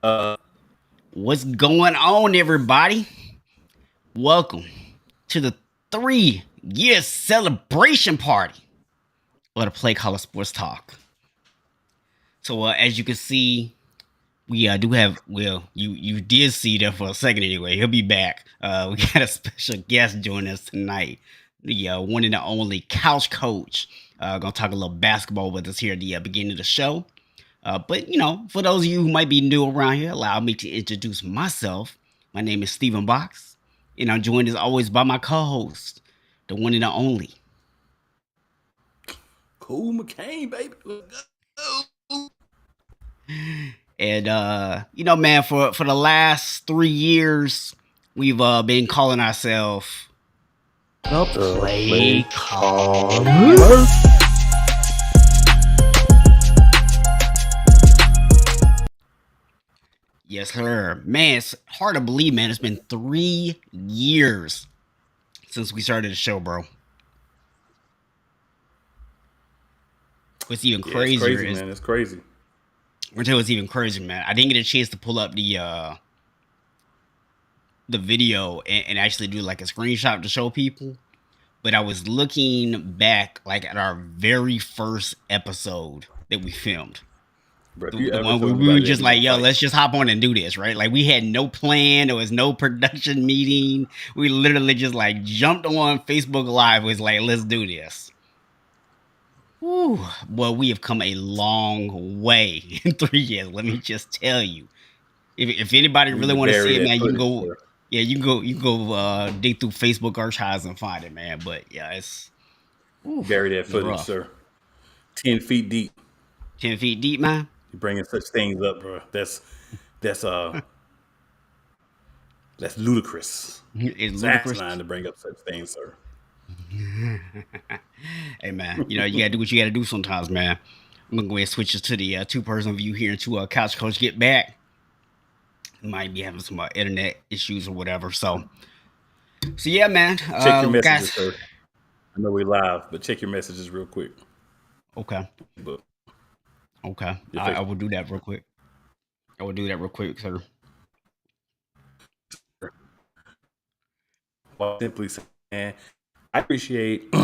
Uh, What's going on, everybody? Welcome to the 3-year celebration party of the Play Caller Sports Talk. So, as you can see, we do have, well, you did see that for a second anyway. He'll be back. We got a special guest joining us tonight, the one and the only Couch Coach. Gonna talk a little basketball with us here at the beginning of the show. But, for those of you who might be new around here, allow me to introduce myself. My name is Stephen Box, and I'm joined as always by my co-host, the one and the only. Cool McCain, baby. And, man, for the last 3 years, we've been calling ourselves the Play Caller. Yes, sir. Man, it's hard to believe, man. It's been 3 years since we started the show, bro. What's even crazier it's crazy, man. It's crazy. I'll tell you what's even crazier, man. I didn't get a chance to pull up the video and actually do like a screenshot to show people. But I was looking back like at our very first episode that we filmed. Bro, The one where we were just like, yo, let's just hop on and do this, right? Like we had no plan. There was no production meeting. We literally just like jumped on Facebook Live. It was like, let's do this. Whew. Well, we have come a long way in 3 years. Let me just tell you. If anybody really want to see it, man, you can go. Sir. Yeah, you can go dig through Facebook archives and find it, man. But yeah, it's bury that footage, sir. 10 feet deep. 10 feet deep, man. You're bringing such things up, bro. That's ludicrous. It's ludicrous to bring up such things, sir. Hey, man, you gotta do what you gotta do sometimes, man. I'm gonna go ahead and switch to the two-person view here until Couch Coach get back. Might be having some internet issues or whatever. So yeah, man. Check your messages, sir. I know we're live, but check your messages real quick. Okay. Okay. I will do that real quick. Sir. Well, simply saying, I appreciate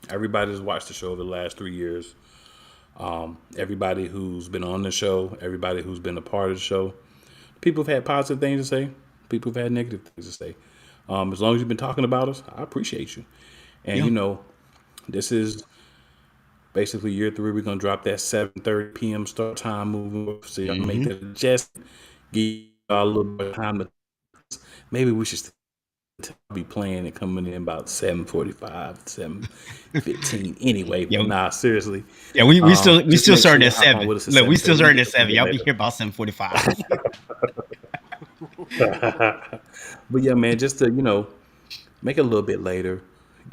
everybody who's watched the show over the last 3 years. Everybody who's been on the show, everybody who's been a part of the show. People have had positive things to say. People have had negative things to say. As long as you've been talking about us, I appreciate you. And, this is basically year 3. We're going to drop that 7:30 p.m. start time moving. So y'all make that adjustment. Give y'all a little bit of time to. Maybe we should be playing and coming in about 7:45, 7:15 anyway. But nah, seriously. Yeah, we still started at 7. Look, we still started at 7. Y'all be here about 7:45. But yeah, man, just to make it a little bit later.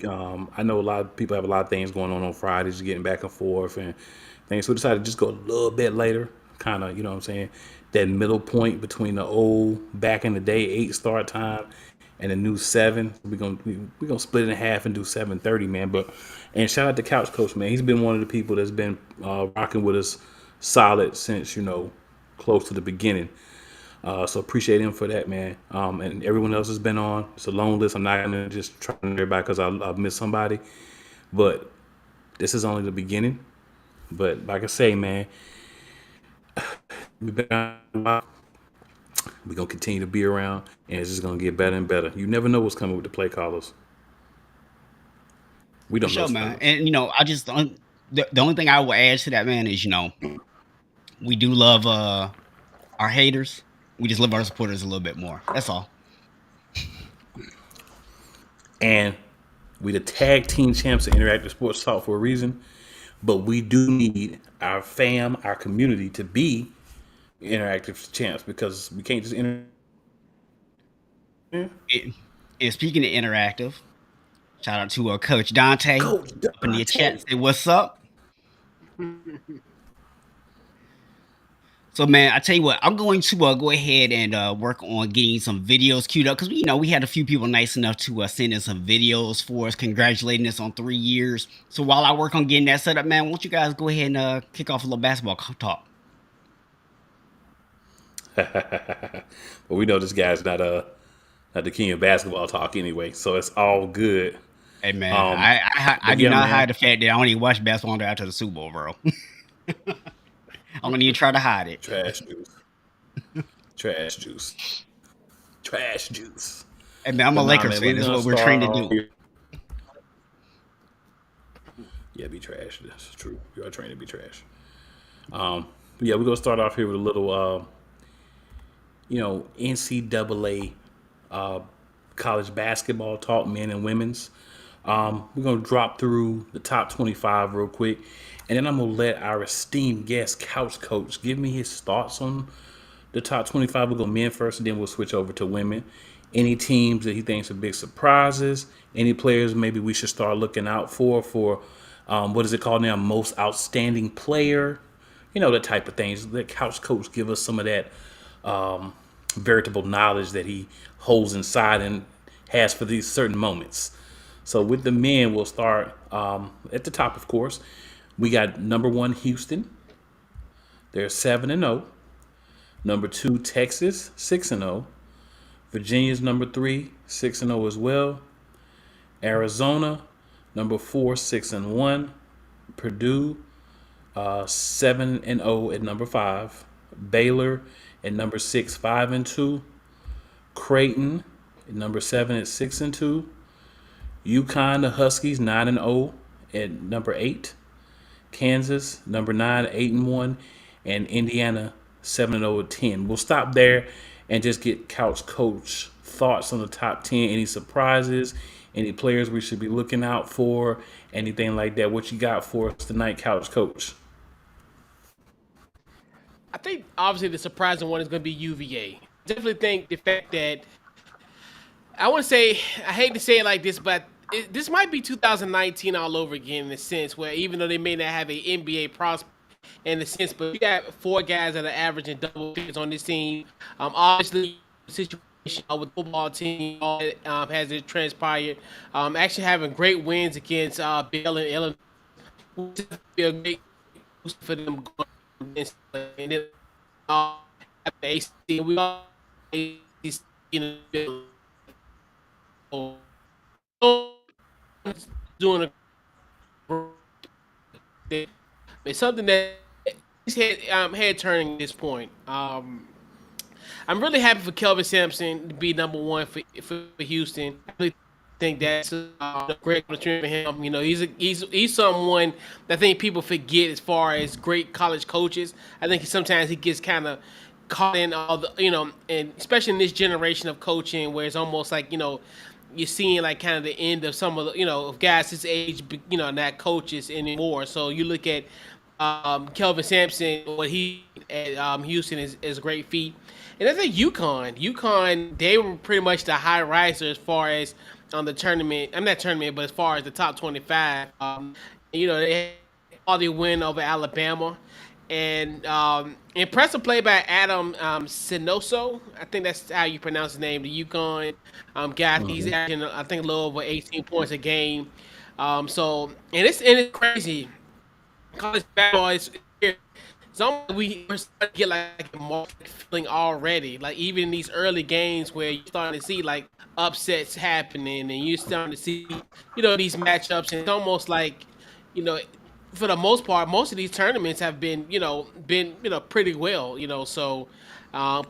I know a lot of people have a lot of things going on Fridays, getting back and forth and things. So we decided to just go a little bit later, kind of, what I'm saying, that middle point between the old back in the day 8 start time and the new 7. We're gonna split it in half and do 7:30, man. And shout out to Couch Coach, man. He's been one of the people that's been rocking with us solid since close to the beginning. So appreciate him for that, man. And everyone else has been on. It's a long list. I'm not gonna just try to everybody because I've missed somebody, but this is only the beginning. But like I say, man, we've been on a while. We're gonna continue to be around, and it's just gonna get better and better. You never know what's coming with the play callers. We don't know, man. And I just the only thing I will add to that, man, is we do love our haters. We just love our supporters a little bit more. That's all. And we the tag team champs of Interactive Sports Talk for a reason, but we do need our fam, our community, to be interactive champs because we can't just speaking of interactive, shout out to Coach Dante up in the chat. Say what's up. So, man, I tell you what, I'm going to go ahead and work on getting some videos queued up because we had a few people nice enough to send in some videos for us, congratulating us on 3 years. So while I work on getting that set up, man, why don't you guys go ahead and kick off a little basketball talk? But we know this guy's not the king of basketball talk anyway, so it's all good. Hey man, Um, I but do yeah, not man, hide the fact that I only watch basketball until after the Super Bowl, bro. I don't even try to hide it. trash juice, trash juice, trash juice. Hey man, I'm a But nah, Lakers man, fan. we're That's gonna what we're trained start to off do. here. Yeah, be trash. That's true. You are trained to be trash. But yeah, we're gonna start off here with a little, NCAA uh, college basketball talk, men and women's. We're gonna drop through the top 25 real quick, and then I'm gonna let our esteemed guest, Couch Coach, give me his thoughts on the top 25. We'll go men first, and then we'll switch over to women. Any teams that he thinks are big surprises, any players maybe we should start looking out for what is it called now? Most outstanding player, the type of things. Let Couch Coach give us some of that veritable knowledge that he holds inside and has for these certain moments. So with the men, we'll start at the top, of course. We got number one Houston. They're 7-0. Number two Texas, 6-0. Virginia's number three, 6-0 as well. Arizona, number four, 6-1. Purdue, 7-0 at number five. Baylor at number six, 5-2. Creighton at number seven at 6-2. UConn, the Huskies, 9-0 at number eight. Kansas, number nine, 8-1, and Indiana, 7-0 at 10. We'll stop there and just get Couch Coach thoughts on the top 10. Any surprises, any players we should be looking out for, anything like that. What you got for us tonight, Couch Coach? I think obviously the surprising one is going to be UVA. Definitely think the fact that I want to say I hate to say it like this, but this might be 2019 all over again in a sense where even though they may not have an NBA prospect in a sense, but you got four guys that are averaging double figures on this team. Obviously, the situation with the football team all that, has it transpired. Actually having great wins against Bill and Illinois, which is a great boost for them going against and then after AC, we all you know doing a it's something that he's head turning at this point. I'm really happy for Kelvin Sampson to be number one for Houston. I really think that's a great opportunity for him. He's someone that I think people forget as far as great college coaches. I think sometimes he gets kind of caught in all the and especially in this generation of coaching where it's almost like you're seeing like kind of the end of some of the of guys his age not coaches anymore. So you look at Kelvin Sampson, what he at Houston is a great feat. And I think UConn, they were pretty much the high riser as far as on the tournament. I'm not tournament, but as far as the top 25, they had all the win over Alabama, and impressive play by Adam Sinoso. I think that's how you pronounce his name. The UConn guy. He's averaging I think a little over 18 points a game. And it's crazy college basketball is it's almost like we're starting to get like a market feeling already. Like even in these early games where you're starting to see like upsets happening and you're starting to see, these matchups and it's almost like, you know, for the most part, most of these tournaments have been pretty well, so college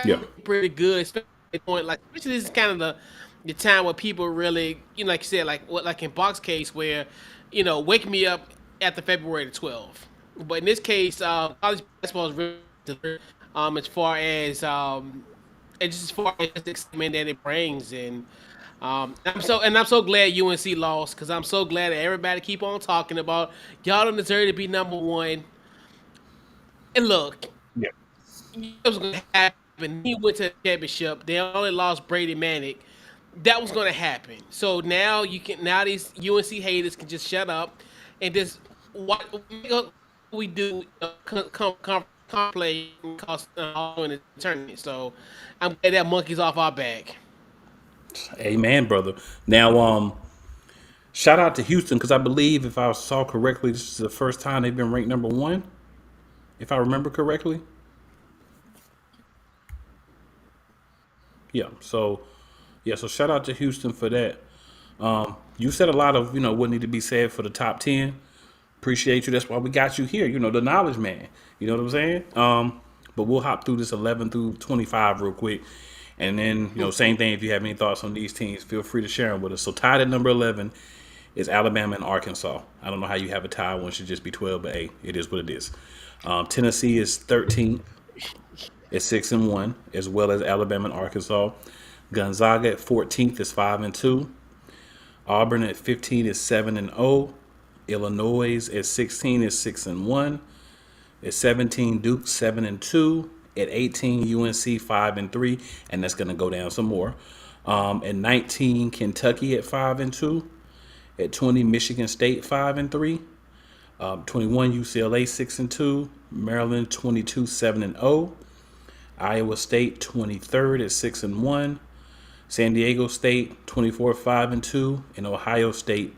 Yeah. basketball is pretty good, especially at the point like especially this is kind of the time where people really, like you said, like in box case where, wake me up after February the 12th. But in this case, college basketball is really as far as and just as far as the excitement that it brings, and I'm so glad UNC lost because I'm so glad that everybody keep on talking about y'all don't deserve to be number one. And look, Yeah. it was going to happen. He went to the championship. They only lost Brady Manick. That was going to happen. So now these UNC haters can just shut up and just what we do play cost in the tournament. So I'm glad that monkey's off our back. Amen, brother. Now, shout out to Houston because I believe, if I saw correctly, this is the first time they've been ranked number one, if I remember correctly. Yeah. So yeah. So shout out to Houston for that. You said a lot of what need to be said for the top 10. Appreciate you. That's why we got you here. The knowledge man. You know what I'm saying? But we'll hop through this 11 through 25 real quick, and then same thing. If you have any thoughts on these teams, feel free to share them with us. So tied at number 11 is Alabama and Arkansas. I don't know how you have a tie. One should just be 12, but hey, it is what it is. Tennessee is 13. It's 6-1, as well as Alabama and Arkansas. Gonzaga at 14th is 5-2. Auburn at 15 is 7-0. Illinois at 16 is 6-1. At 17, Duke 7-2. At 18, UNC 5-3, and that's going to go down some more. At 19, Kentucky at 5-2. At 20, Michigan State 5-3. 21, UCLA 6-2. Maryland 22, 7-0. Iowa State 23rd at 6-1. San Diego State 24, 5-2, and Ohio State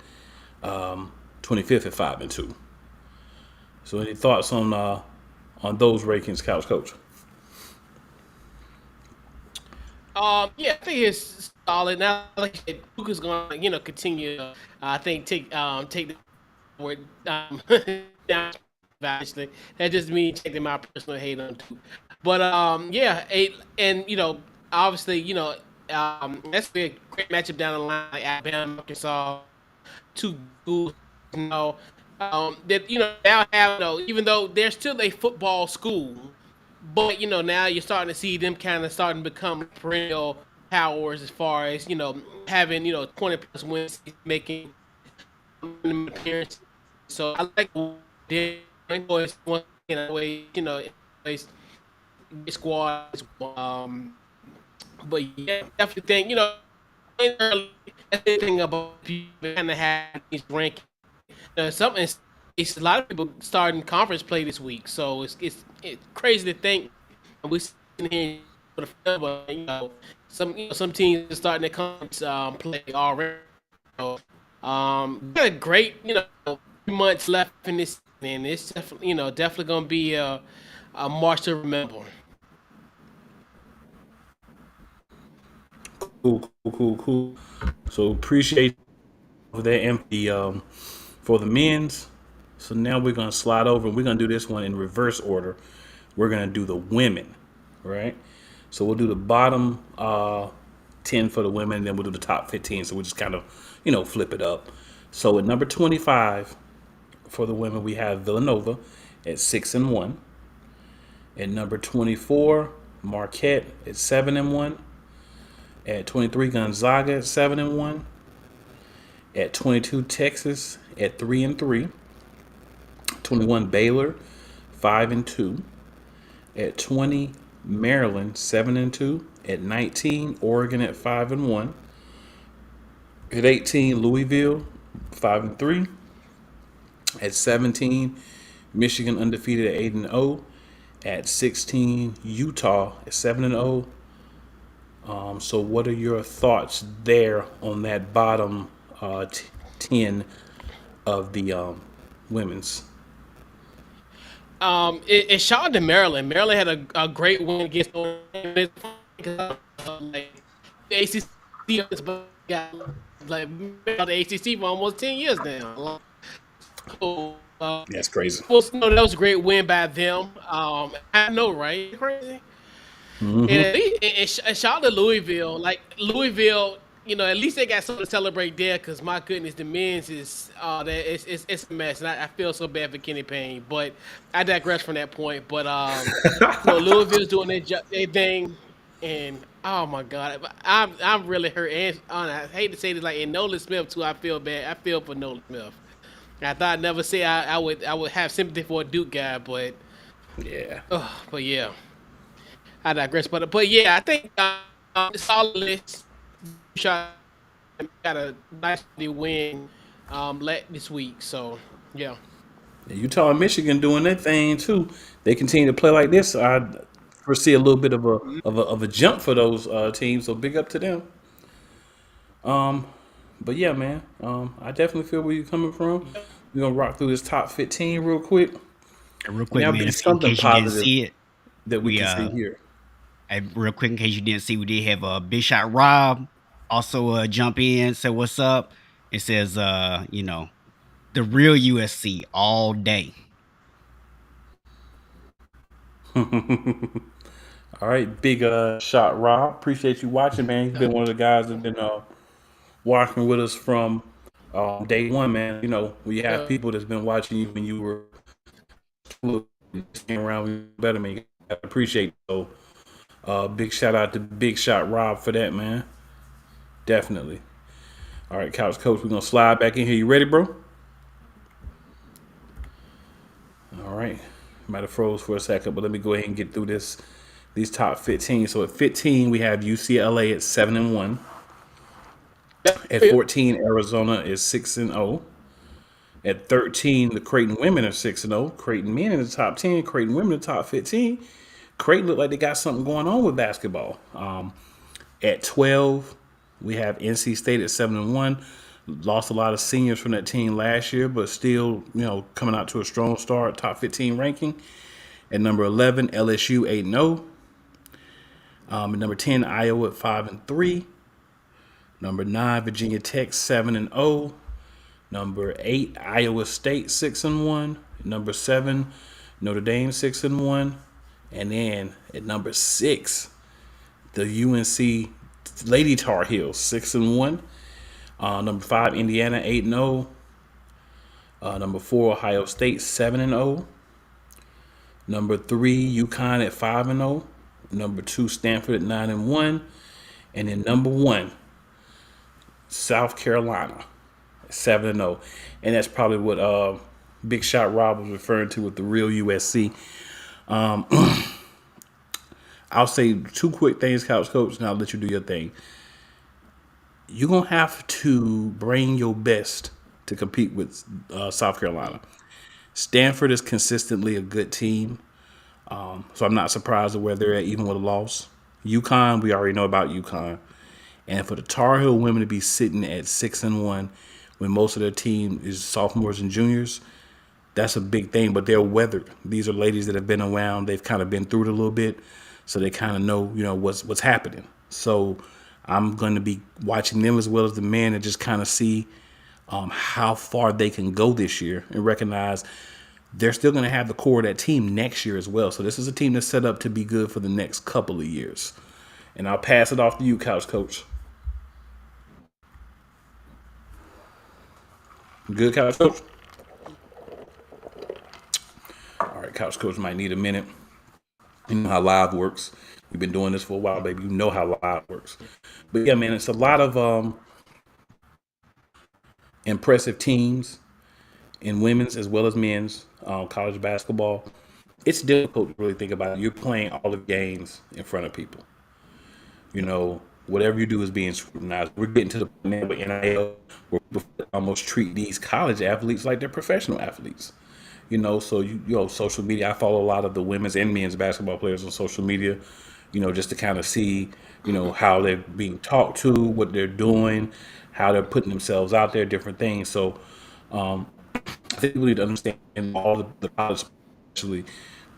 25th at 5-2. So, any thoughts on those rankings, Couch Coach? Yeah, I think it's solid. Now, like I said, Duke is going to, continue. I think take the word down. Obviously, that just means taking my personal hate on Duke. But yeah, and obviously, that's a great matchup down the line. Like Alabama, Arkansas, two schools, that now have even though they're still a football school, but now you're starting to see them kind of starting to become perennial powers as far as having 20 plus wins, making appearances. So I like their one way squad. But yeah, definitely think that's the thing about people kind of have these rankings. Something it's a lot of people starting conference play this week, so it's crazy to think. And we sitting here for the film, but some teams are starting their conference play already. So, got a great 3 months left in this, and it's definitely definitely gonna be a march to remember. Cool. So appreciate for that empty for the men's. So now we're gonna slide over and we're gonna do this one in reverse order. We're gonna do the women, right? So we'll do the bottom 10 for the women, and then we'll do the top 15. So we'll just kind of, flip it up. So at number 25 for the women, we have Villanova at 6-1. At number 24, Marquette at 7-1. At 23, Gonzaga at 7-1. At 22, Texas at 3-3. 21, Baylor 5-2. At 20, Maryland 7-2. At 19, Oregon at 5-1. At 18, Louisville 5-3. At 17, Michigan undefeated at 8-0. At 16, Utah at 7-0. So what are your thoughts there on that bottom 10 of the women's? It's shot to Maryland. Maryland had a great win against like the ACC, got like the ACC for almost 10 years now. So, That's crazy. well, no, that was a great win by them. I know, right? Crazy. And shout out to Louisville. Like Louisville, at least they got something to celebrate there. Because my goodness, the men's is it's a mess, and I feel so bad for Kenny Payne. But I digress from that point. But Louisville's doing their thing, and oh my God, I'm really hurt. And I hate to say this, like in Nolan Smith too. I feel bad. I feel for Nolan Smith. I thought I'd never say I would have sympathy for a Duke guy, but Yeah. but yeah. I digress, but yeah, I think solid list. Shot got a nice win this week, so yeah. Utah and Michigan doing their thing too. They continue to play like this. I foresee a little bit of a jump for those teams. So big up to them. But yeah, man. I definitely feel where you're coming from. We're gonna rock through this top 15 real quick. Real And quick, that'll man, be in something case you didn't positive see it, that we we can see here. And real quick, in case you didn't see, we did have Big Shot Rob also jump in, say what's up. It says, the real USC all day. All right, big shot, Rob. Appreciate you watching, man. He's been one of the guys that's been watching with us from day one, man. You know, when you have people that's been watching you when you were around better, man. I appreciate it. So, big shout out to Big Shot Rob for that, man. Definitely. All right, Couch Coach, we're gonna slide back in here. You ready, bro? All right. Might have froze for a second, but let me go ahead and get through these top 15. So at 15, we have UCLA at 7-1. At 14, Arizona is 6-0. At 13, the Creighton women are 6-0. Creighton men in the top 10. Creighton women in the top 15. Creighton look like they got something going on with basketball. At 12, we have NC State at 7-1. Lost a lot of seniors from that team last year, but still, coming out to a strong start, top 15 ranking. At number 11, LSU 8-0. At number 10, Iowa at 5-3. Number 9, Virginia Tech 7-0. Number 8, Iowa State 6-1. Number 7, Notre Dame 6-1. And then at number 6, the UNC Lady Tar Heels 6-1. Number 5, Indiana 8-0. Number 4, Ohio State 7-0. Number 3, UConn at 5-0. Number 2, Stanford at 9-1. And then number 1, South Carolina 7-0. And that's probably what Big Shot Rob was referring to with the real USC. I'll say 2 quick things, Couch Coach, and I'll let you do your thing. You're going to have to bring your best to compete with South Carolina. Stanford is consistently a good team, so I'm not surprised at where they're at, even with a loss. UConn, we already know about UConn. And for the Tar Heel women to be sitting at 6-1 when most of their team is sophomores and juniors, that's a big thing, but they're weathered. These are ladies that have been around. They've kind of been through it a little bit, so they kind of know, what's happening. So I'm going to be watching them as well as the men and just kind of see how far they can go this year and recognize they're still going to have the core of that team next year as well. So this is a team that's set up to be good for the next couple of years. And I'll pass it off to you, Couch Coach. Good, Couch Coach? All right, Couch Coach might need a minute. You know how live works. We've been doing this for a while, baby. You know how live works. But yeah, man, it's a lot of impressive teams in women's as well as men's college basketball. It's difficult to really think about it. You're playing all the games in front of people. Whatever you do is being scrutinized. We're getting to the point now with NIL where we almost treat these college athletes like they're professional athletes. So social media. I follow a lot of the women's and men's basketball players on social media, just to kind of see, how they're being talked to, what they're doing, how they're putting themselves out there, different things. So I think we need to understand all the college, especially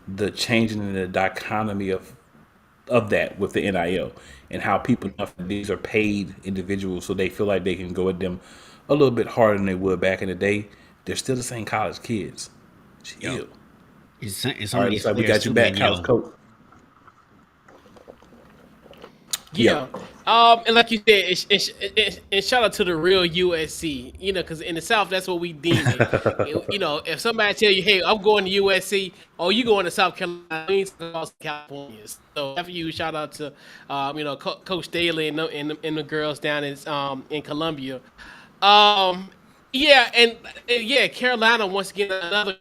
the changing in the dichotomy of that with the NIL and how people know these are paid individuals, so they feel like they can go at them a little bit harder than they would back in the day. They're still the same college kids. Chill. It's All right, looks like we got you back, Couch Coach. Yeah. And like you said, and shout out to the real USC, because in the South, that's what we deem it. If somebody tell you, hey, I'm going to USC, or you going to South Carolina, means California. So after you, shout out to, Coach Staley and the girls down in Columbia. Carolina, once again, another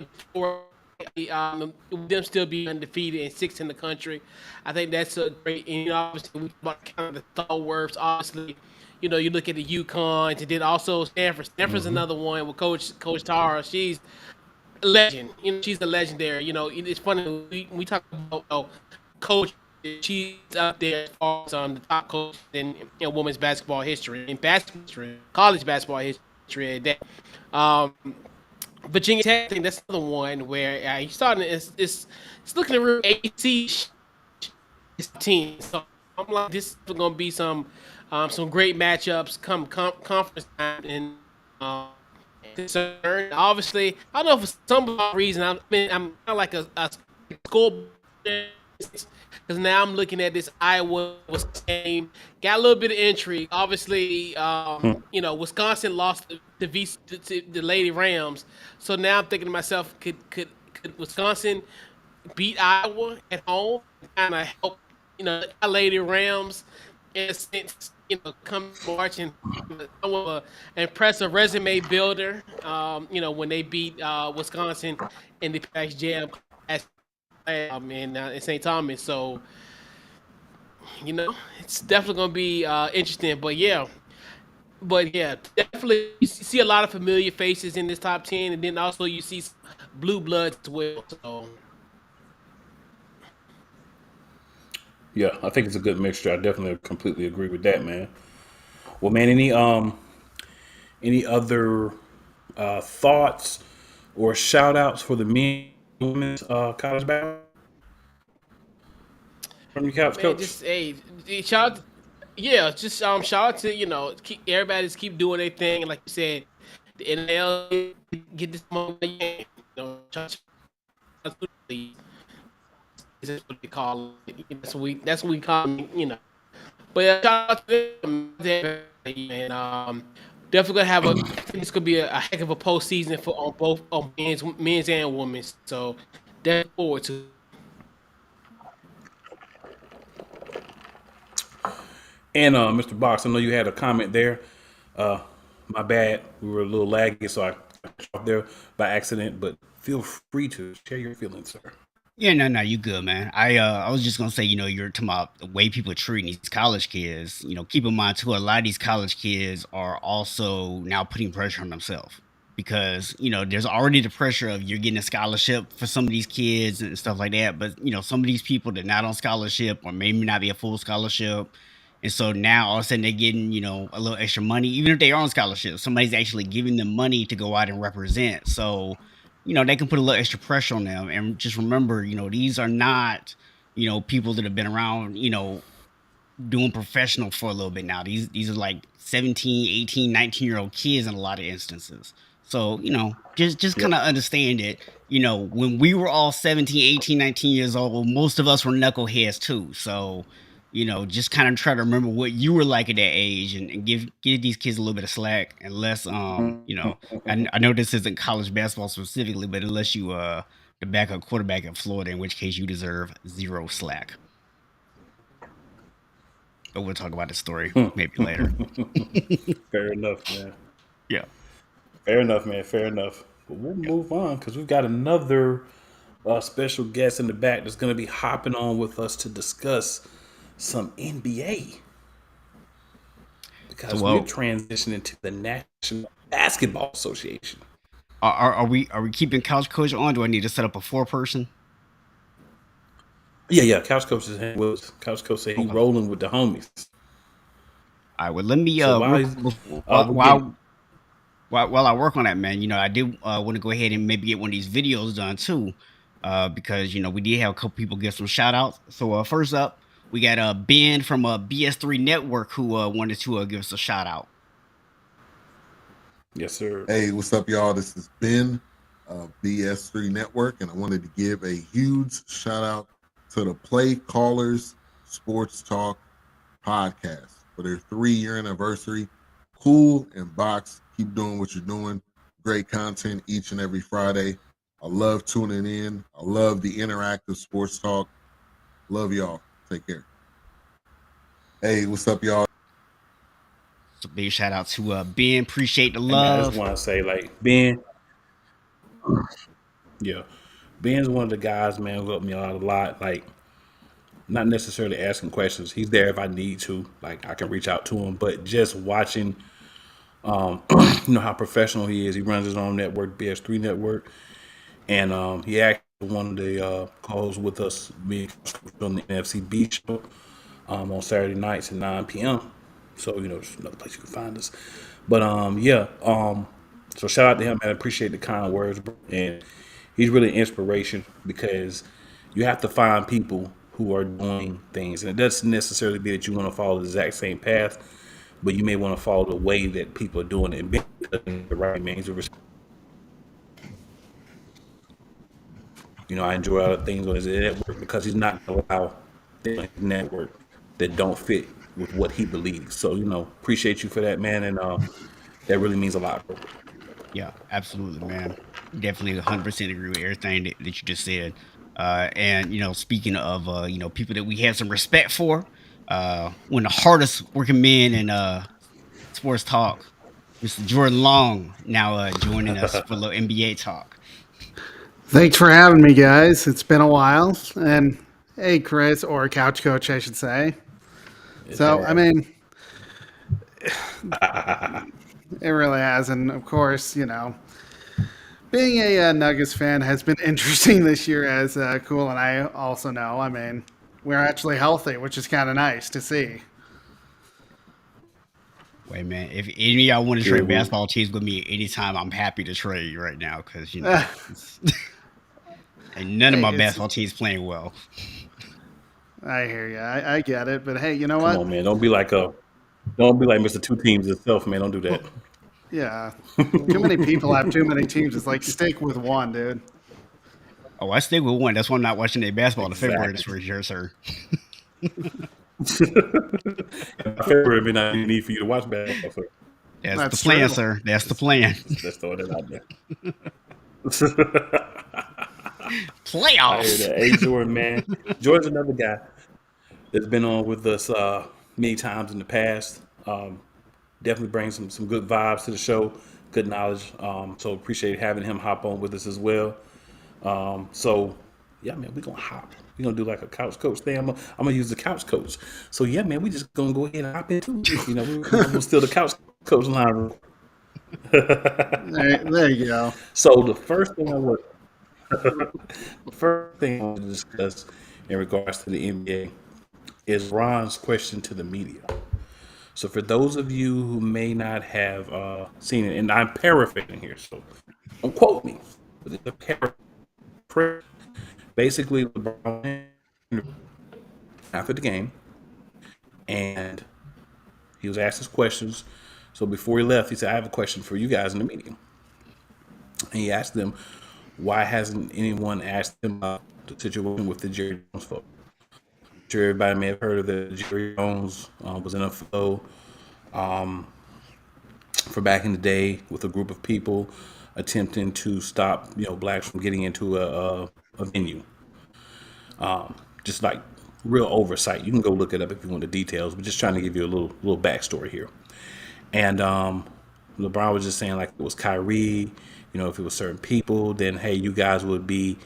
them still being undefeated and 6th in the country. I think that's a great, obviously, we about kind of the stalwarts. Obviously, you look at the UConn, and then also Stanford. Stanford's another one with Coach Tara. She's a legend. She's a legendary. It's funny we talk about coach. She's up there as far as the top coach in women's basketball history, college basketball history. That. Virginia Tech, I think that's another one where he's starting. It's looking a real AC team. So I'm like, this is gonna be some great matchups come conference time and concerned. Obviously, I don't know for some reason I'm kind of like a score because now I'm looking at this Iowa game. Got a little bit of intrigue. Obviously, Wisconsin lost to the Lady Rams, so now I'm thinking to myself, could Wisconsin beat Iowa at home, kind of help our Lady Rams in a sense, come March and impressive resume builder. When they beat Wisconsin in the Pac Jam in St. Thomas, so it's definitely gonna be interesting. But yeah, definitely you see a lot of familiar faces in this top 10, and then also you see blue bloods as well. So Yeah, I think it's a good mixture. I definitely completely agree with that, man. Well, man, any other thoughts or shout outs for the men and women's college basketball from your couch man, coach? just shout out, yeah, just shout out to everybody just keep doing their thing. Like you said, the NL get this moment, shout out to the league. That's what we call it. That's what we call it. But yeah, shout out to them, and definitely gonna have a. I think it's gonna be a heck of a postseason for on both on men's and women's. So definitely forward to. And Mr. Box, I know you had a comment there. Uh, my bad, we were a little laggy, so I cut off there by accident. But feel free to share your feelings, sir. Yeah, no, you good, man. I was just gonna say, you're talking about the way people are treating these college kids. Keep in mind too, a lot of these college kids are also now putting pressure on themselves because there's already the pressure of you're getting a scholarship for some of these kids and stuff like that. But some of these people that are not on scholarship or maybe not be a full scholarship, and so now all of a sudden they're getting a little extra money, even if they are on scholarship. Somebody's actually giving them money to go out and represent. So they can put a little extra pressure on them. And just remember, these are not, people that have been around, doing professional for a little bit now. These are like 17, 18, 19-year-old kids in a lot of instances. So, just kind Yep. of understand it. When we were all 17, 18, 19 years old, most of us were knuckleheads too. So, just kind of try to remember what you were like at that age and give these kids a little bit of slack unless I know this isn't college basketball specifically, but unless you the backup quarterback in Florida, in which case you deserve zero slack. But we'll talk about the story maybe later. Fair enough, man. Yeah. Fair enough, man. Fair enough. But we'll move on because we've got another special guest in the back that's going to be hopping on with us to discuss some NBA So because we're transitioning to the National Basketball Association. are we keeping couch coach on? Do I need to set up a 4-person? Yeah. Couch Coach is hanging with us. Couch Coach said he Okay. rolling with the homies. All right. Well, let me So while real he's, quick before, we're getting, while I work on that, man. I did want to go ahead and maybe get one of these videos done too, because we did have a couple people get some shout outs. So first up, we got Ben from BS3 Network who wanted to give us a shout out. yes, sir. Hey, what's up, y'all? This is Ben of BS3 Network, and I wanted to give a huge shout out to the Play Callers Sports Talk podcast for their 3-year anniversary. Cool and Box, keep doing what you're doing. Great content each and every Friday. I love tuning in. I love the interactive sports talk. Love y'all. Take care. Hey, what's up, y'all? So big shout out to Ben. Appreciate the Hey, man, I just love. want to say, like, Ben, yeah, Ben's one of the guys, man, who helped me out a lot. Like, not necessarily asking questions. He's there if I need to. Like, I can reach out to him. But just watching, how professional he is. He runs his own network, BS3 Network. And he actually one of the calls with us, me on the NFC B show on Saturday nights at 9 p.m. So, just another place you can find us. But, yeah. So shout out to him, man. I appreciate the kind words, bro. And he's really an inspiration because you have to find people who are doing things. And it doesn't necessarily be that you want to follow the exact same path, but you may want to follow the way that people are doing it. And the right means, I enjoy other things on his network because he's not going to allow things on his network that don't fit with what he believes. So, appreciate you for that, man. And that really means a lot, bro. Yeah, absolutely, man. Definitely 100% agree with everything that you just said. And speaking of people that we have some respect for, one of the hardest working men in sports talk, Mr. Jordan Long, now joining us for a little NBA talk. Thanks for having me, guys. It's been a while. And hey, Chris, or Couch Coach, I should say. So, I mean, it really has. And of course, being a Nuggets fan has been interesting this year, as Cool and I also know. I mean, we're actually healthy, which is kind of nice to see. Wait, man, if any of y'all want to trade basketball teams with me anytime, I'm happy to trade right now because, and none of my basketball teams playing well. I hear you. I get it. But hey, you know what? Come on, man. Don't be like Mr. Two Teams himself, man. Don't do that. Yeah. Too many people have too many teams. It's like stick with one, dude. Oh, I stick with one. That's why I'm not watching any basketball in February this year, sir. February may not be need for you to watch basketball, sir. That's the plan, true. Sir. That's the plan. Let's throw that out there. Playoffs. Hey, Jordan, man. Jordan's another guy that's been on with us many times in the past. Definitely brings some good vibes to the show, good knowledge. So appreciate having him hop on with us as well. So yeah, man, we're gonna hop. We're gonna do like a couch coach thing. I'm gonna use the couch coach. So yeah, man, we just gonna go ahead and hop into it. We're still the couch coach line. There you go. So the first thing I want to discuss in regards to the NBA is Ron's question to the media. So for those of you who may not have seen it, and I'm paraphrasing here, so don't quote me, but it's a paraphrase. Basically, LeBron after the game, and he was asked his questions. So before he left, he said, "I have a question for you guys in the meeting." And he asked them, why hasn't anyone asked him about the situation with the Jerry Jones vote? I'm sure everybody may have heard of that. Jerry Jones was in a flow for back in the day with a group of people attempting to stop blacks from getting into a venue. Just like real oversight. You can go look it up if you want the details, but just trying to give you a little backstory here. And LeBron was just saying like it was Kyrie. If it was certain people, then hey, you guys would be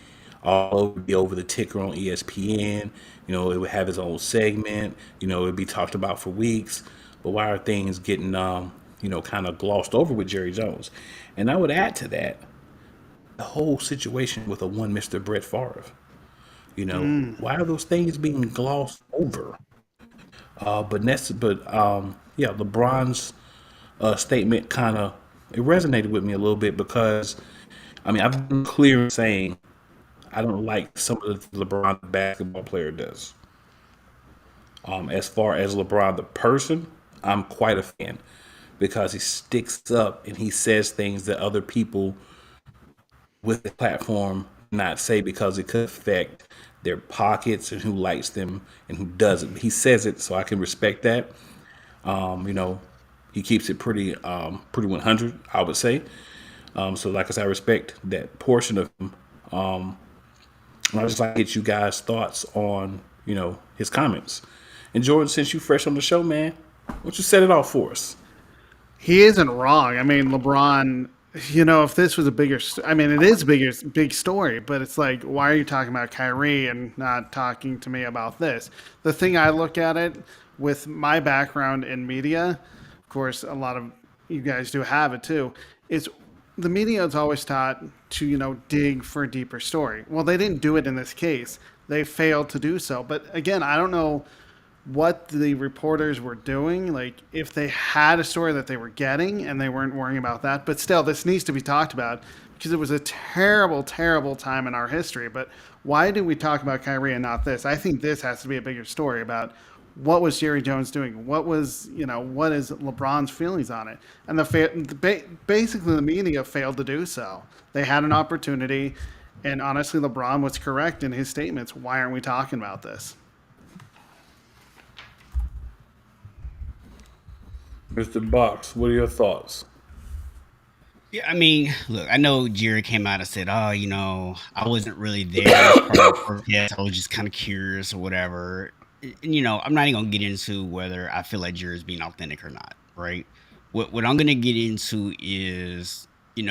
over the ticker on ESPN. It would have its own segment. It would be talked about for weeks. But why are things getting kind of glossed over with Jerry Jones? And I would add to that the whole situation with a one Mr. Brett Favre. Why are those things being glossed over? LeBron's statement kind of it resonated with me a little bit because, I've been clear in saying I don't like some of the LeBron the basketball player does. As far as LeBron the person, I'm quite a fan because he sticks up and he says things that other people with the platform not say because it could affect their pockets and who likes them and who doesn't. He says it, so I can respect that. He keeps it pretty 100, I would say. So like I said, I respect that portion of him. And I just like to get you guys' thoughts on, his comments. And Jordan, since you fresh on the show, man, why don't you set it off for us? He isn't wrong. LeBron, if this was a bigger, it is a big story, but it's like, why are you talking about Kyrie and not talking to me about this? The thing I look at it with my background in media, of course, a lot of you guys do have it too, is the media is always taught to, dig for a deeper story. Well, they didn't do it in this case. They failed to do so. But again, I don't know what the reporters were doing. Like, if they had a story that they were getting and they weren't worrying about that. But still, this needs to be talked about because it was a terrible, terrible time in our history. But why do we talk about Kyrie and not this? I think this has to be a bigger story about what was Jerry Jones doing? What was, what is LeBron's feelings on it? And basically the media failed to do so. They had an opportunity, and honestly, LeBron was correct in his statements. Why aren't we talking about this? Mr. Box, what are your thoughts? Yeah, I mean, look, I know Jerry came out and said, "Oh, I wasn't really there as part of the protest. I was just kind of curious or whatever." And I'm not even gonna get into whether I feel like Jerry's being authentic or not, right? What I'm gonna get into is, you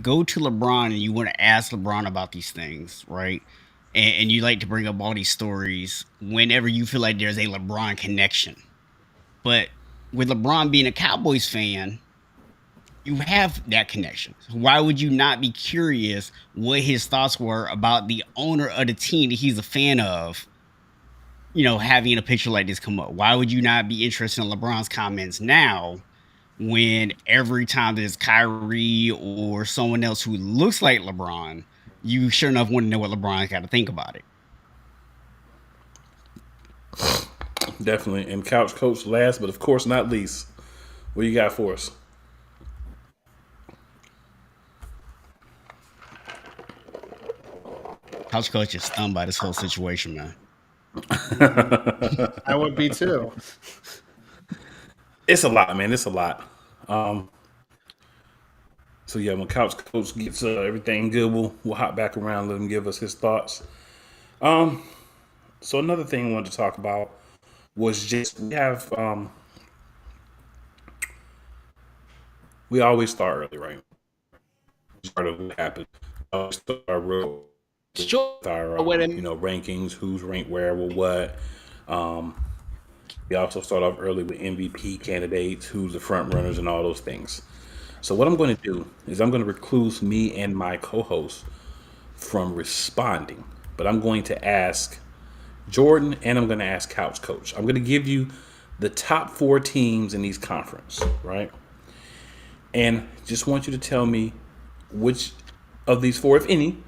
go to LeBron and you want to ask LeBron about these things, right? And you like to bring up all these stories whenever you feel like there's a LeBron connection. But with LeBron being a Cowboys fan, you have that connection. So why would you not be curious what his thoughts were about the owner of the team that he's a fan of, having a picture like this come up? Why would you not be interested in LeBron's comments now when every time there's Kyrie or someone else who looks like LeBron, you sure enough want to know what LeBron's got to think about it? Definitely. And Couch Coach last, but of course not least. What you got for us? Couch Coach is stunned by this whole situation, man. I would be too. It's a lot, man. It's a lot. So yeah, when Couch Coach gets everything good, we'll hop back around, let him give us his thoughts. So another thing I wanted to talk about was just we always start early, right? Start of what happened. Always start real Sure. with our rankings, who's ranked where, what. We also start off early with MVP candidates, who's the front runners, and all those things. So what I'm going to do is I'm going to recluse me and my co-host from responding, but I'm going to ask Jordan and I'm going to ask Couch Coach. I'm going to give you the top 4 teams in each conference, right? And just want you to tell me which of these 4, if any,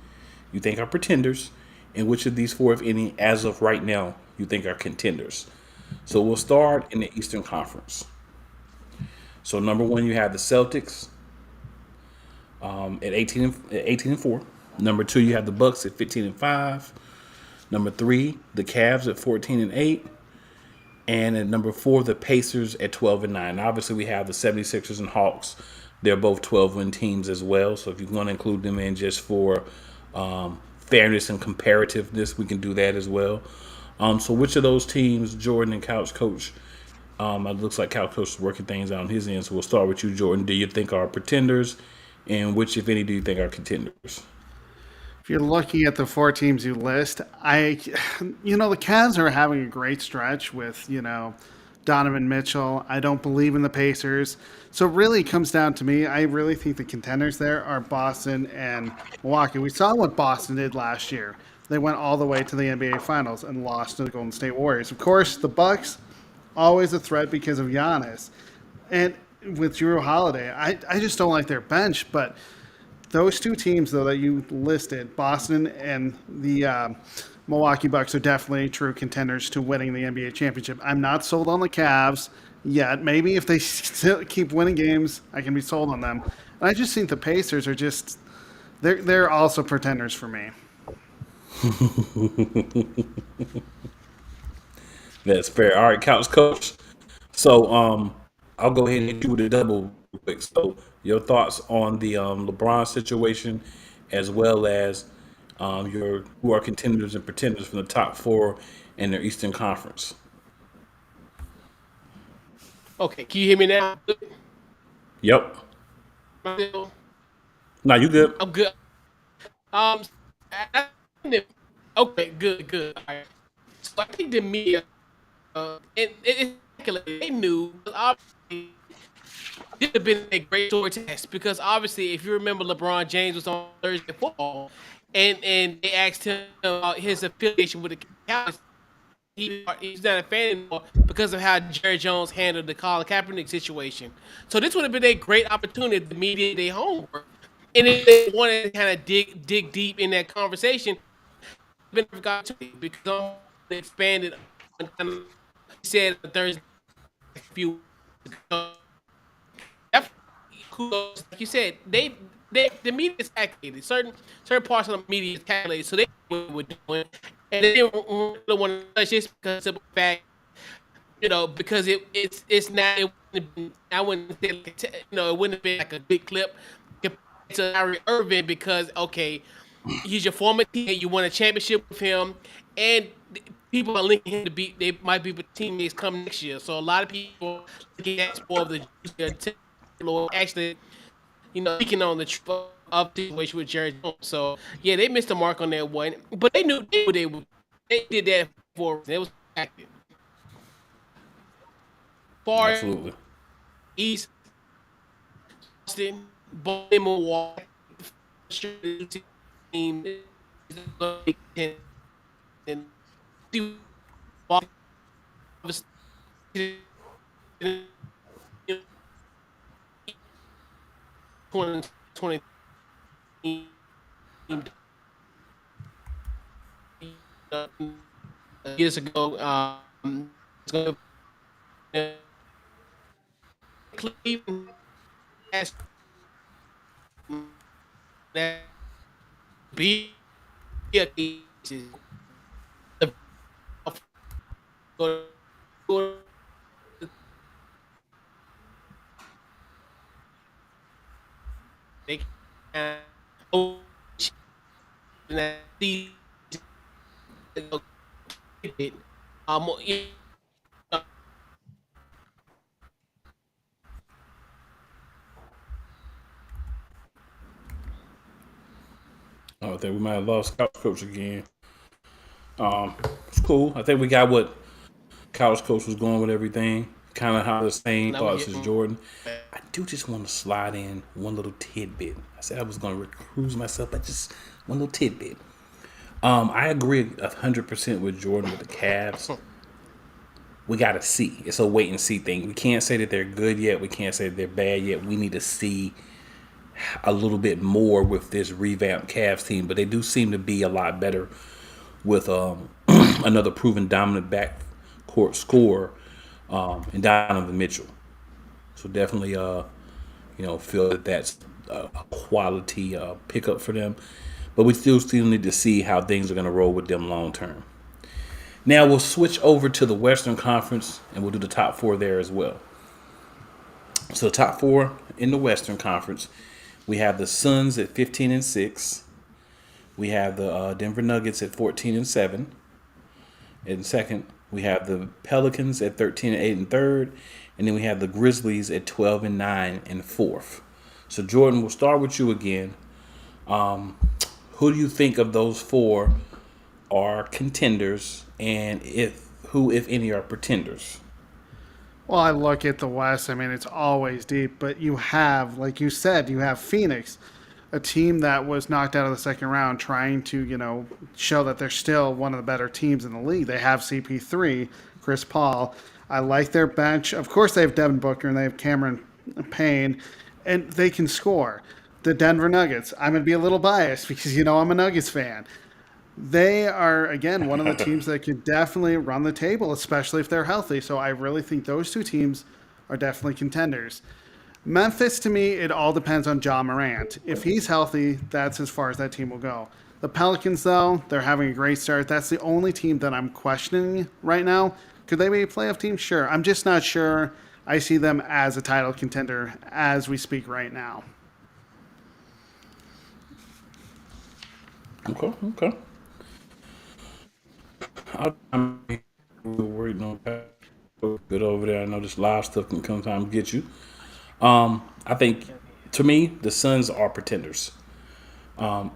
you think are pretenders, and which of these 4, if any, as of right now, you think are contenders. So we'll start in the Eastern Conference. So number 1, you have the Celtics at 18-4. Number 2, you have the Bucks at 15-5. Number 3, the Cavs at 14-8. And at number 4, the Pacers at 12-9. Obviously, we have the 76ers and Hawks. They're both 12-win teams as well. So if you want to include them in just for fairness and comparativeness, we can do that as well. So which of those teams, Jordan and Couch Coach, it looks like Couch Coach is working things out on his end. So we'll start with you, Jordan. Do you think are pretenders? And which, if any, do you think are contenders? If you're looking at the 4 teams you list, the Cavs are having a great stretch with, Donovan Mitchell. I don't believe in the Pacers. So it really comes down to me. I really think the contenders there are Boston and Milwaukee. We saw what Boston did last year. They went all the way to the NBA Finals and lost to the Golden State Warriors. Of course, the Bucks, always a threat because of Giannis. And with Jrue Holiday, I just don't like their bench. But those 2 teams, though, that you listed, Boston and the Milwaukee Bucks, are definitely true contenders to winning the NBA championship. I'm not sold on the Cavs yet. Maybe if they still keep winning games, I can be sold on them. And I just think the Pacers are just – they're also pretenders for me. That's fair. All right, Couch Coach. So I'll go ahead and hit you with a double real quick. So your thoughts on the LeBron situation, as well as who are contenders and pretenders from the top 4 in their Eastern Conference. Okay, can you hear me now? Yep. No, you good. I'm good. Okay, good. All right. So I think the media, they knew, obviously, this would have been a great story test because obviously, if you remember, LeBron James was on Thursday Night Football, and they asked him about his affiliation with the Cowboys. he's not a fan anymore because of how Jerry Jones handled the Colin Kaepernick situation. So this would have been a great opportunity to media their homework. And if they wanted to kind of dig deep in that conversation, been a great opportunity because they expanded on kind of said Thursday a few weeks ago. Kudos, like you said, they the media is calculated. Certain parts of the media is calculated, so they knew what they were doing, and they didn't really want to touch this because of the fact, because it's not. It wouldn't have been, I wouldn't say like, it wouldn't have been like a big clip compared to Larry Irvin because okay, he's your former teammate, you won a championship with him, and people are linking him to be they might be with teammates come next year. So a lot of people looking at more of the actually, speaking on the truth of the situation with Jerry Jones. So yeah, they missed the mark on that one, but they knew they would. They did that for it was active. Far Absolutely. East Boston, Milwaukee, team and twenty years ago. It's going to Cleveland has that be a they can um I think we might have lost couch coach again. It's cool. I think we got what college coach was going with everything. Kind of how the same thoughts as Jordan. I do just want to slide in one little tidbit. I said I was going to recruise myself, but just one little tidbit. I agree 100% with Jordan with the Cavs. We got to see. It's a wait and see thing. We can't say that they're good yet. We can't say that they're bad yet. We need to see a little bit more with this revamped Cavs team, but they do seem to be a lot better with another proven dominant backcourt scorer in Donovan Mitchell. So definitely, feel that that's a quality pickup for them. But we still need to see how things are going to roll with them long term. Now we'll switch over to the Western Conference and we'll do the top four there as well. So the top four in the Western Conference, we have the Suns at 15-6. We have the Denver Nuggets at 14-7. In second, we have the Pelicans at 13-8 in third, and then we have the Grizzlies at 12-9 in fourth. So Jordan, we'll start with you again. Who do you think of those four are contenders, and who, if any, are pretenders? Well, I look at the West. I mean, it's always deep, but you have, like you said, you have Phoenix, a team that was knocked out of the second round, trying to, show that they're still one of the better teams in the league. They have CP3, Chris Paul. I like their bench. Of course, they have Devin Booker and they have Cameron Payne, and they can score. The Denver Nuggets, I'm going to be a little biased because, I'm a Nuggets fan. They are, again, one of the teams that could definitely run the table, especially if they're healthy. So I really think those two teams are definitely contenders. Memphis, to me, it all depends on Ja Morant. If he's healthy, that's as far as that team will go. The Pelicans, though, they're having a great start. That's the only team that I'm questioning right now. Could they be a playoff team? Sure. I'm just not sure I see them as a title contender as we speak right now. Okay. I'm waiting on that. Good over there. I know this live stuff can sometimes get you. I think, to me, the Suns are pretenders. And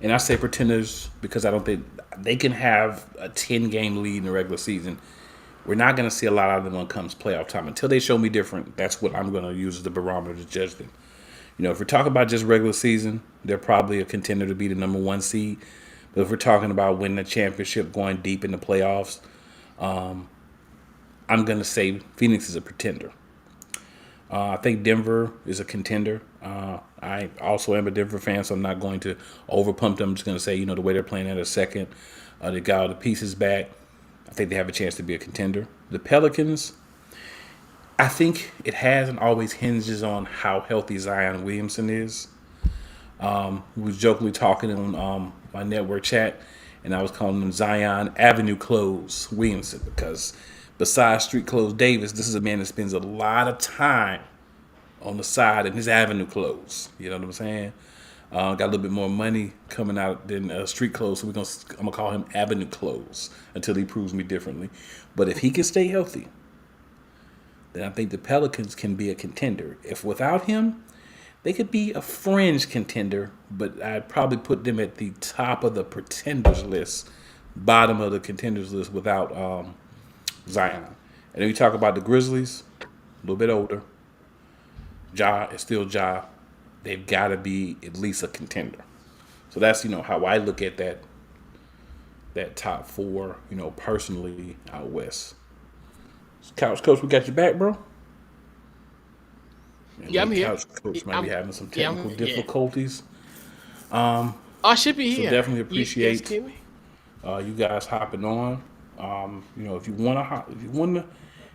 I say pretenders because I don't think they can have a 10-game lead in the regular season. We're not going to see a lot out of them when it comes playoff time. Until they show me different, that's what I'm going to use as the barometer to judge them. If we're talking about just regular season, they're probably a contender to be the number one seed. But if we're talking about winning a championship, going deep in the playoffs, I'm going to say Phoenix is a pretender. I think Denver is a contender. I also am a Denver fan, so I'm not going to overpump them. I'm just going to say, the way they're playing at a second, they got all the pieces back. I think they have a chance to be a contender. The Pelicans, I think it has and always hinges on how healthy Zion Williamson is. We was jokingly talking on my network chat, and I was calling him Zion Avenue Clothes Williamson because besides Street Clothes Davis, this is a man that spends a lot of time on the side in his avenue clothes. You know what I'm saying? Got a little bit more money coming out than Street Clothes, so I'm gonna call him Avenue Clothes until he proves me differently. But if he can stay healthy, then I think the Pelicans can be a contender. If without him, they could be a fringe contender, but I'd probably put them at the top of the pretenders list, bottom of the contenders list without Zion. And then we talk about the Grizzlies, a little bit older. Ja is still Ja. They've got to be at least a contender. So that's, how I look at that top four, personally out west. Couch Coach, we got your back, bro. And Yeah, I'm here. Couch Coach might be having some technical difficulties. I should be here. So definitely appreciate Yes, Kimmy. you guys hopping on. If you want to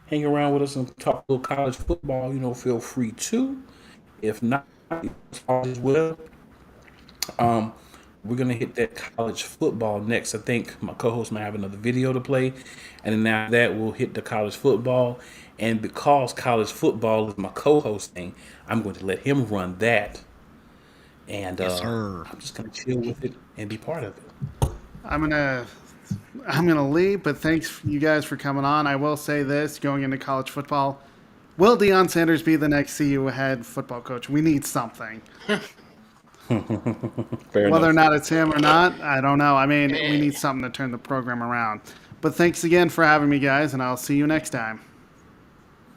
hang around with us and talk a little college football, feel free to. If not, as well. We're gonna hit that college football next. I think my co-host might have another video to play, and then after that we'll hit the college football. And because college football is my co-host thing, I'm going to let him run that. And Yes, sir. I'm just gonna chill with it and be part of it. I'm gonna leave, but thanks you guys for coming on. I will say this: going into college football, will Deion Sanders be the next CU head football coach? We need something. Fair Whether or enough. not it's him or not, I don't know. I mean, we need something to turn the program around. But thanks again for having me, guys, and I'll see you next time.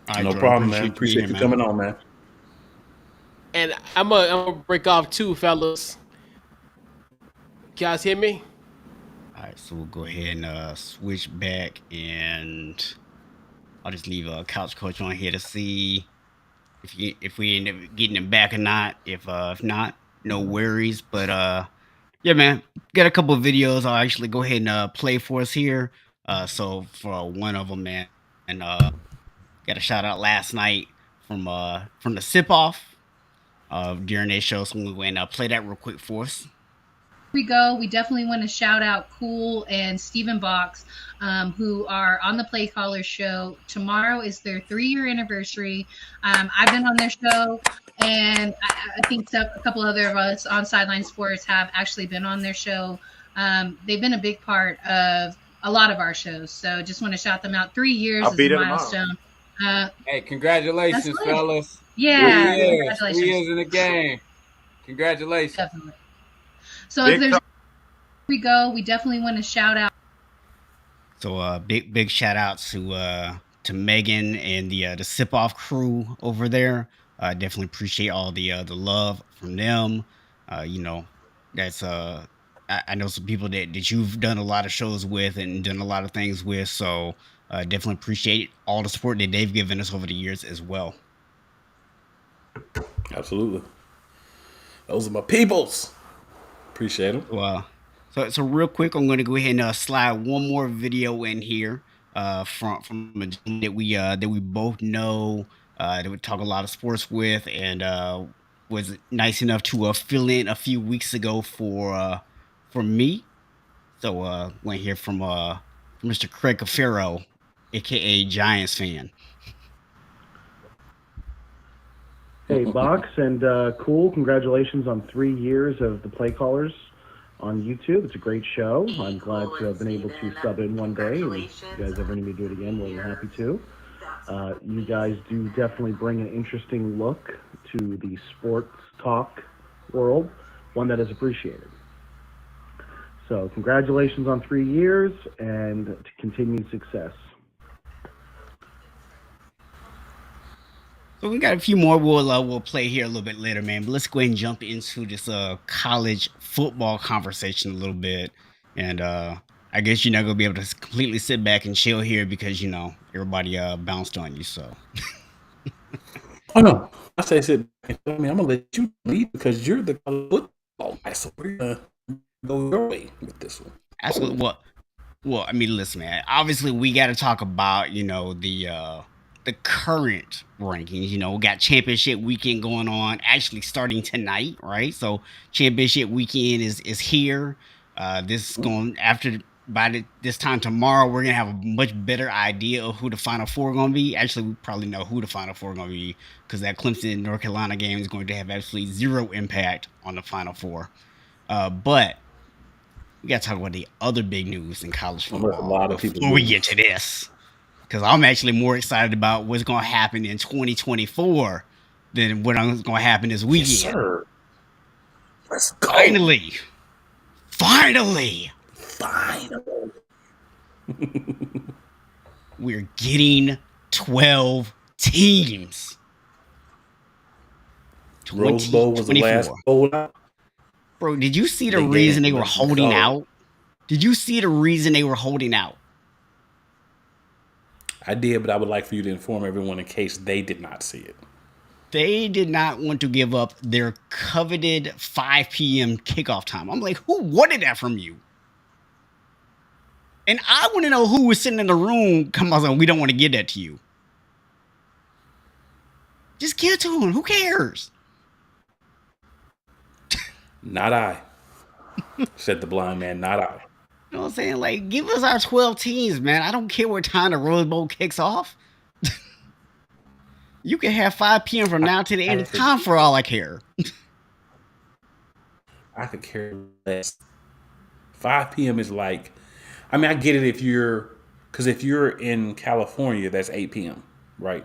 All right, No bro. problem, man. you Appreciate you man. coming on, man. And I'm gonna break off too, fellas. You guys hear me? All right, so we'll go ahead and switch back, and I'll just leave Couch Coach on here to see if we end up getting him back or not. If not, no worries. But yeah, man, got a couple of videos I'll actually go ahead and play for us here. So for one of them, man, and got a shout out last night from the sip off during their show. So I'm gonna go ahead and play that real quick for us. We go. We definitely want to shout out Cool and Stephen Box, who are on the Play Callers show. Tomorrow is their 3-year anniversary. I've been on their show, and I think a couple other of us on Sideline Sports have actually been on their show. They've been a big part of a lot of our shows, so just want to shout them out. 3 years is a milestone. Hey, congratulations, That's lit. fellas. Yeah, 3 years. congratulations. 3 years in the game. Congratulations. Definitely. So if there's we go, we definitely want to shout out. So big shout out to Megan and the sip off crew over there. Definitely appreciate all the love from them. That's I know some people that you've done a lot of shows with and done a lot of things with. So definitely appreciate all the support that they've given us over the years as well. Absolutely. Those are my peoples. Appreciate them. Well, so real quick, I'm going to go ahead and slide one more video in here from a gentleman that we both know, that we talk a lot of sports with, and was nice enough to fill in a few weeks ago for me. So want to hear from Mr. 𝐾𝐿, aka Giants fan. Hey, Box and Cool, congratulations on 3 years of the Play Callers on YouTube. It's a great show. I'm glad to have been able to sub in one day, and if you guys ever need me to do it again, we're happy to. You guys do definitely bring an interesting look to the sports talk world, one that is appreciated. So congratulations on 3 years and to continued success. So we got a few more we'll play here a little bit later, man. But let's go ahead and jump into this college football conversation a little bit. And I guess you're not gonna be able to completely sit back and chill here because everybody bounced on you. So Oh no, I say sit. I mean, I'm gonna let you lead because you're the football guy, so we're gonna go your way with this one. absolutely. Well, I mean, listen, man. Obviously, we got to talk about the current rankings. We got championship weekend going on, actually starting tonight, right? So championship weekend is here. This is going after this time tomorrow. We're gonna have a much better idea of who the Final Four are gonna be. Actually, we probably know who the Final Four are gonna be because that Clemson North Carolina game is going to have absolutely zero impact on the Final Four. But we got to talk about the other big news in college football. A lot of people before we get to this, because I'm actually more excited about what's going to happen in 2024 than what going to happen this weekend. Yes, sir. Let's go. Finally. We're getting 12 teams. Rose Bowl was the last bowl out. Bro, did you see the reason they were holding out? Did you see the reason they were holding out? I did, but I would like for you to inform everyone in case they did not see it. They did not want to give up their coveted 5 p.m. kickoff time. I'm like, who wanted that from you? And I want to know who was sitting in the room. Come on, we don't want to give that to you. Just give it to them. Who cares? Not I, said the blind man. Not I. You know what I'm saying? Like, give us our 12 teams, man. I don't care what time the Rose Bowl kicks off. You can have 5 p.m. from now to the end of time for all I care. I could care less. 5 p.m. is like, I mean, I get it if you're in California, that's 8 p.m., right?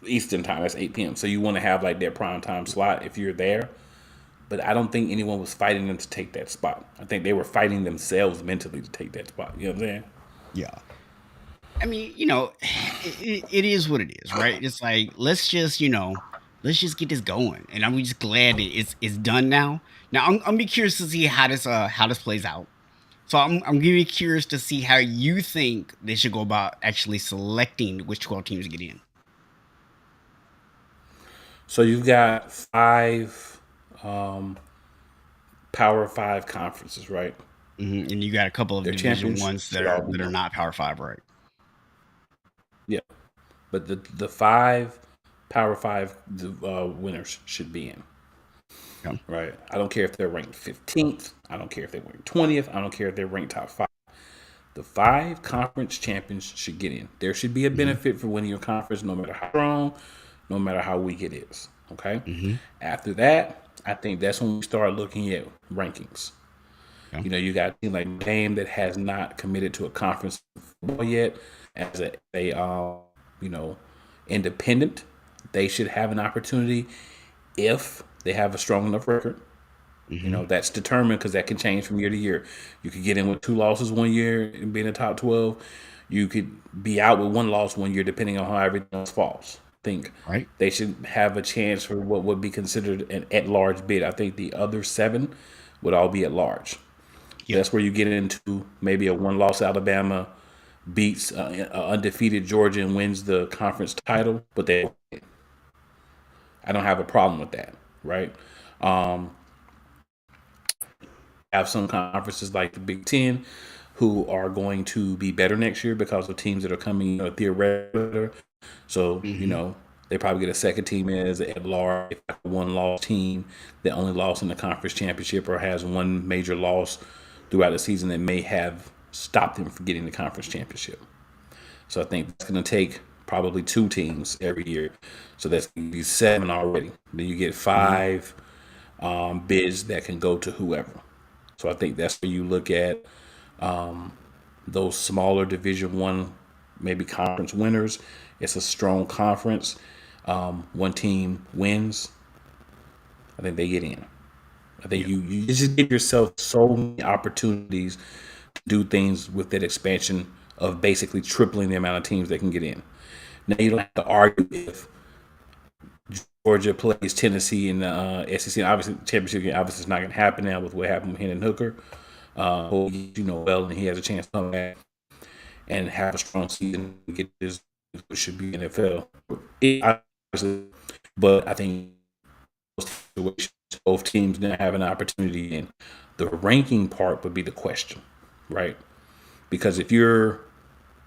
Eastern time, that's 8 p.m. So you want to have like that prime time slot if you're there. But I don't think anyone was fighting them to take that spot. I think they were fighting themselves mentally to take that spot. You know what I'm saying? Yeah. I mean, it is what it is, right? It's like, let's just get this going. And I'm just glad that it's done now. Now, I'm be curious to see how this plays out. So I'm gonna be curious to see how you think they should go about actually selecting which 12 teams get in. So you've got 5 Power 5 conferences, right? Mm-hmm. And you got a couple of Division ones that are not Power 5, right? Yeah, but the 5 Power 5 winners should be in. Yeah. Right. I don't care if they're ranked 15th. I don't care if they're ranked 20th. I don't care if they're ranked top 5. The 5 conference champions should get in. There should be a benefit for winning your conference, no matter how strong, no matter how weak it is. Okay. Mm-hmm. After that, I think that's when we start looking at rankings. Yeah. You got a team like McCain that has not committed to a conference football yet as a independent. They should have an opportunity if they have a strong enough record. Mm-hmm. That's determined because that can change from year to year. You could get in with 2 losses one year and be in the top 12. You could be out with 1 loss one year, depending on how everything else falls. Think they should have a chance for what would be considered an at-large bid. I think the other 7 would all be at large. Yep. That's where you get into maybe a 1-loss Alabama beats undefeated Georgia and wins the conference title, but I don't have a problem with that, right? Have some conferences like the Big Ten who are going to be better next year because of teams that are coming theoretically. So, they probably get a second team as at large, 1-loss team that only lost in the conference championship or has 1 major loss throughout the season that may have stopped them from getting the conference championship. So I think it's going to take probably 2 teams every year. So that's going to be 7 already. Then you get 5 bids that can go to whoever. So I think that's where you look at those smaller Division 1, maybe conference winners. It's a strong conference. 1 team wins. I think they get in. I think you just give yourself so many opportunities to do things with that expansion of basically tripling the amount of teams that can get in. Now you don't have to argue if Georgia plays Tennessee in the SEC. And obviously, championship game obviously is not going to happen now with what happened with Hendon Hooker. well, and he has a chance to come back and have a strong season and get this, which should be NFL. But I think both teams going to have an opportunity, and the ranking part would be the question, right? Because if you're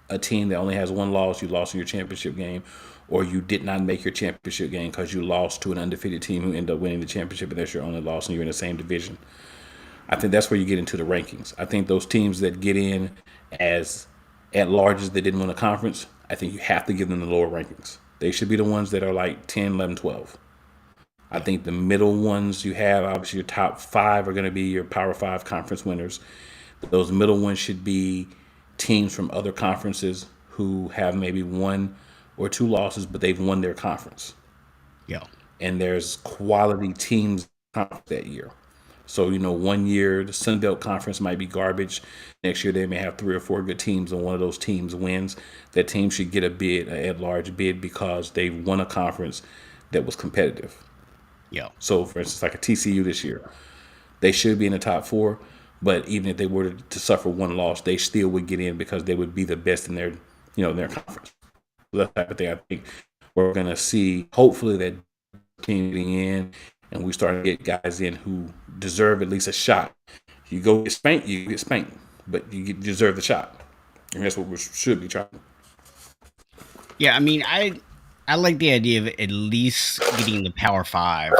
a team that only has one loss, you lost in your championship game, or you did not make your championship game because you lost to an undefeated team who ended up winning the championship, and that's your only loss, and you're in the same division. I think that's where you get into the rankings. I think those teams that get in as at large as they didn't win a conference, I think you have to give them the lower rankings. They should be the ones that are like 10, 11, 12. I think the middle ones you have, obviously your top 5 are going to be your Power 5 conference winners. Those middle ones should be teams from other conferences who have maybe 1 or 2 losses, but they've won their conference. Yeah. And there's quality teams that year. So, 1 year the Sun Belt Conference might be garbage. Next year they may have 3 or 4 good teams, and one of those teams wins. That team should get a bid, an at-large bid, because they won a conference that was competitive. Yeah. So, for instance, like a TCU this year, they should be in the top 4. But even if they were to suffer 1 loss, they still would get in because they would be the best in their, their conference. So that type of thing, I think we're going to see, hopefully, that team getting in, and we start to get guys in who deserve at least a shot. You go get spanked, you get spanked, but you deserve the shot. And that's what we should be trying. Yeah, I mean, I like the idea of at least getting the Power 5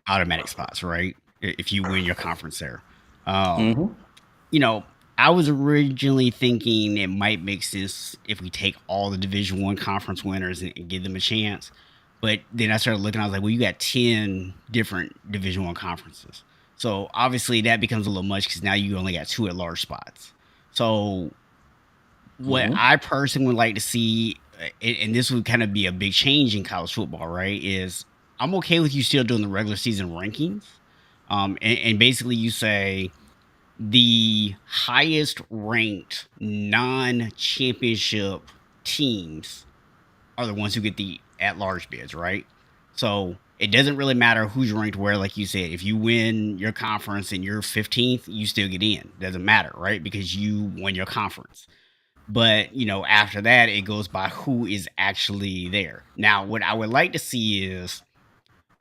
automatic spots, right? If you win your conference there. I was originally thinking it might make sense if we take all the Division I conference winners and give them a chance. But then I started looking, I was like, well, you got 10 different Division I conferences. So obviously that becomes a little much because now you only got 2 at-large spots. So what I personally would like to see, and this would kind of be a big change in college football, right, is I'm okay with you still doing the regular season rankings. And basically you say the highest ranked non-championship teams are the ones who get the at-large bids, right? So it doesn't really matter who's ranked where, like you said. If you win your conference and you're 15th, you still get in. Doesn't matter, right? Because you won your conference. But, after that, it goes by who is actually there. Now, what I would like to see is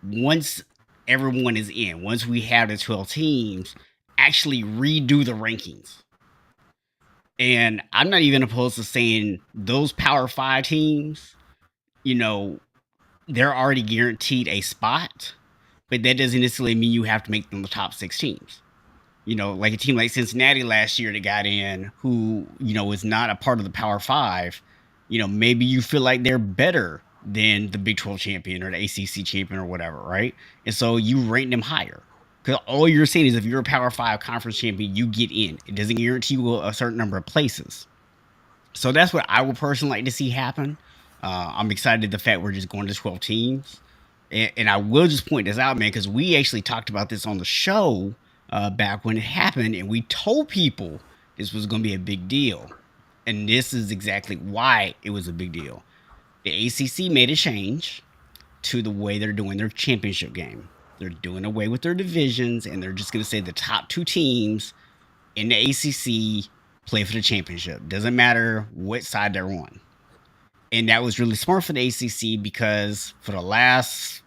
once everyone is in, once we have the 12 teams, actually redo the rankings. And I'm not even opposed to saying those Power 5 teams, they're already guaranteed a spot, but that doesn't necessarily mean you have to make them the top 6 teams. Like a team like Cincinnati last year that got in who, was not a part of the Power 5, maybe you feel like they're better than the Big 12 champion or the ACC champion or whatever, right? And so you rank them higher. Because all you're saying is if you're a Power 5 conference champion, you get in. It doesn't guarantee you a certain number of places. So that's what I would personally like to see happen. I'm excited the fact we're just going to 12 teams. And I will just point this out, man, because we actually talked about this on the show back when it happened, and we told people this was going to be a big deal. And this is exactly why it was a big deal. The ACC made a change to the way they're doing their championship game. They're doing away with their divisions, and they're just going to say the top 2 teams in the ACC play for the championship. Doesn't matter what side they're on. And that was really smart for the ACC because for the last,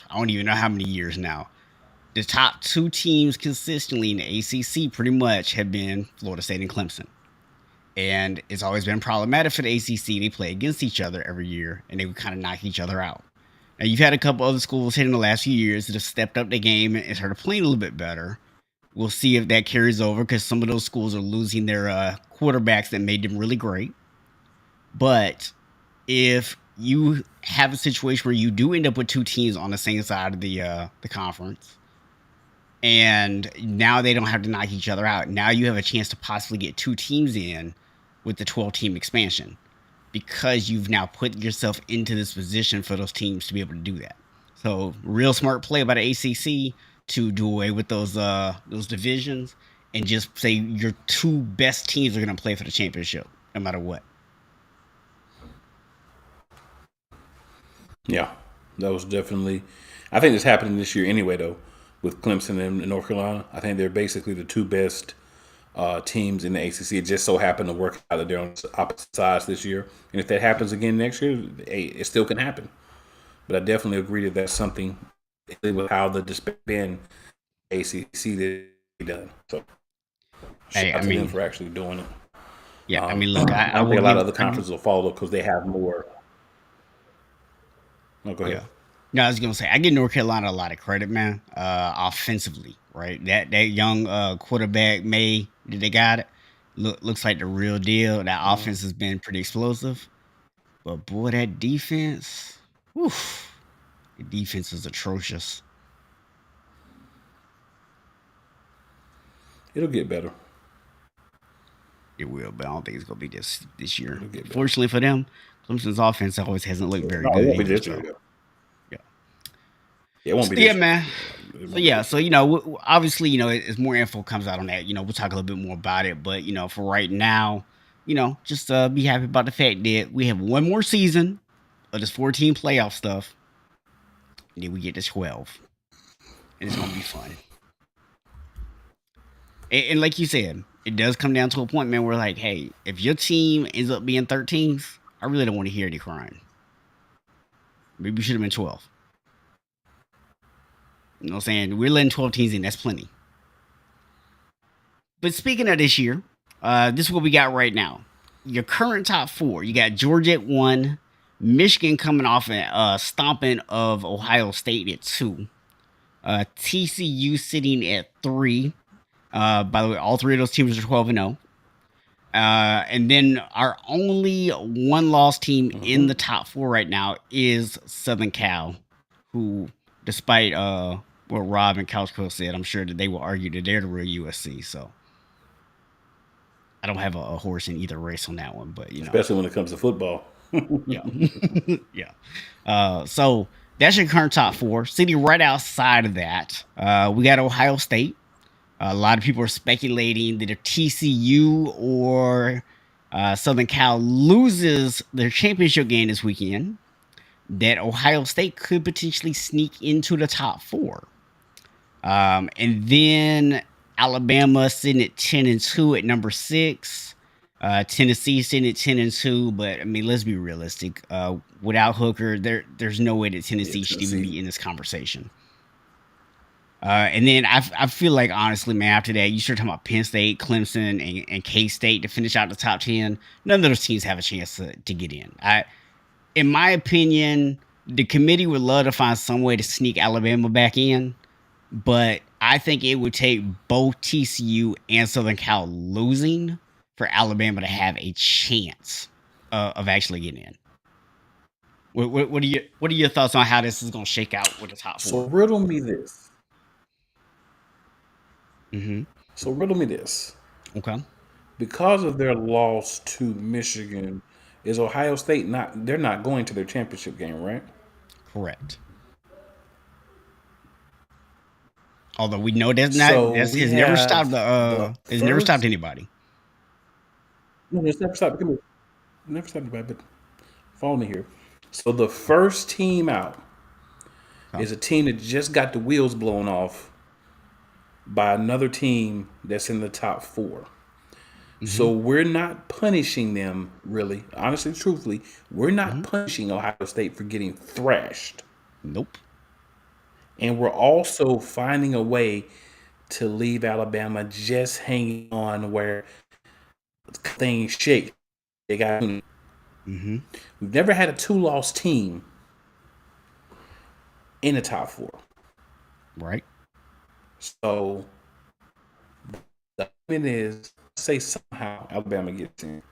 I don't even know how many years now, the top 2 teams consistently in the ACC pretty much have been Florida State and Clemson. And it's always been problematic for the ACC. They play against each other every year, and they would kind of knock each other out. Now, you've had a couple other schools in the last few years that have stepped up their game and started playing a little bit better. We'll see if that carries over because some of those schools are losing their quarterbacks that made them really great. But if you have a situation where you do end up with 2 teams on the same side of the conference, and now they don't have to knock each other out, now you have a chance to possibly get 2 teams in with the 12-team expansion because you've now put yourself into this position for those teams to be able to do that. So real smart play by the ACC to do away with those divisions and just say your 2 best teams are going to play for the championship no matter what. Yeah, that was definitely. I think it's happening this year anyway, though, with Clemson and North Carolina. I think they're basically the 2 best teams in the ACC. It just so happened to work out that they're on opposite sides this year. And if that happens again next year, hey, it still can happen. But I definitely agree that that's something with how the disband ACC done. So shout Hey, out I to them mean, for actually doing it. yeah, I mean, look, I I don't will think a lot of give, other conferences will follow because they have more. No, go ahead. yeah. No, I was gonna say I give North Carolina a lot of credit, man. Offensively, right? That young quarterback May that they got it looks like the real deal. That offense has been pretty explosive, but boy, that defense, oof, the defense is atrocious. It'll get better. It will, but I don't think it's gonna be this year. It'll get better. Fortunately for them, Clemson's offense always hasn't looked very No, it good won't be either. this So, year. Yeah. yeah. It won't be Yeah, this year. man. It So won't be yeah, this so year. obviously, as more info comes out on that, we'll talk a little bit more about it. But for right now, just be happy about the fact that we have one more season of this 14 playoff stuff, and then we get to 12, and it's gonna be fun. And like you said, it does come down to a point, man, where like, hey, if your team ends up being 13th, I really don't want to hear any crying. Maybe we should have been 12. You know what I'm saying? We're letting 12 teams in. That's plenty. But speaking of this year, this is what we got right now. Your current top four. You got Georgia at 1, Michigan coming off a stomping of Ohio State at 2, TCU sitting at 3. By the way, all three of those teams are 12-0. And then our only one-loss team in the top 4 right now is Southern Cal, who, despite what Rob and 𝐾𝐂 said, I'm sure that they will argue that they're the real USC. So I don't have a horse in either race on that one, but Especially when it comes to football. yeah, yeah. So that's your current top 4. Sitting right outside of that, we got Ohio State. A lot of people are speculating that if TCU or Southern Cal loses their championship game this weekend, that Ohio State could potentially sneak into the top 4. And then Alabama sitting at 10-2 at number 6. Tennessee sitting at 10-2, but I mean, let's be realistic. Without Hooker, there's no way that Tennessee should even be in this conversation. And then I feel like, honestly, man, after that, you start talking about Penn State, Clemson, and K-State to finish out the top 10. None of those teams have a chance to get in. In my opinion, the committee would love to find some way to sneak Alabama back in, but I think it would take both TCU and Southern Cal losing for Alabama to have a chance of actually getting in. What are your thoughts on how this is going to shake out with the top 4? So riddle me this. Mm-hmm. So riddle me this. Okay. Because of their loss to Michigan, is Ohio State they're not going to their championship game, right? Correct. Although we know that has never stopped has never stopped anybody. No, it's never stopped. Never stopped anybody, but follow me here. So the first team out is a team that just got the wheels blown off by another team that's in the top 4. Mm-hmm. So we're not punishing them, really. Honestly, truthfully, we're not punishing Ohio State for getting thrashed. Nope. And we're also finding a way to leave Alabama just hanging on where things shake. They got. Mm-hmm. We've never had a 2-loss team in the top 4. Right. So the argument is, say somehow Alabama gets in.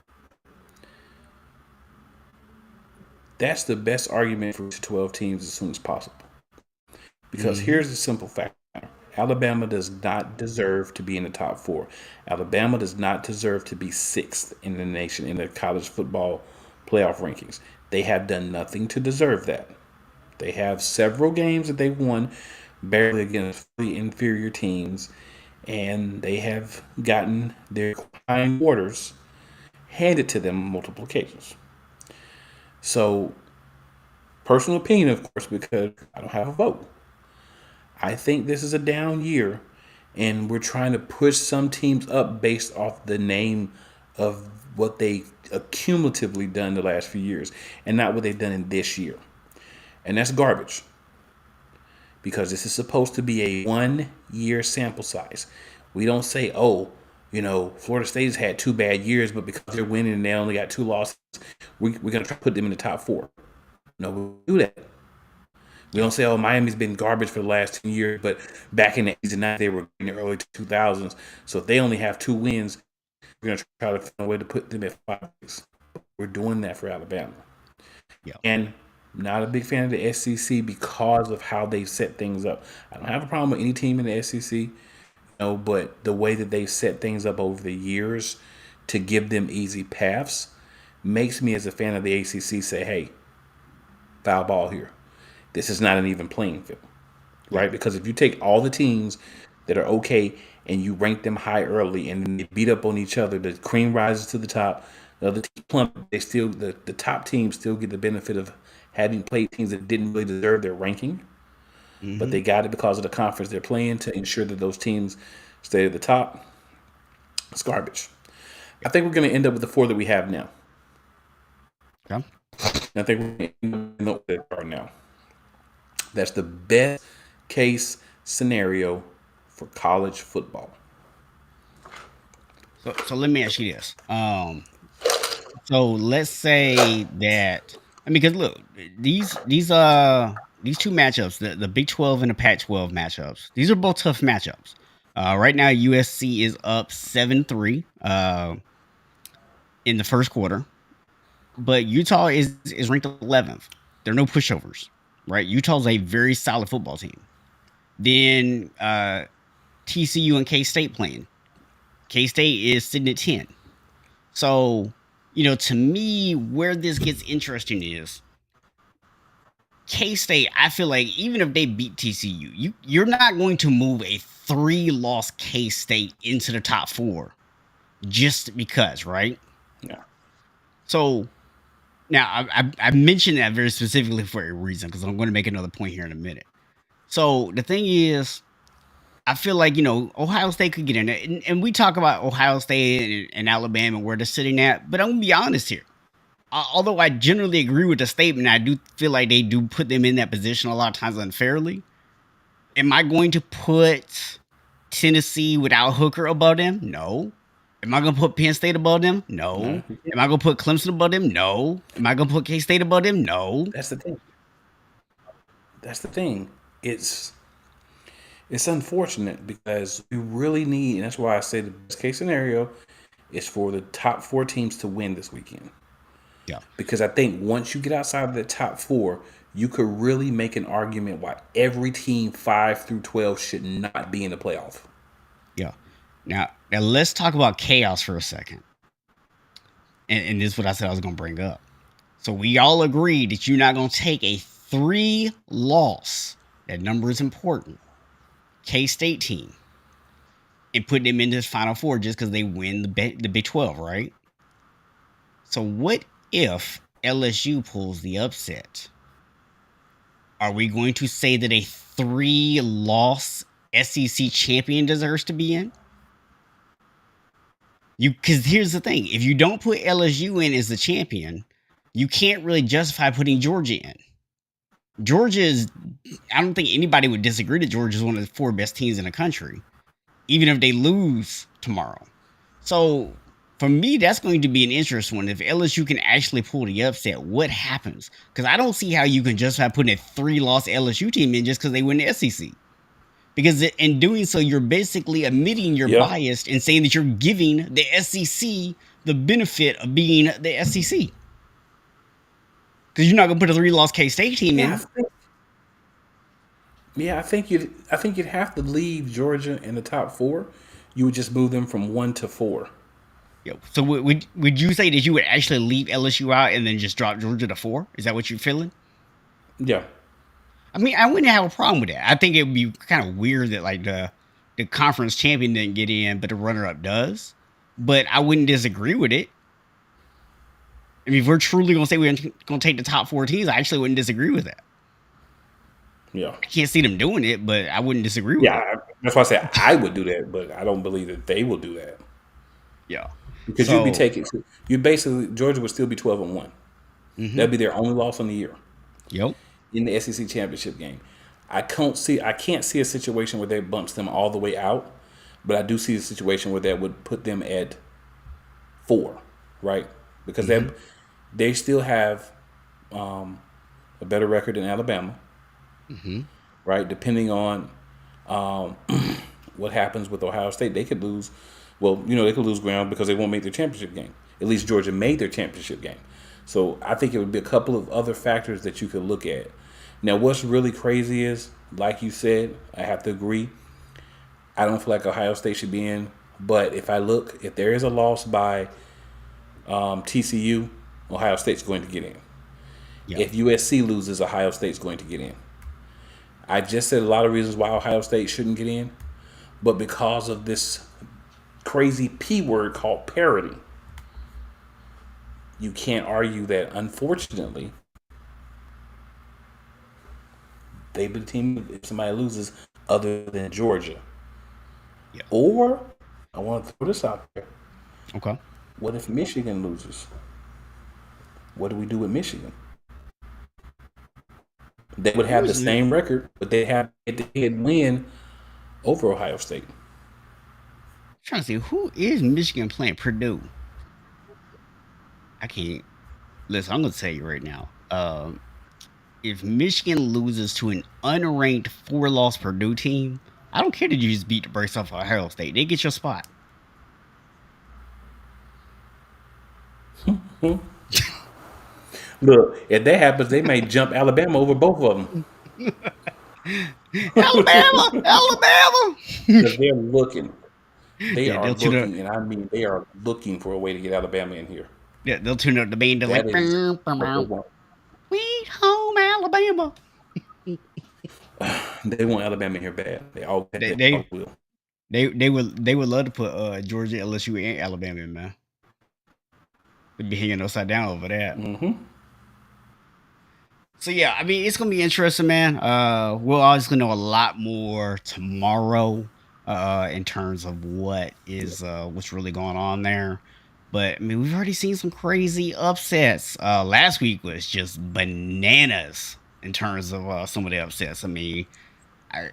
That's the best argument for 12 teams as soon as possible. Because here's the simple fact. Alabama does not deserve to be in the top 4. Alabama does not deserve to be 6th in the nation in the college football playoff rankings. They have done nothing to deserve that. They have several games that they won barely against the inferior teams, and they have gotten their hind quarters handed to them on multiple occasions. So, personal opinion, of course, because I don't have a vote. I think this is a down year, and we're trying to push some teams up based off the name of what they accumulatively done the last few years and not what they've done in this year. And that's garbage, because this is supposed to be a 1-year sample size. We don't say, oh, Florida State has had 2 bad years, but because they're winning and they only got 2 losses, we're going to try to put them in the top 4. No, we do that. We don't say, oh, Miami's been garbage for the last 2 years, but back in the 80s and 90s, they were in the early 2000s. So if they only have 2 wins, we're going to try to find a way to put them at 5. We're doing that for Alabama. Yeah. And not a big fan of the SEC because of how they set things up. I don't have a problem with any team in the SEC, but the way that they set things up over the years to give them easy paths makes me, as a fan of the ACC, say, hey, foul ball here. This is not an even playing field, right? Because if you take all the teams that are okay and you rank them high early and then they beat up on each other, the cream rises to the top, the other team plummet, the top teams still get the benefit of having played teams that didn't really deserve their ranking, but they got it because of the conference they're playing to ensure that those teams stay at the top. It's garbage. I think we're going to end up with the 4 that we have now. Okay. I think we're going to end up in the order they are now. That's the best case scenario for college football. So let me ask you this. So let's say that, because look, these 2 matchups, the Big 12 and the Pac-12 matchups, these are both tough matchups. Right now, USC is up 7-3 in the first quarter, but Utah is ranked 11th. There are no pushovers, right? Utah's a very solid football team. Then TCU and K-State playing. K-State is sitting at 10. So, to me, where this gets interesting is K-State, I feel like even if they beat TCU, you're not going to move a 3-loss K-State into the top 4 just because, right? Yeah. So now I mentioned that very specifically for a reason, because I'm going to make another point here in a minute. So the thing is, I feel like, Ohio State could get in there. And we talk about Ohio State and Alabama and where they're sitting at. But I'm going to be honest here. Although I generally agree with the statement, I do feel like they do put them in that position a lot of times unfairly. Am I going to put Tennessee without Hooker above them? No. Am I going to put Penn State above them? No. Am I going to put Clemson above them? No. Am I going to put K-State above them? No. That's the thing. It's unfortunate because we really need, and that's why I say the best case scenario is for the top 4 teams to win this weekend. Yeah. Because I think once you get outside of the top 4, you could really make an argument why every team 5 through 12 should not be in the playoff. Yeah. Now let's talk about chaos for a second. And this is what I said I was going to bring up. So we all agree that you're not going to take a 3-loss, that number is important, K-State team and put them into this Final Four just because they win the Big 12, right? So what if LSU pulls the upset? Are we going to say that a 3-loss SEC champion deserves to be in? Because here's the thing. If you don't put LSU in as the champion, you can't really justify putting Georgia in. Georgia is, I don't think anybody would disagree that Georgia is one of the 4 best teams in the country, even if they lose tomorrow. So for me, that's going to be an interesting one. If LSU can actually pull the upset, what happens? Because I don't see how you can justify putting a 3-loss LSU team in just because they win the SEC. Because in doing so, you're basically admitting you're biased and saying that you're giving the SEC the benefit of being the SEC. Because you're not going to put a 3-loss K-State team in. I think you'd have to leave Georgia in the top 4. You would just move them from 1 to 4. Yeah. So would you say that you would actually leave LSU out and then just drop Georgia to 4? Is that what you're feeling? Yeah. I mean, I wouldn't have a problem with that. I think it would be kind of weird that like the conference champion didn't get in, but the runner-up does. But I wouldn't disagree with it. I mean, if we're truly going to say we're going to take the top 4 teams, I actually wouldn't disagree with that. Yeah. I can't see them doing it, but I wouldn't disagree with it. Yeah, that's why I said I would do that, but I don't believe that they will do that Yeah. because So, you basically Georgia would still be 12-1. mhm. That'd be their only loss on the year Yep. in the SEC championship game. I can't see a situation where they bumps them all the way out, but I do see a situation where that would put them at 4, right? Because they still have a better record than Alabama, right? Depending on what happens with Ohio State, they could lose. Well, they could lose ground because they won't make their championship game. At least Georgia made their championship game. So I think it would be a couple of other factors that you could look at. Now, what's really crazy is, like you said, I have to agree. I don't feel like Ohio State should be in. But if there is a loss by TCU, Ohio State's going to get in. Yeah. If USC loses, Ohio State's going to get in. I just said a lot of reasons why Ohio State shouldn't get in, but because of this crazy P word called parity, you can't argue that, unfortunately, they be the team if somebody loses other than Georgia. Yeah. Or, I want to throw this out there. Okay. What if Michigan loses? What do we do with Michigan? They would have the same record, but they have head-to-head win over Ohio State. I'm trying to see who is Michigan playing Purdue. I can't. Listen, I'm gonna tell you right now. If Michigan loses to an unranked 4-loss Purdue team, I don't care that you just beat the brakes off of Ohio State. They get your spot. Look, if that happens, they may jump Alabama over both of them. Alabama! Because they're looking. They Yeah, are they'll tune looking, and I mean they are looking for a way to get Alabama in here. Yeah, they'll tune up the band. They're like, That is what they want. "Sweet home Alabama." They want Alabama in here bad. They all They- will. They would love to put Georgia, LSU, and Alabama in, man. They'd be hanging upside down over that. Mm-hmm. So yeah, I mean, it's gonna be interesting, man. We'll obviously know a lot more tomorrow, in terms of what's really going on there. But I mean, we've already seen some crazy upsets. Last week was just bananas in terms of some of the upsets. I mean, I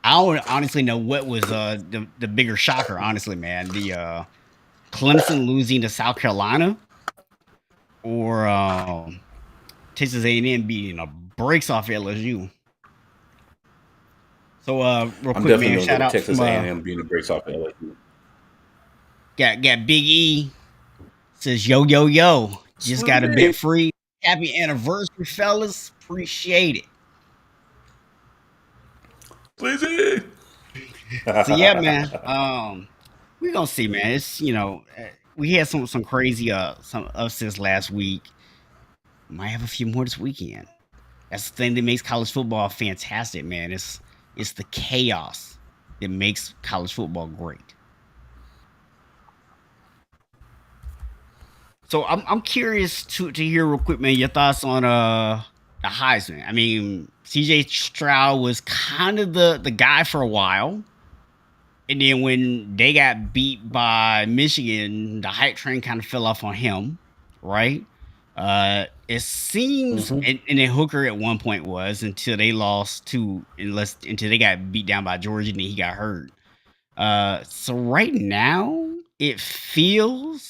don't honestly know what was the bigger shocker. Honestly, man, the Clemson losing to South Carolina, or Texas A&M beating the brakes off LSU. So, real I'm quick, definitely man, going shout to out Texas from, A&M being the brakes off LSU. got Big E says yo yo yo, just got a bit free. Happy anniversary, fellas. Appreciate it. Please. So yeah, man. We're gonna see, man. It's we had some crazy some upsets last week. Might have a few more this weekend. That's the thing that makes college football fantastic, man. It's the chaos that makes college football great. So I'm curious to hear real quick, man, your thoughts on the Heisman. I mean, CJ Stroud was kind of the guy for a while. And then when they got beat by Michigan, the hype train kind of fell off on him, right? It seems, and then Hooker at one point was until they lost until they got beat down by Georgia and then he got hurt. So right now it feels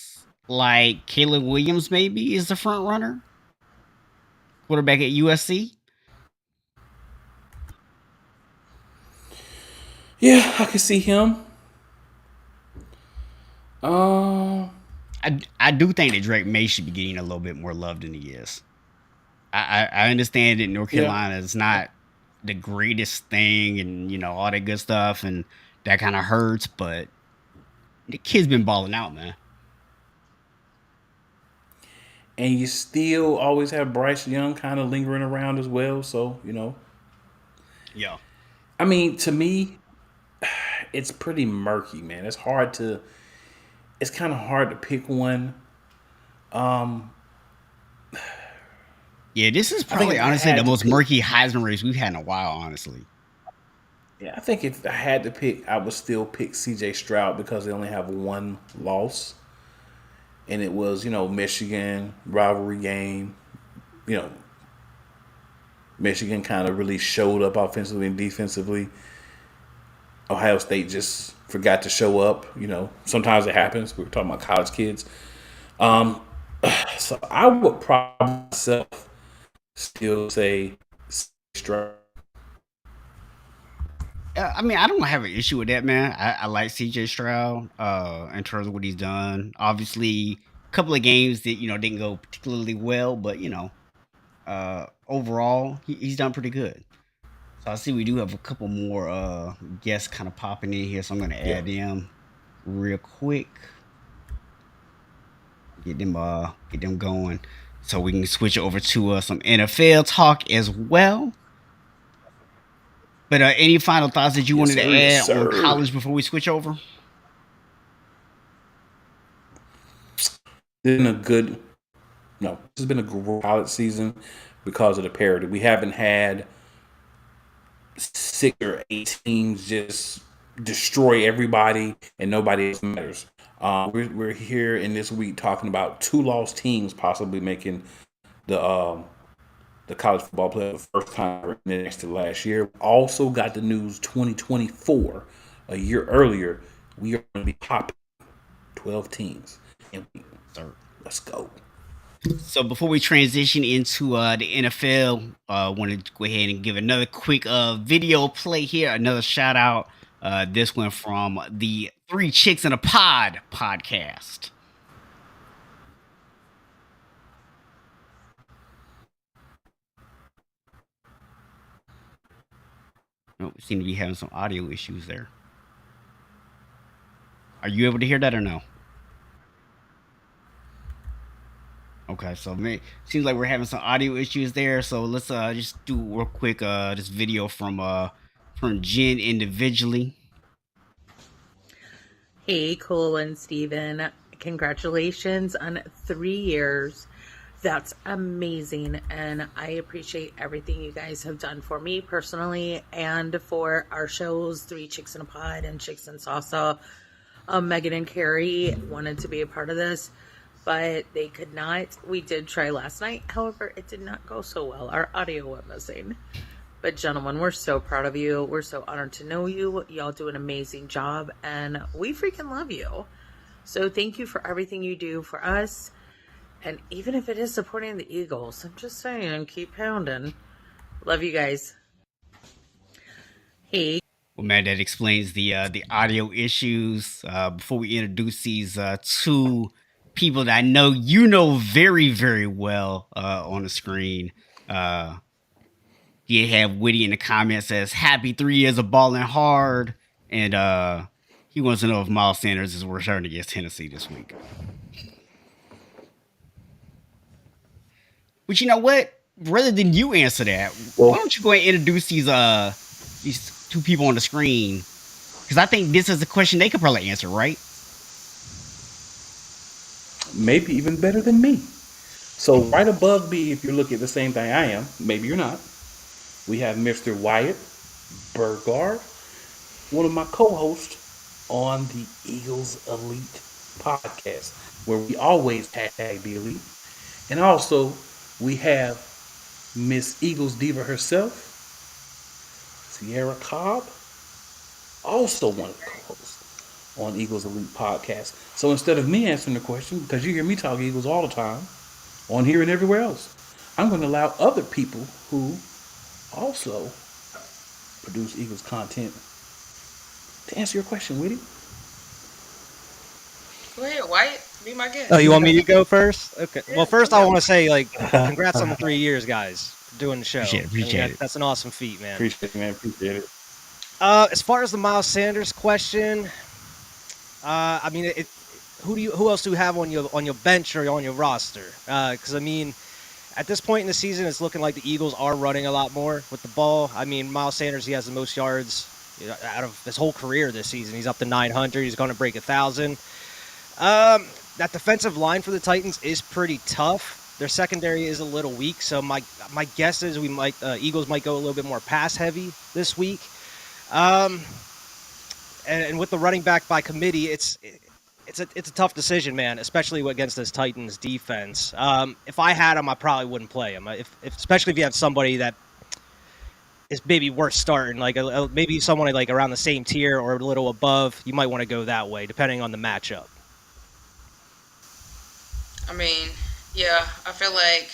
like Caleb Williams maybe is the front runner, quarterback at USC. Yeah, I can see him. I do think that Drake May should be getting a little bit more love than he is. I understand that North Carolina is not the greatest thing and all that good stuff and that kind of hurts, but the kid's been balling out, man. And you still always have Bryce Young kind of lingering around as well, so Yeah. I mean, to me, it's pretty murky, man. It's kind of hard to pick one. Yeah, this is I think probably if I honestly the had to most pick, murky Heisman race we've had in a while. Honestly, yeah, I think if I had to pick, I would still pick C.J. Stroud because they only have one loss, and it was Michigan rivalry game. You know, Michigan kind of really showed up offensively and defensively. Ohio State just forgot to show up. Sometimes it happens. We were talking about college kids. Um, so I would probably myself still say Stroud. I mean, I don't have an issue with that, man. I like CJ Stroud in terms of what he's done. Obviously, a couple of games that didn't go particularly well, but overall, he's done pretty good. So I see we do have a couple more guests kind of popping in here, so I'm going to Yeah. add them real quick. Get them going, so we can switch over to some NFL talk as well. But any final thoughts that you wanted to Yes, add on sir. college before we switch over? This has been a great college season because of the parity. We haven't had 6 or 8 teams just destroy everybody and nobody else matters. We're here in this week talking about 2 lost teams possibly making the college football playoff the first time next to last year. Also got the news 2024, a year earlier, we are going to be popping 12 teams. And let's go. So before we transition into the NFL, I want to go ahead and give another quick video play here. Another shout out. This one from the 3 Chicks in a Pod podcast. Oh, we seem to be having some audio issues there. Are you able to hear that or no? Okay, so seems like we're having some audio issues there. So let's just do real quick this video from Jen individually. Hey, Cole and Steven. Congratulations on 3 years. That's amazing. And I appreciate everything you guys have done for me personally and for our shows, 3 Chicks in a Pod and Chicks and Salsa. Megan and Carrie wanted to be a part of this, but they could not. We did try last night. However, it did not go so well. Our audio went missing. But gentlemen, we're so proud of you. We're so honored to know you. Y'all do an amazing job, and we freaking love you. So thank you for everything you do for us. And even if it is supporting the Eagles, I'm just saying, keep pounding. Love you guys. Hey. Well, man, that explains the audio issues. Before we introduce these 2 people that I know very, very well on the screen, you have Witty in the comments says, happy 3 years of balling hard. And he wants to know if Miles Sanders is returning against Tennessee this week. But you know what? Rather than you answer that, why don't you go ahead and introduce these 2 people on the screen? Because I think this is a question they could probably answer, right? Maybe even better than me. So right above me, if you're looking at the same thing I am, maybe you're not, we have Mr. Wyatt Burgard, one of my co-hosts on the Eagles Elite podcast, where we always hashtag the Elite. And also, we have Miss Eagles Diva herself, Sierra Cobb, also one of the co-hosts on Eagles Elite podcast. So instead of me answering the question, because you hear me talk Eagles all the time, on here and everywhere else, I'm going to allow other people who also produce Eagles content to answer your question, Witty. Go ahead, Wyatt. Be my guest. Oh, you want me to go first? Okay. Well, first I want to say, congrats on the 3 years, guys, for doing the show. Appreciate it. That's an awesome feat, man. Appreciate it, man. Appreciate it. As far as the Miles Sanders question, I mean, who else do you have on your bench or on your roster? Because I mean, at this point in the season, it's looking like the Eagles are running a lot more with the ball. I mean, Miles Sanders, he has the most yards out of his whole career this season. He's up to 900. He's going to break 1,000. That defensive line for the Titans is pretty tough. Their secondary is a little weak, so my guess is Eagles might go a little bit more pass heavy this week. And with the running back by committee, it's a tough decision, man, especially against this Titans defense. If I had him, I probably wouldn't play him. Especially if you have somebody that is maybe worth starting, like maybe someone like around the same tier or a little above, you might want to go that way, depending on the matchup. I mean, yeah, I feel like,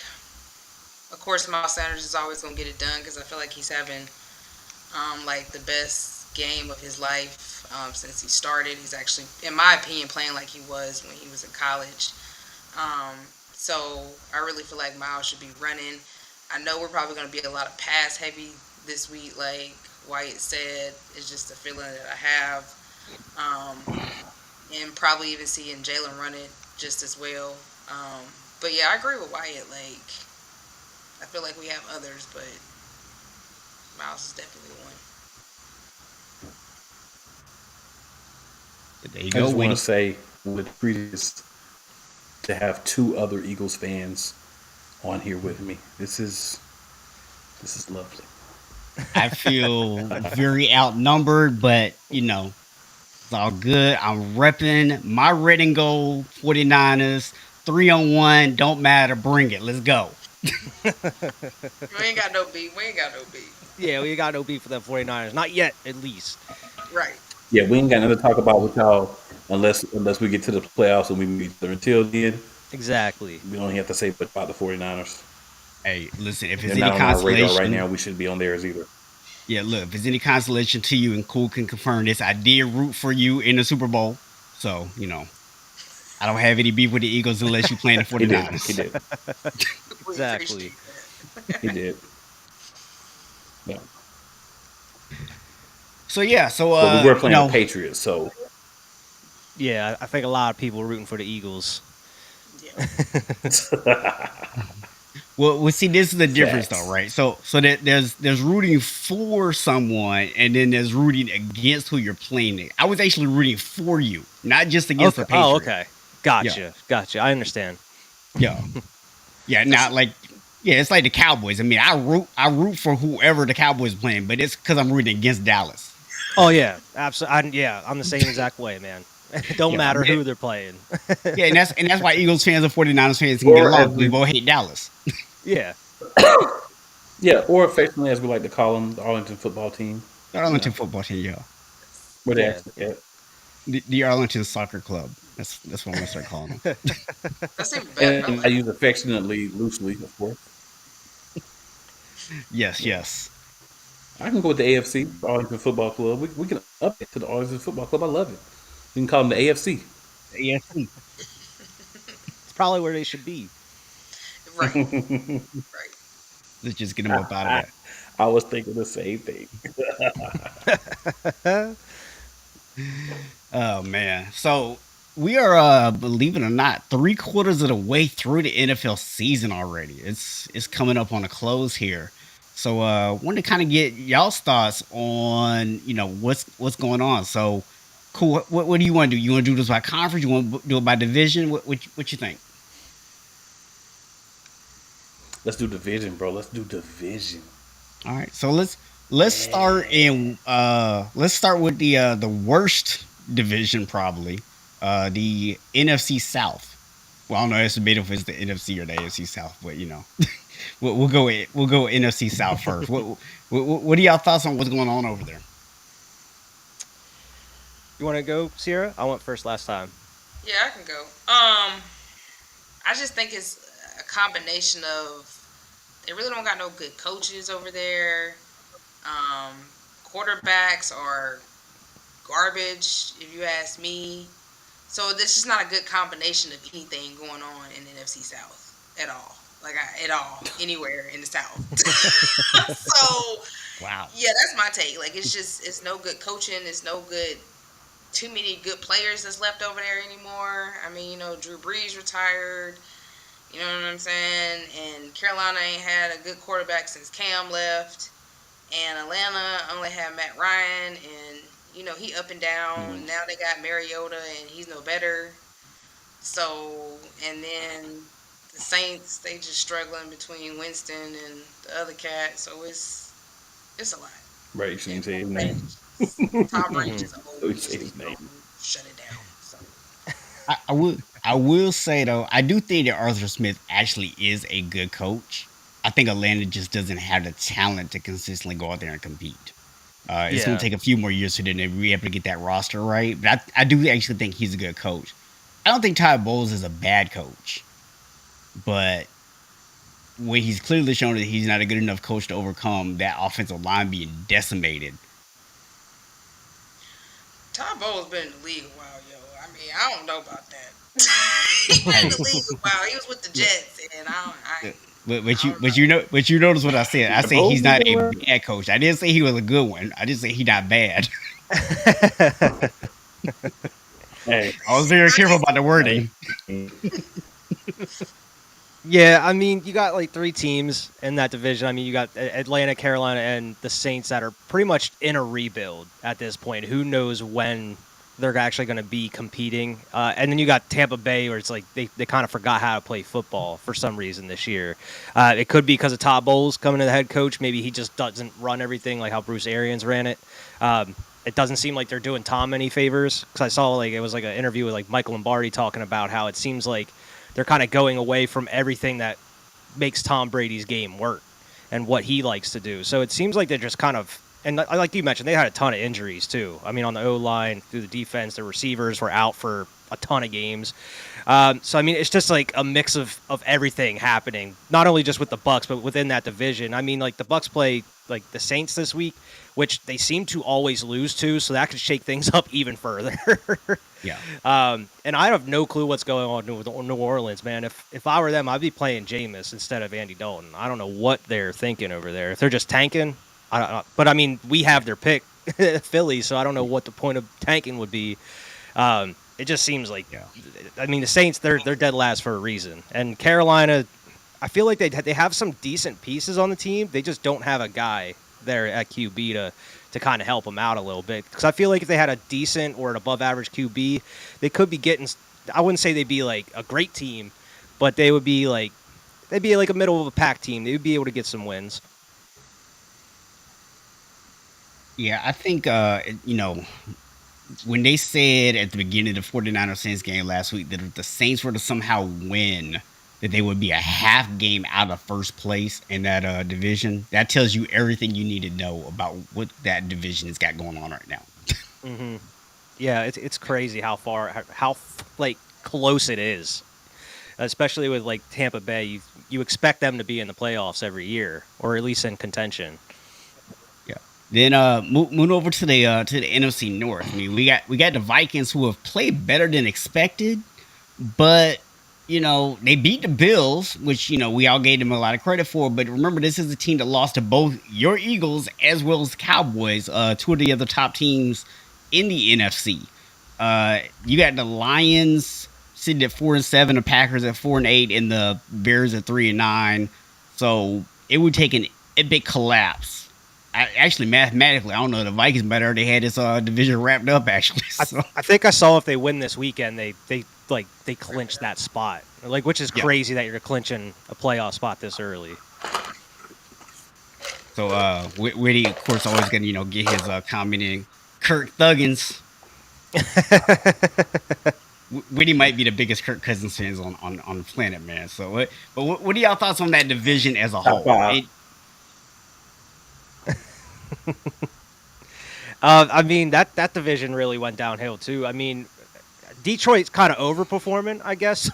of course, Miles Sanders is always going to get it done because I feel like he's having, like, the best game of his life since he started. He's actually, in my opinion, playing like he was when he was in college. So I really feel like Miles should be running. I know we're probably going to be a lot of pass heavy this week, like Wyatt said. It's just a feeling that I have. And probably even seeing Jalen run it just as well. But yeah, I agree with Wyatt. Like, I feel like we have others, but Miles is definitely one. There you I go. just want to say, with previous, to have two other Eagles fans on here with me. This is lovely. I feel very outnumbered, but it's all good. I'm repping my red and gold 49ers. 3-on-1, don't matter. Bring it. Let's go. We ain't got no beef. Yeah, we ain't got no beef for the 49ers. Not yet, at least. Right. Yeah, we ain't got nothing to talk about with y'all unless we get to the playoffs and we meet them. Until then, exactly. We don't have to say much about the 49ers. Hey, listen, if it's They're any not on our radar consolation right now, we shouldn't be on theirs either. Yeah, look, if it's any consolation to you, and Cool can confirm this, I did root for you in the Super Bowl. So, I don't have any beef with the Eagles unless you playing the 49ers. He did. Exactly. He did. Yeah. So, yeah. So, but we were playing the Patriots, so. Yeah, I think a lot of people are rooting for the Eagles. Yeah. Well, see, this is the difference, though, right? So there's rooting for someone, and then there's rooting against who you're playing. I was actually rooting for you, not just against the Patriots. Oh, okay. Gotcha. I understand. Yeah. Yeah, not like, it's like the Cowboys. I mean, I root for whoever the Cowboys playing, but it's because I'm rooting against Dallas. Oh, yeah. Absolutely. I'm the same exact way, man. It don't matter who they're playing. Yeah, and that's why Eagles fans and 49ers fans can get along. We both hate Dallas. Yeah. Yeah, or affectionately, as we like to call them, the Arlington football team. The Arlington football team, yeah. Where they actually at. The Arlington Soccer Club. That's what I'm going to start calling them. That's even better. And I use affectionately, loosely, of course. Yes. I can go with the AFC, the Arlington Football Club. We can up it to the Arlington Football Club. I love it. We can call them the AFC. The AFC. It's probably where they should be. Right. Let's just get them up out of there. I was thinking the same thing. Oh, man. So we are, believe it or not, 3/4 of the way through the NFL season already. It's coming up on a close here. So wanted to kind of get y'all's thoughts on, what's going on. So, cool. What do you want to do? You want to do this by conference? You want to do it by division? What you think? Let's do division, bro. Let's do division. All right. So let's start with the worst division probably, the NFC South. Well, I don't know. It's debatable if it's the NFC or the AFC South, but we'll go with NFC South first. What are y'all thoughts on what's going on over there? You want to go, Sierra? I went first last time. Yeah, I can go. I just think it's a combination of they really don't got no good coaches over there. Quarterbacks are garbage, if you ask me. So this is not a good combination of anything going on in the NFC South at all. At all, anywhere in the South. So, wow. Yeah, that's my take. Like, it's no good coaching. It's no good, too many good players that's left over there anymore. I mean, Drew Brees retired. You know what I'm saying? And Carolina ain't had a good quarterback since Cam left. And Atlanta only had Matt Ryan, and he up and down. Now they got Mariota, and he's no better. So, and then the Saints, they just struggling between Winston and the other cat, so it's a lot. Right, you shouldn't say his name. Tom Brady just Don't old. say his name. Shut it down. So. I will say though, I do think that Arthur Smith actually is a good coach. I think Atlanta just doesn't have the talent to consistently go out there and compete. It's going to take a few more years for them to be able to get that roster right. But I do actually think he's a good coach. I don't think Todd Bowles is a bad coach, but when he's clearly shown that he's not a good enough coach to overcome that offensive line being decimated. Todd Bowles been in the league a while, yo. I mean, I don't know about that. He's been in the league a while. He was with the Jets, and But you notice what I said. I said he's not a bad coach. I didn't say he was a good one. I didn't say he's not bad. Hey, I was very careful about the wording. Yeah, I mean, you got like 3 teams in that division. I mean, you got Atlanta, Carolina, and the Saints that are pretty much in a rebuild at this point. Who knows when they're actually going to be competing? And then you got Tampa Bay, where it's like they kind of forgot how to play football for some reason this year. It could be because of Todd Bowles coming to the head coach. Maybe he just doesn't run everything like how Bruce Arians ran it. It doesn't seem like they're doing Tom any favors, because I saw like it was like an interview with like Michael Lombardi talking about how it seems like they're kind of going away from everything that makes Tom Brady's game work and what he likes to do. So it seems like they're just kind of, and like you mentioned, they had a ton of injuries too. I mean, on the O-line, through the defense, the receivers were out for a ton of games. So I mean, it's just like a mix of everything happening, not only just with the Bucks, but within that division. I mean, like the Bucks play like the Saints this week, which they seem to always lose to, so that could shake things up even further. Yeah. And I have no clue what's going on with New Orleans, man. If I were them, I'd be playing Jameis instead of Andy Dalton. I don't know what they're thinking over there. If they're just tanking, I don't know. But I mean, we have their pick, Philly, so I don't know what the point of tanking would be. It just seems like, I mean, the Saints, they're dead last for a reason. And Carolina, I feel like they have some decent pieces on the team. They just don't have a guy there at QB to kind of help them out a little bit. Because I feel like if they had a decent or an above-average QB, they could be getting, I wouldn't say they'd be like a great team, but they'd be like a middle of a pack team. They would be able to get some wins. Yeah, I think, when they said at the beginning of the 49ers Saints game last week that if the Saints were to somehow win, that they would be a half game out of first place in that division, that tells you everything you need to know about what that division has got going on right now. Mm-hmm. Yeah, it's crazy how like close it is, especially with like Tampa Bay. You expect them to be in the playoffs every year, or at least in contention. Then moving over to the NFC North. I mean, we got the Vikings, who have played better than expected, but they beat the Bills, which we all gave them a lot of credit for. But remember, this is a team that lost to both your Eagles as well as the Cowboys, 2 of the other top teams in the NFC. You got the Lions sitting at 4-7, the Packers at 4-8, and the Bears at 3-9. So it would take an epic collapse. Actually, mathematically, I don't know. The Vikings might already had this division wrapped up. Actually, so. I think I saw if they win this weekend, they clinch that spot. Which is crazy that you're clinching a playoff spot this early. So, Whitty, of course, always going to get his comment in. Kirk Thuggins. Whitty might be the biggest Kirk Cousins fans on the planet, man. So, what are y'all thoughts on that division as a whole? I mean, that division really went downhill too. I mean, Detroit's kind of overperforming, I guess,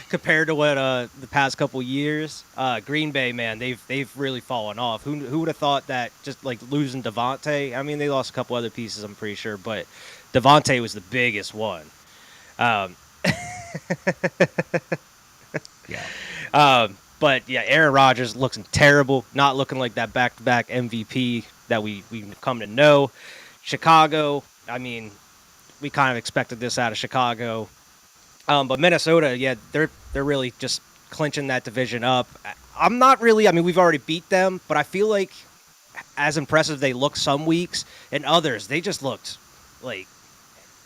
compared to what the past couple years. Green Bay, man, they've really fallen off. Who would have thought that just like losing Devontae? I mean, they lost a couple other pieces, I'm pretty sure, but Devontae was the biggest one. But yeah, Aaron Rodgers looks terrible, not looking like that back-to-back MVP that we've come to know. Chicago, I mean, we kind of expected this out of Chicago. But Minnesota, yeah, they're really just clinching that division up. I'm not really, I mean, we've already beat them, but I feel like as impressive they look some weeks, and others, they just looked like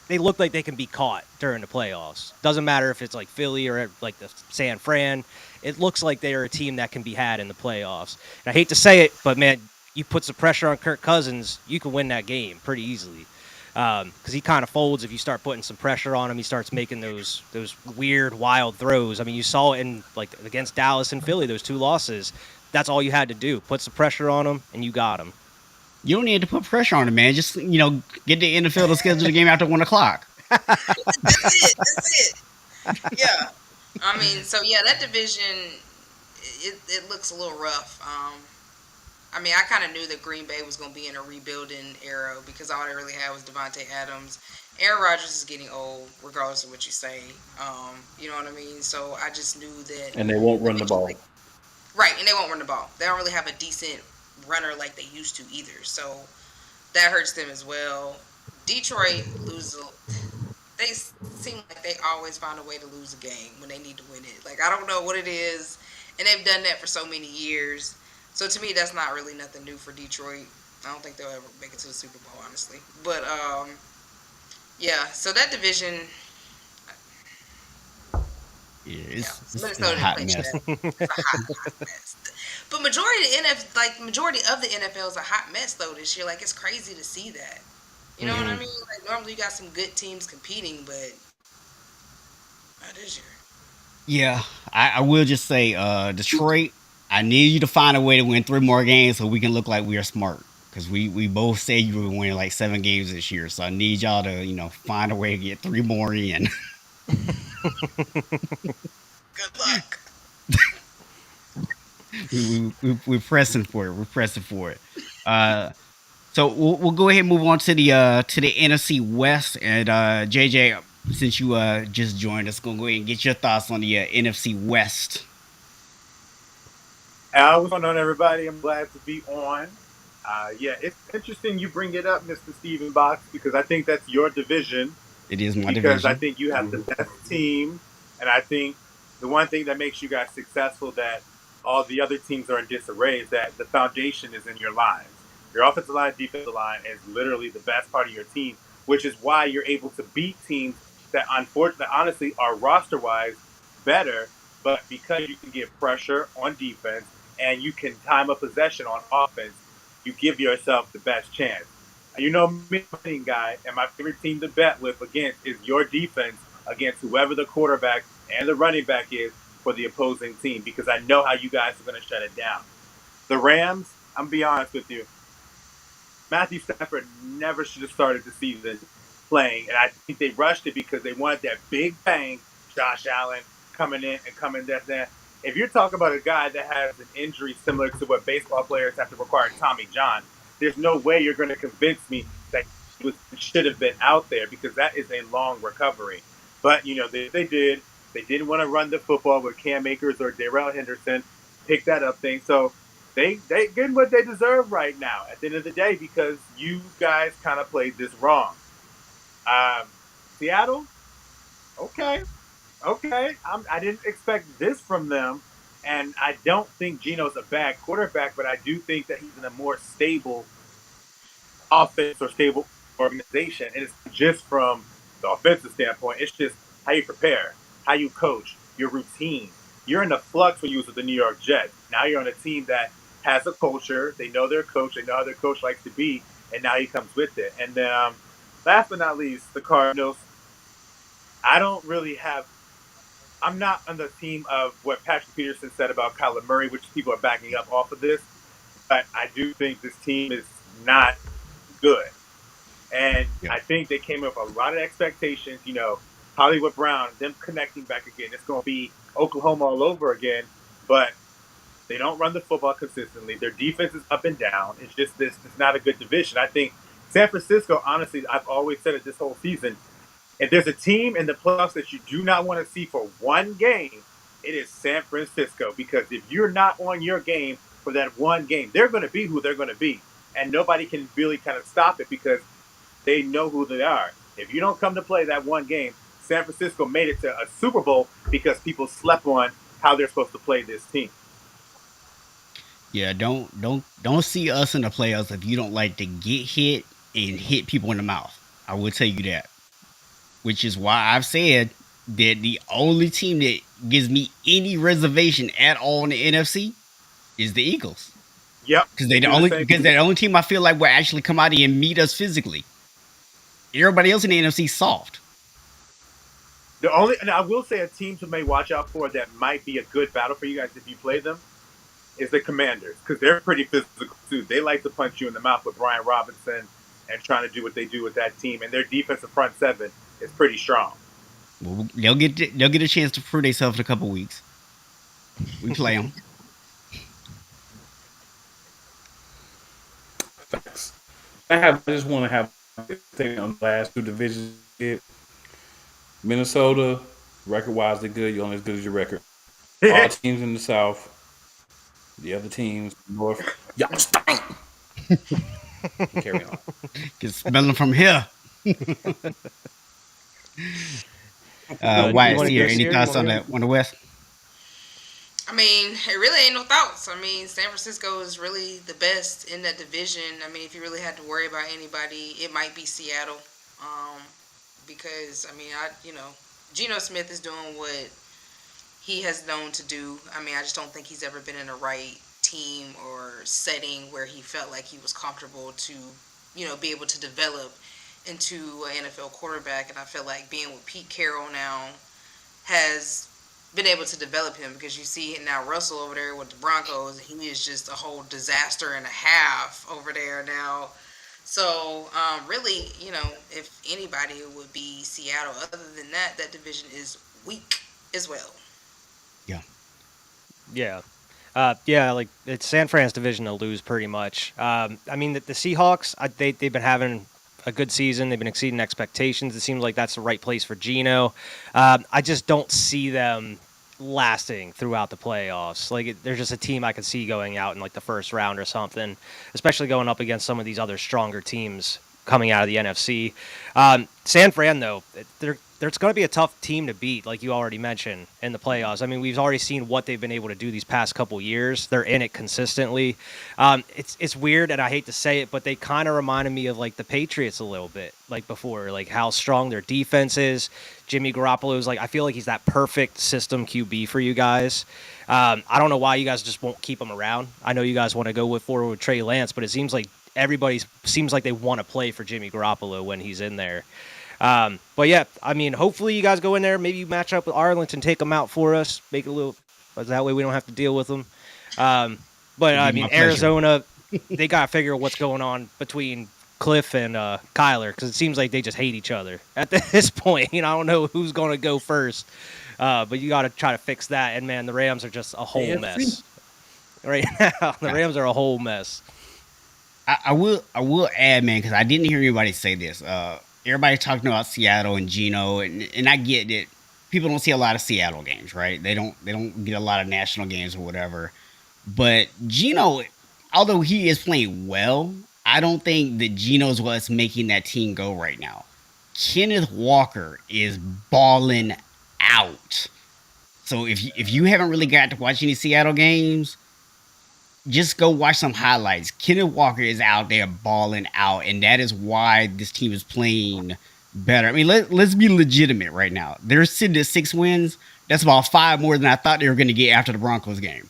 they look like they can be caught during the playoffs. Doesn't matter if it's like Philly or like the San Fran. It looks like they are a team that can be had in the playoffs. And I hate to say it, but man, you put some pressure on Kirk Cousins, you can win that game pretty easily. Because he kind of folds if you start putting some pressure on him. He starts making those weird, wild throws. I mean, you saw it in like against Dallas and Philly, those 2 losses. That's all you had to do. Put some pressure on him, and you got him. You don't need to put pressure on him, man. Just get the NFL to schedule the game after 1 o'clock. That's it. Yeah. I mean, so yeah, that division, it looks a little rough. I mean, I kind of knew that Green Bay was going to be in a rebuilding era because all they really had was Devontae Adams. Aaron Rodgers is getting old, regardless of what you say. You know what I mean? So I just knew that. And they won't run the ball. Right, and they won't run the ball. They don't really have a decent runner like they used to either. So that hurts them as well. Detroit loses. They seem like they always find a way to lose a game when they need to win it. Like, I don't know what it is, and they've done that for so many years. So to me, that's not really nothing new for Detroit. I don't think they'll ever make it to the Super Bowl, honestly. But yeah. So that division. Yeah, it's Minnesota a hot didn't play mess. that. It's a hot mess. But majority of the NFL is a hot mess though this year. Like, it's crazy to see that. You know what I mean? Like, normally you got some good teams competing, but not this year. Yeah, I will just say, Detroit, I need you to find a way to win 3 more games so we can look like we are smart. Because we both said you were winning like 7 games this year. So I need y'all to, find a way to get 3 more in. Good luck. We're pressing for it. We're pressing for it. So we'll go ahead and move on to the NFC West. And JJ, since you just joined us, gonna go ahead and get your thoughts on the NFC West. What's going on, everybody? I'm glad to be on. Yeah, it's interesting you bring it up, Mr. Steven Box, because I think that's your division. It is my Because division. I think you have the best team, and I think the one thing that makes you guys successful that all the other teams are in disarray is that the foundation is in your lines. Your offensive line, defensive line is literally the best part of your team, which is why you're able to beat teams that, unfortunately, honestly, are roster-wise better, but because you can get pressure on defense and you can time a possession on offense, you give yourself the best chance. You know me, guy, and my favorite team to bet with against is your defense against whoever the quarterback and the running back is for the opposing team, because I know how you guys are going to shut it down. The Rams, I'm going to be honest with you, Matthew Stafford never should have started the season playing, and I think they rushed it because they wanted that big bang, Josh Allen coming in and coming that. If you're talking about a guy that has an injury similar to what baseball players have to require Tommy John, there's no way you're going to convince me that he should have been out there, because that is a long recovery. But, they did. They didn't want to run the football with Cam Akers or Darrell Henderson, pick that up thing. So they get what they deserve right now at the end of the day, because you guys kind of played this wrong. Seattle, okay. I didn't expect this from them, and I don't think Geno's a bad quarterback, but I do think that he's in a more stable offense or stable organization. And it's just from the offensive standpoint, it's just how you prepare, how you coach, your routine. You're in the flux when you was with the New York Jets. Now you're on a team that has a culture. They know their coach. They know how their coach likes to be, and now he comes with it. And then last but not least, the Cardinals. I'm not on the team of what Patrick Peterson said about Kyler Murray, which people are backing up off of this. But I do think this team is not good. And I think they came up with a lot of expectations. Hollywood Brown, them connecting back again. It's going to be Oklahoma all over again. But they don't run the football consistently. Their defense is up and down. It's just it's not a good division. I think San Francisco, honestly, I've always said it this whole season, if there's a team in the playoffs that you do not want to see for one game, it is San Francisco. Because if you're not on your game for that one game, they're going to be who they're going to be. And nobody can really kind of stop it because they know who they are. If you don't come to play that one game, San Francisco made it to a Super Bowl because people slept on how they're supposed to play this team. Yeah, don't see us in the playoffs if you don't like to get hit and hit people in the mouth. I will tell you that. which is why I've said that the only team that gives me any reservation at all in the NFC is the Eagles. Yep. Because they're the only team I feel like will actually come out here and meet us physically. Everybody else in the NFC soft. And I will say a team to may watch out for that might be a good battle for you guys if you play them is the Commanders, because they're pretty physical too. They like to punch you in the mouth with Brian Robinson and trying to do what they do with that team, and their defensive front seven is pretty strong. Well, they'll get a chance to prove themselves in a couple weeks. We play them. Facts. I just want to have a thing on the last two divisions. Minnesota, record-wise, they're good. You're only as good as your record. All teams in the South. The other teams, North. Y'all stink. Carry on. Can smell them from here. Wyatt, any thoughts on the West? I mean, it really ain't no thoughts. I mean, San Francisco is really the best in that division. I mean, if you really had to worry about anybody, it might be Seattle. Because, I mean, Geno Smith is doing what he has known to do. I mean, I just don't think he's ever been in a right team or setting where he felt like he was comfortable to, be able to develop into an NFL quarterback. And I feel like being with Pete Carroll now has been able to develop him, because you see now Russell over there with the Broncos, he is just a whole disaster and a half over there now. So, really, if anybody, it would be Seattle. Other than that, that division is weak as well. Yeah. Yeah. Like it's San Fran's division to lose pretty much. I mean, the Seahawks, they've been having a good season. They've been exceeding expectations. It seems like that's the right place for Geno. I just don't see them lasting throughout the playoffs. Like they're just a team I could see going out in like the first round or something, especially going up against some of these other stronger teams coming out of the NFC. San Fran, though, there's going to be a tough team to beat, like you already mentioned, in the playoffs. I mean, we've already seen what they've been able to do these past couple years. They're in it consistently. It's weird, and I hate to say it, but they kind of reminded me of like the Patriots a little bit, like before, like how strong their defense is. Jimmy Garoppolo is like, I feel like he's that perfect system QB for you guys. I don't know why you guys just won't keep him around. I know you guys want to go forward with Trey Lance, but it seems like everybody seems like they want to play for Jimmy Garoppolo when he's in there. But yeah, I mean, hopefully you guys go in there, maybe you match up with Arlington, take them out for us, make it a little, that way we don't have to deal with them. But I mean, Arizona, they got to figure out what's going on between Cliff and Kyler, because it seems like they just hate each other at this point. I don't know who's going to go first, but you got to try to fix that. And man, the Rams are just a whole mess right now. The Rams are a whole mess. I will add, man, because I didn't hear anybody say this. Everybody's talking about Seattle and Geno, and I get that people don't see a lot of Seattle games, right? They don't get a lot of national games or whatever. But Geno, although he is playing well, I don't think that Geno's what's making that team go right now. Kenneth Walker is balling out. So if you haven't really got to watch any Seattle games, just go watch some highlights. Kenneth Walker is out there balling out, and that is why this team is playing better. I mean, let's be legitimate right now. They're sitting at 6 wins. That's about 5 more than I thought they were going to get after the Broncos game.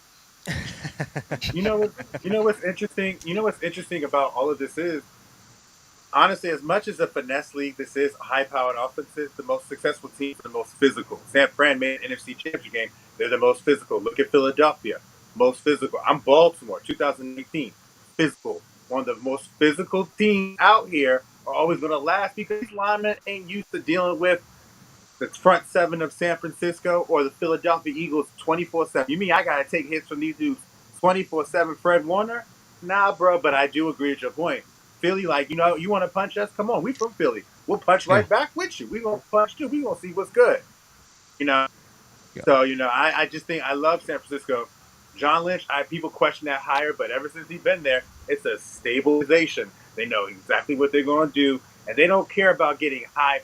You know what's interesting? You know what's interesting about all of this is, honestly, as much as a finesse league this is, high-powered offenses, the most successful teams are the most physical. San Fran made an NFC Championship game. They're the most physical. Look at Philadelphia. Most physical. I'm Baltimore, 2018. Physical. One of the most physical teams out here are always going to last because these linemen ain't used to dealing with the front seven of San Francisco or the Philadelphia Eagles 24/7. You mean I got to take hits from these dudes 24/7, Fred Warner? Nah, bro, but I do agree with your point. Philly, like, you want to punch us? Come on, we from Philly. We'll punch right back with you. We going to punch too. We going to see what's good. So, I just think I love San Francisco. John Lynch, people question that hire, but ever since he's been there, it's a stabilization. They know exactly what they're going to do, and they don't care about getting high.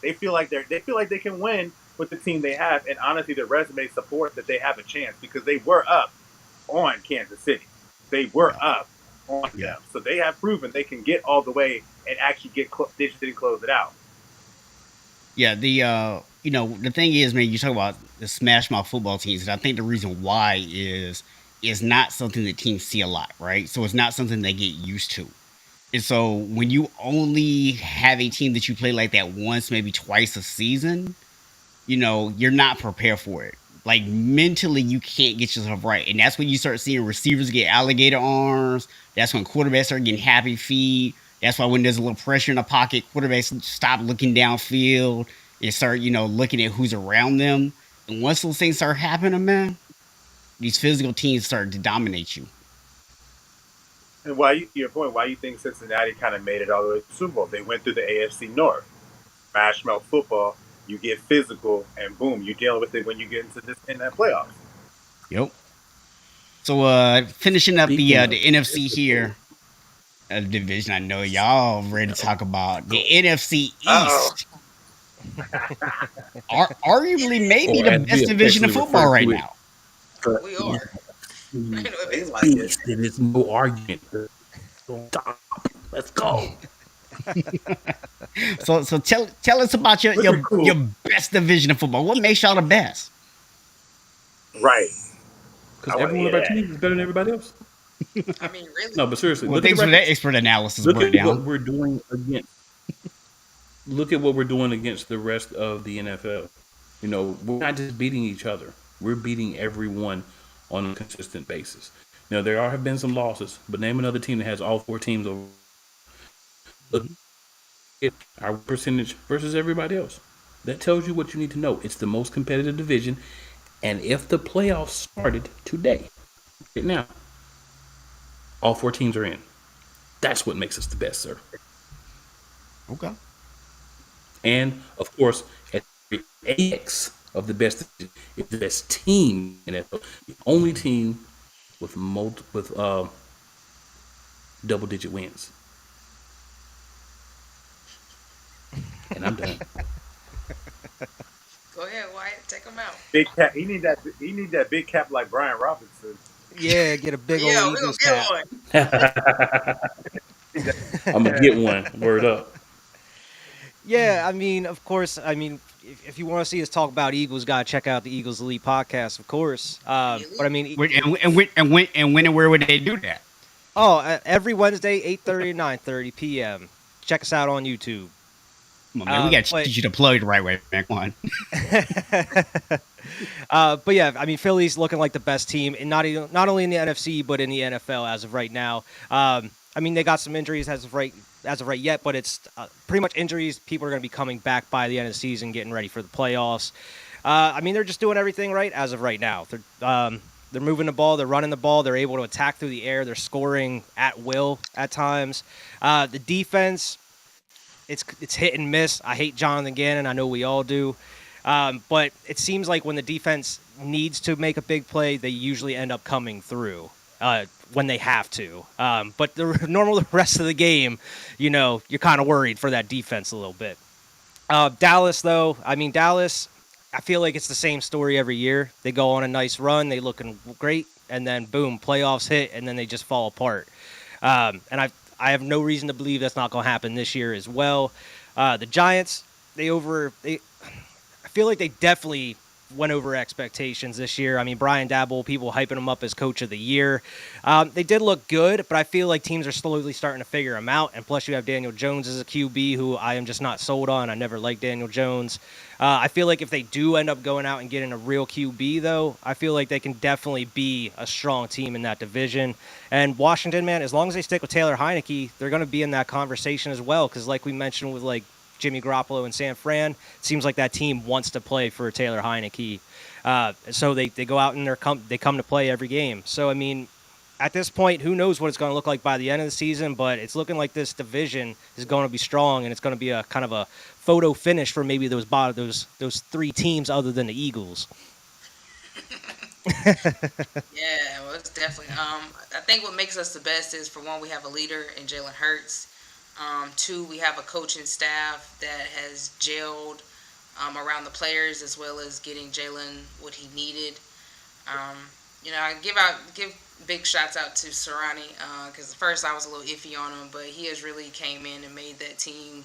They feel like they can win with the team they have, and honestly, their resume supports that they have a chance because they were up on Kansas City. They were up on them, so they have proven they can get all the way and actually they just didn't close it out. Yeah, the thing is, man, you talk about the smash mouth football teams, and I think the reason why is not something that teams see a lot, right? So it's not something they get used to. And so when you only have a team that you play like that once, maybe twice a season, you're not prepared for it. Like mentally, you can't get yourself right. And that's when you start seeing receivers get alligator arms. That's when quarterbacks start getting happy feet. That's why when there's a little pressure in the pocket, quarterbacks stop looking downfield and start, looking at who's around them. And once those things start happening, man, these physical teams start to dominate you. And to your point, why you think Cincinnati kind of made it all the way to the Super Bowl? They went through the AFC North, smash mouth football. You get physical, and boom, you're dealing with it when you get in that playoffs. Yep. So finishing up the NFC here, division. I know y'all ready to talk about the NFC East. Arguably, maybe the best division of football right now. We are. It is no argument. Let's go. So tell us about your best division of football. What makes y'all the best? Right. Because every one of our teams is better than everybody else. I mean, really? No, but seriously. Well, thanks for that expert analysis. Look at what we're doing against. Look at what we're doing against the rest of the NFL. We're not just beating each other. We're beating everyone on a consistent basis. There have been some losses, but name another team that has all four teams over. Look at our percentage versus everybody else. That tells you what you need to know. It's the most competitive division, and if the playoffs started today, right now, all four teams are in. That's what makes us the best, sir. Okay. And of course, at the apex of the best division is the best team in NFL. The only team with double-digit wins. And I'm done. Go ahead, Wyatt. Take him out. Big cap. He need that big cap like Brian Robinson. Yeah, get a big old Eagles cap. I'm gonna get one. Word up. Yeah, I mean, of course, if you want to see us talk about Eagles, gotta check out the Eagles Elite podcast, of course. But I mean, when and where would they do that? Oh, every Wednesday, 8:30 and 9:30 p.m. Check us out on YouTube. Come on, man, we gotta teach you to plug the right way, man. Come on. But yeah, I mean, Philly's looking like the best team, and not only in the NFC but in the NFL as of right now. I mean, they got some injuries as of right yet, but it's pretty much injuries. People are going to be coming back by the end of the season, getting ready for the playoffs. I mean, they're just doing everything right as of right now. They're moving the ball, they're running the ball, they're able to attack through the air, they're scoring at will at times. The defense, it's hit and miss. I hate Jonathan Gannon, I know we all do. But it seems like when the defense needs to make a big play, they usually end up coming through when they have to. But the rest of the game, you're kind of worried for that defense a little bit. Dallas, though, I feel like it's the same story every year. They go on a nice run, they looking great, and then boom, playoffs hit, and then they just fall apart. And I have no reason to believe that's not going to happen this year as well. The Giants, I feel like they definitely went over expectations this year. I mean, Brian Daboll, people hyping him up as coach of the year. They did look good, but I feel like teams are slowly starting to figure him out. And plus, you have Daniel Jones as a QB, who I am just not sold on. I never liked Daniel Jones. I feel like if they do end up going out and getting a real QB, though, I feel like they can definitely be a strong team in that division. And Washington, man, as long as they stick with Taylor Heineke, they're going to be in that conversation as well. Because like we mentioned with Jimmy Garoppolo and San Fran, it seems like that team wants to play for Taylor Heineke. So they go out and they come to play every game. So, I mean, at this point, who knows what it's going to look like by the end of the season, but it's looking like this division is going to be strong, and it's going to be a kind of a photo finish for maybe those three teams other than the Eagles. Yeah, well, it's definitely. I think what makes us the best is, for one, we have a leader in Jalen Hurts. Two, we have a coaching staff that has gelled around the players, as well as getting Jalen what he needed. I give big shots out to Sirianni, because at first I was a little iffy on him, but he has really came in and made that team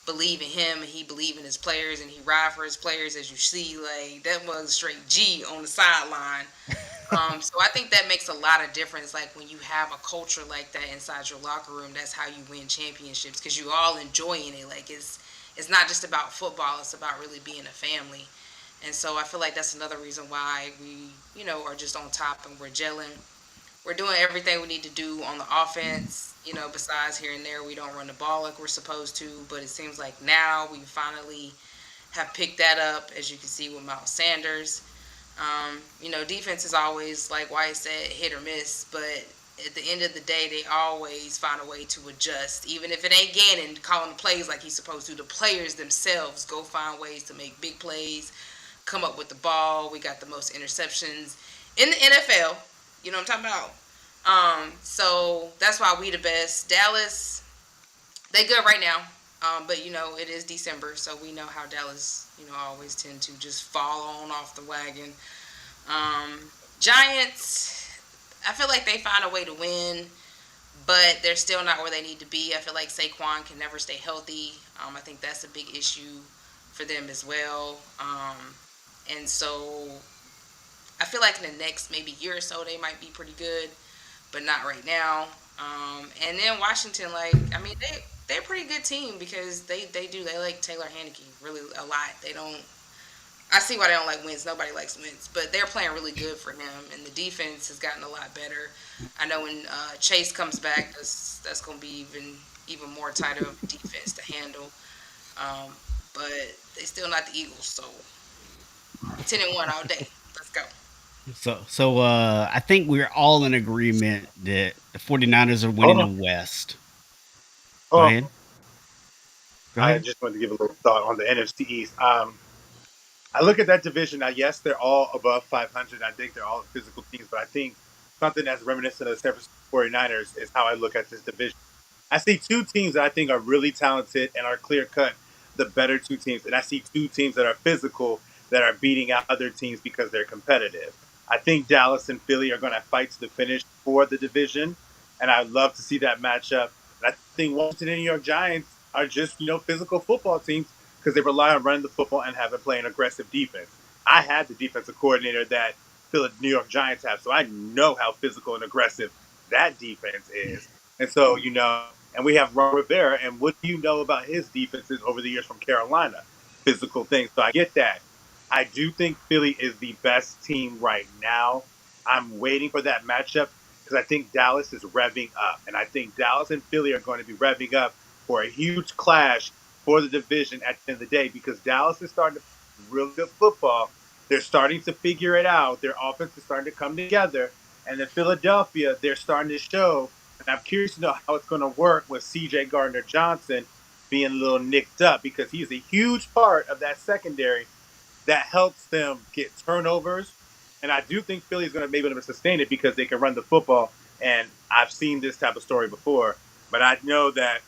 believe in him and he believe in his players and he ride for his players, as you see, like that was straight G on the sideline. So I think that makes a lot of difference. Like when you have a culture like that inside your locker room, that's how you win championships because you all enjoying it. Like it's not just about football; it's about really being a family. And so I feel like that's another reason why we, are just on top and we're gelling. We're doing everything we need to do on the offense. Besides here and there, we don't run the ball like we're supposed to. But it seems like now we finally have picked that up, as you can see with Miles Sanders. Defense is always, like White said, hit or miss, but at the end of the day, they always find a way to adjust. Even if it ain't Gannon calling the plays like he's supposed to, the players themselves go find ways to make big plays, come up with the ball. We got the most interceptions in the NFL. You know what I'm talking about? So that's why we the best. Dallas, they good right now. But, it is December, so we know how Dallas, always tend to just fall on off the wagon. Giants, I feel like they find a way to win, but they're still not where they need to be. I feel like Saquon can never stay healthy. I think that's a big issue for them as well. And so I feel like in the next maybe year or so, they might be pretty good, but not right now. And then Washington, they're a pretty good team because they like Taylor Heinicke really a lot. I see why they don't like wins. Nobody likes wins, but they're playing really good for him, and the defense has gotten a lot better. I know when Chase comes back, that's going to be even more tighter of a defense to handle. But they still not the Eagles, so 10-1 all day. Let's go. So I think we're all in agreement that the 49ers are winning the West. Go ahead. I just wanted to give a little thought on the NFC East. I look at that division now. Yes, they're all above 500. I think they're all physical teams, but I think something that's reminiscent of the San Francisco 49ers is how I look at this division. I see two teams that I think are really talented and are clear-cut the better two teams, and I see two teams that are physical that are beating out other teams because they're competitive. I think Dallas and Philly are going to fight to the finish for the division, and I'd love to see that matchup. And I think Washington and New York Giants are just, physical football teams because they rely on running the football and having playing aggressive defense. I had the defensive coordinator that the New York Giants have, so I know how physical and aggressive that defense is. And so, and we have Ron Rivera, and what do you know about his defenses over the years from Carolina? Physical things. So I get that. I do think Philly is the best team right now. I'm waiting for that matchup because I think Dallas is revving up. And I think Dallas and Philly are going to be revving up for a huge clash for the division at the end of the day because Dallas is starting to play real good football. They're starting to figure it out. Their offense is starting to come together. And in Philadelphia, they're starting to show. And I'm curious to know how it's going to work with C.J. Gardner-Johnson being a little nicked up because he's a huge part of that secondary that helps them get turnovers. And I do think Philly's going to be able to sustain it because they can run the football. And I've seen this type of story before. But I know that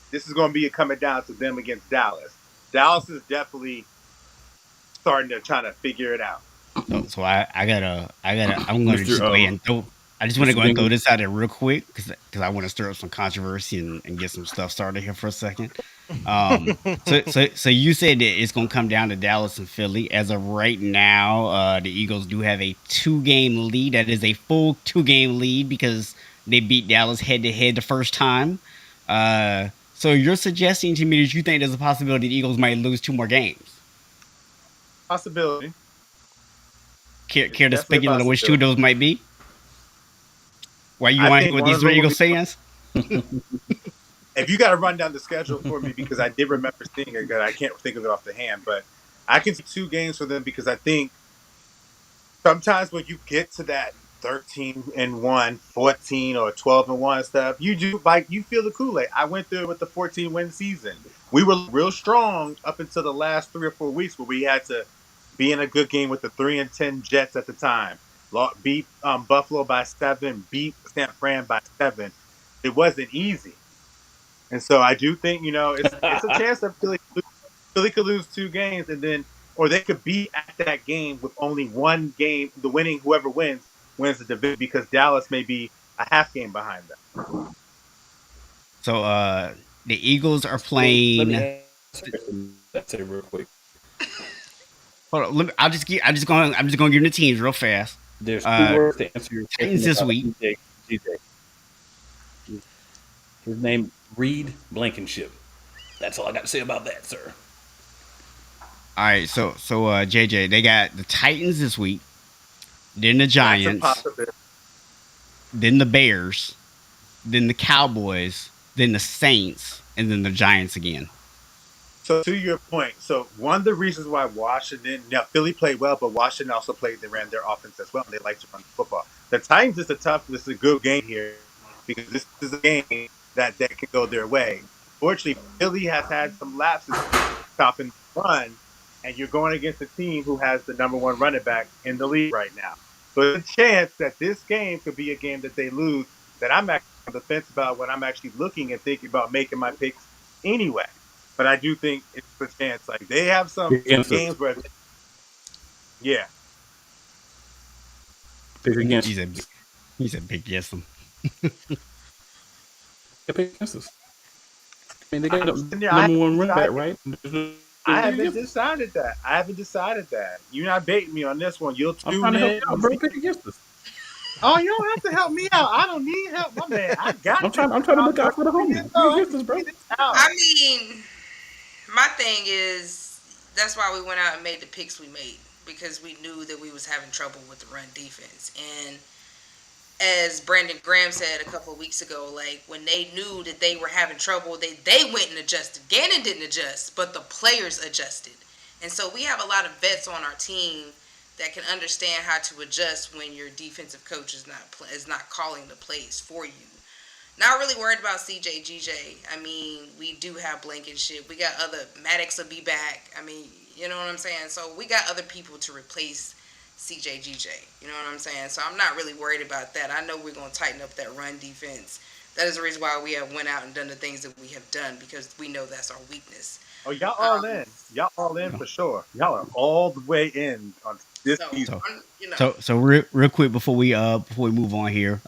this is going to be coming down to them against Dallas. Dallas is definitely starting to try to figure it out. So I'm going to just go ahead and throw. I just want to go and throw this out there real quick because I want to stir up some controversy and get some stuff started here for a second. So you said that it's going to come down to Dallas and Philly. As of right now, the Eagles do have a 2-game lead. That is a full 2-game lead because they beat Dallas head-to-head the first time. So you're suggesting to me that you think there's a possibility the Eagles might lose 2 more games? Possibility. Care to speculate on which 2 of those might be? Why you want with these 3 Eagles fans? If you got to run down the schedule for me, because I did remember seeing it, I can't think of it off the hand, but I can see 2 games for them because I think sometimes when you get to that 13-1, 14 or 12-1 stuff, you feel the Kool-Aid. I went through it with the 14-win season. We were real strong up until the last 3 or 4 weeks where we had to be in a good game with the 3-10 Jets at the time. Beat Buffalo by 7, beat San Fran by 7. It wasn't easy. And so I do think, it's a chance that Philly could lose 2 games or they could be at that game with only 1 game. Whoever wins the division because Dallas may be a half game behind them. So The Eagles are Let playing. me answer that real quick. Hold on, I'm just gonna give you the teams real fast. There's 2 words to answer your Titans question this about week. GJ. His name Reed Blankenship. That's all I got to say about that, sir. All right, so JJ, they got the Titans this week, then the Giants, then the Bears, then the Cowboys, then the Saints, and then the Giants again. So to your point, so one of the reasons why Washington, now Philly played well, but Washington also they ran their offense as well, and they like to run the football. The Titans is this is a good game here because this is a game that can go their way. Fortunately, Philly has had some lapses stopping the run, and you're going against a team who has the number 1 running back in the league right now. So there's a chance that this game could be a game that they lose that I'm actually on the fence about when I'm actually looking and thinking about making my picks anyway. But I do think it's a chance. Like they have some games where, yeah. Pick against. He's a big yes. Pick against us. I mean, they got the number 1 running back, right? I haven't decided that. You're not baiting me on this one. You'll tune in. I'm trying to help you out, bro. Pick against us. Oh, you don't have to help me out. I don't need help, my man. I got. I'm trying to look out for the homie. Pick against us, bro. I mean, my thing is that's why we went out and made the picks we made, because we knew that we was having trouble with the run defense. And as Brandon Graham said a couple of weeks ago, like when they knew that they were having trouble, they went and adjusted. Gannon didn't adjust, but the players adjusted. And so we have a lot of vets on our team that can understand how to adjust when your defensive coach is not calling the plays for you. Not really worried about 𝐶𝐗_GJ. I mean, we do have Blankenship. We got other Maddox will be back. I mean, you know what I'm saying? So we got other people to replace 𝐶𝐗_GJ. You know what I'm saying? So I'm not really worried about that. I know we're going to tighten up that run defense. That is the reason why we have went out and done the things that we have done, because we know that's our weakness. Oh, y'all all in. Y'all all in for sure. Y'all are all the way in on this season. So real quick before we move on here,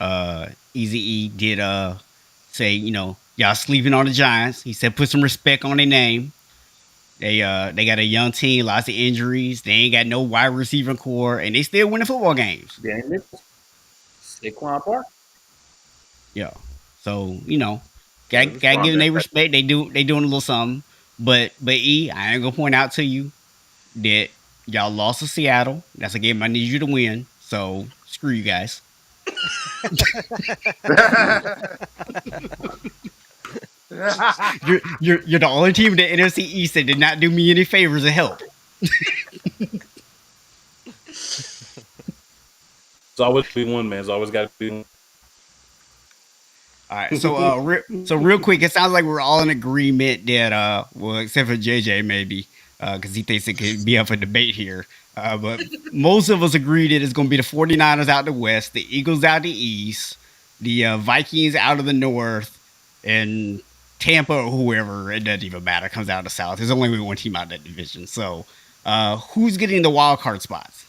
Easy did say, y'all sleeping on the Giants. He said put some respect on their name. They got a young team, lots of injuries. They ain't got no wide receiver core, and they still winning football games. Saquon Park. Yeah. So gotta give them their respect. They doing a little something. But I ain't gonna point out to you that y'all lost to Seattle. That's a game I need you to win. So screw you guys. You're the only team in the NFC East that did not do me any favors of help. It's always be one, man. It's always got to be one. All right, so real quick, it sounds like we're all in agreement that, well, except for JJ maybe, because he thinks it could be up for debate here. But most of us agree that it's going to be the 49ers out the West, the Eagles out the East, the Vikings out of the North, and Tampa or whoever, it doesn't even matter, comes out of the South. There's only one team out of that division. So who's getting the wild card spots?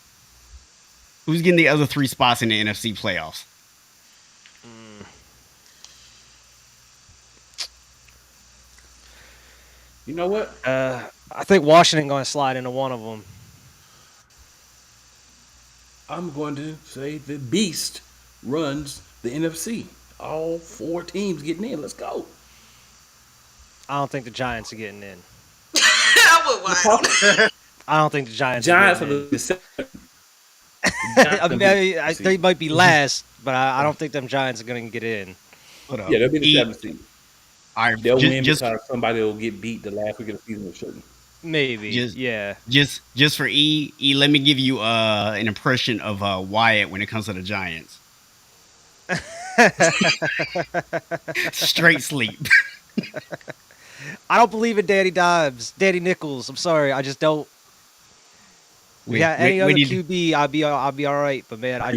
Who's getting the other 3 spots in the NFC playoffs? You know what? I think Washington going to slide into one of them. I'm going to say the Beast runs the NFC. All 4 teams getting in. Let's go. I don't think the Giants are getting in. I don't think the Giants are the they might be last, but I don't think them Giants are going to get in. Yeah, they'll be the 7th seed. They'll win because somebody will get beat the last week of the season or something. Maybe. Just for E, let me give you an impression of Wyatt when it comes to the Giants. Straight sleep. I don't believe in Danny Nichols. I'm sorry, I just don't. Any other QB, I'll be all right. But man, I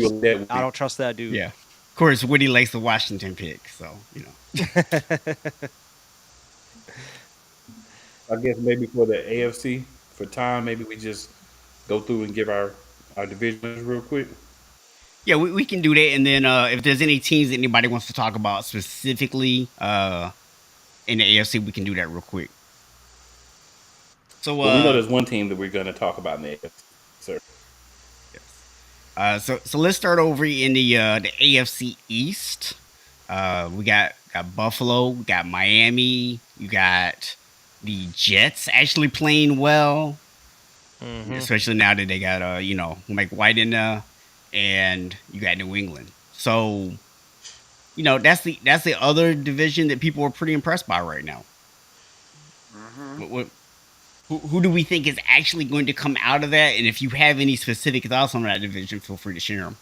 don't trust that dude. Yeah, of course, Woody likes the Washington pick, so I guess maybe for the AFC, for time, maybe we just go through and give our divisions real quick. Yeah, we can do that, and then if there's any teams that anybody wants to talk about specifically, in the AFC, we can do that real quick. So, well, we know there's one team that we're going to talk about in the AFC, sir. So let's start over in the AFC East. We got Buffalo, we got Miami, you got the Jets actually playing well, especially now that they got Mike White in there, and you got New England. So that's the other division that people are pretty impressed by right now. Who do we think is actually going to come out of that? And if you have any specific thoughts on that division, feel free to share them.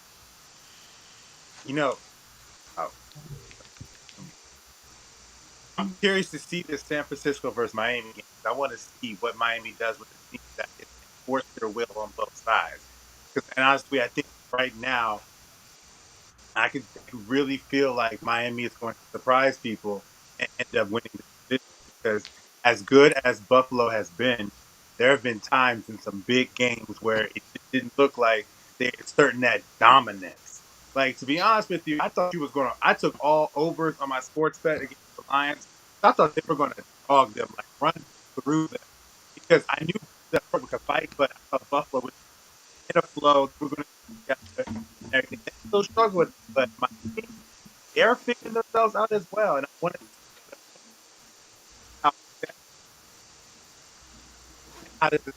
I'm curious to see this San Francisco versus Miami game. I want to see what Miami does with the team that is force their will on both sides. And honestly, I think right now, I can really feel like Miami is going to surprise people and end up winning the division, because as good as Buffalo has been, there have been times in some big games where it didn't look like they're certain that dominance. Like, to be honest with you, I thought I took all overs on my sports bet against the Lions. I thought they were going to dog them, like run through them, because I knew that we could fight, but I thought Buffalo was in a flow. We're going to get everything. They still struggle with it, but my team, they're figuring themselves out as well. And I wanted to how does this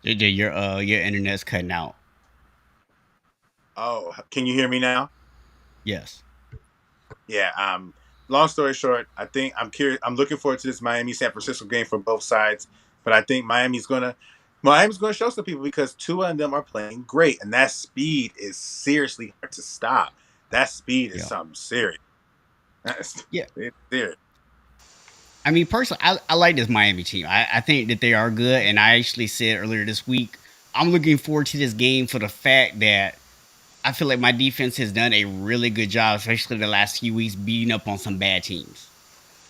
JJ, your internet's cutting out. Oh, can you hear me now? Yes. Yeah. Long story short, I think I'm curious. I'm looking forward to this Miami-San Francisco game from both sides, but I think Miami's gonna show some people, because two of them are playing great, and that speed is seriously hard to stop. That speed is something serious. It's serious. I mean, personally, I like this Miami team. I think that they are good, and I actually said earlier this week, I'm looking forward to this game for the fact that I feel like my defense has done a really good job, especially the last few weeks, beating up on some bad teams.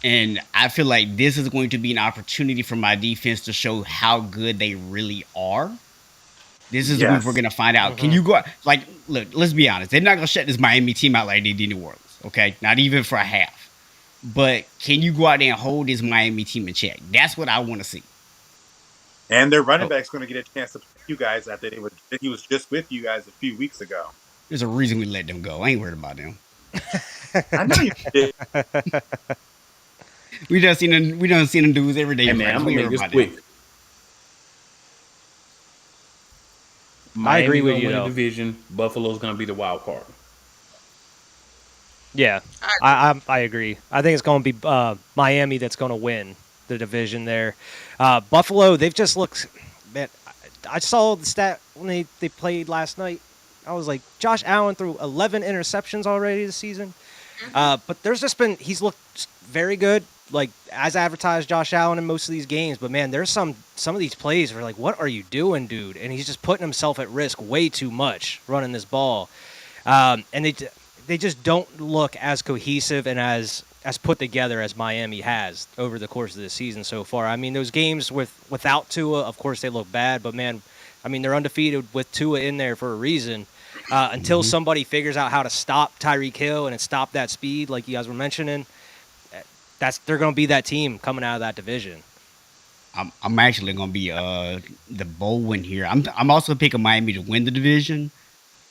And I feel like this is going to be an opportunity for my defense to show how good they really are. This is the week we're going to find out. Can you go out? Like, look, let's be honest. They're not going to shut this Miami team out like they did in New Orleans, okay? Not even for a half. But can you go out there and hold this Miami team in check? That's what I want to see. And their running back's going to get a chance to play you guys after he was just with you guys a few weeks ago. There's a reason we let them go. I ain't worried about them. I know you did. We done seen them dudes every day. Hey man, I'm gonna make this quick. I agree with you. Win the division. Buffalo's gonna be the wild card. Yeah, I agree. I think it's going to be Miami that's going to win the division there. Buffalo, they've just looked. Man, I saw the stat when they played last night. I was like, Josh Allen threw 11 interceptions already this season. But there's just been, he's looked very good, like as advertised, Josh Allen in most of these games. But man, there's some of these plays where like, what are you doing, dude? And he's just putting himself at risk way too much running this ball. And they just don't look as cohesive and as put together as Miami has over the course of the season so far. I mean, those games without Tua, of course, they look bad. But man, I mean, they're undefeated with Tua in there for a reason. Until somebody figures out how to stop Tyreek Hill and stop that speed, like you guys were mentioning, they're going to be that team coming out of that division. I'm actually going to be the bold one here. I'm also picking Miami to win the division,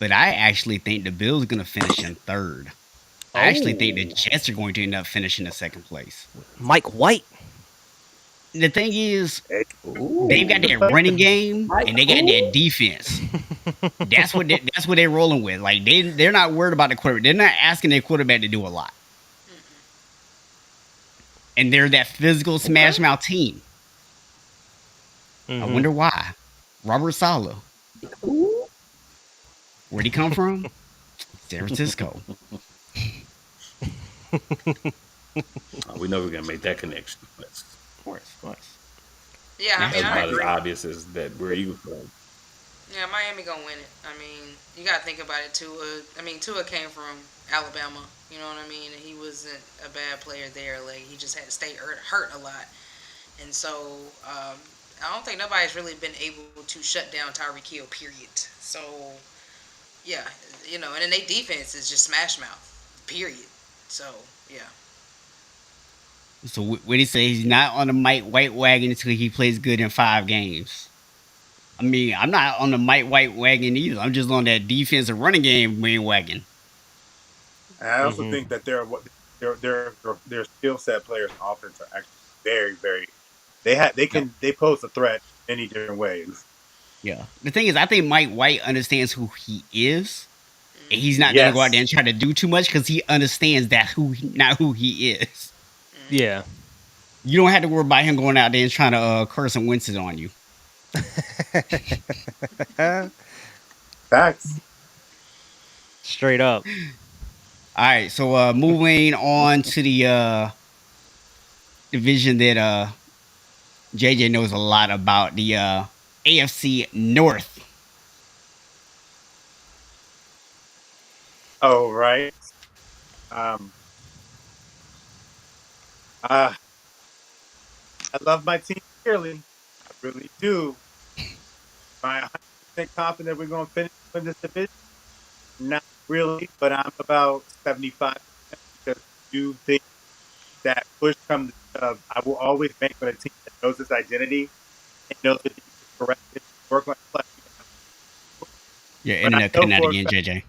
but I actually think the Bills are going to finish in third. I actually think the Jets are going to end up finishing in second place. Mike White. The thing is, they've got their running game and they got their defense. That's what they're rolling with. Like they're not worried about the quarterback. They're not asking their quarterback to do a lot. And they're that physical smash mouth team. I wonder why. Robert Saleh. Where'd he come from? San Francisco. We know we're gonna make that connection. Of course. Yeah, I mean, that's I not as agree. obvious as that where you from. Yeah, Miami gonna win it. I mean, you gotta think about it. Tua came from Alabama. You know what I mean? And he wasn't a bad player there. Like he just had to stay hurt a lot. And so I don't think nobody's really been able to shut down Tyreek Hill. Period. So yeah, and then their defense is just smash mouth. period. So yeah. So what he say? He's not on the Mike White wagon until he plays good in 5 games. I mean, I'm not on the Mike White wagon either. I'm just on that defensive running game bandwagon. And I also Mhm. think that their skill set players on offense are actually very, very. Yep. They pose a threat in many different ways. Yeah. The thing is, I think Mike White understands who he is. And he's not gonna go out there Yes. and try to do too much because he understands that not who he is. Yeah. You don't have to worry about him going out there and trying to curse and wince it on you. Facts. Straight up. All right, so moving on to the division that JJ knows a lot about, the AFC North. Oh right. Um. Uh, I love my team dearly. I really do. Am I 100% confident we're going to finish in this division? Not really, but I'm about 75% because I do think that push comes to shove, I will always bank on a team that knows its identity and knows the defense correctly. Work on play. You're But I internet know cutting out for a again, fact. JJ.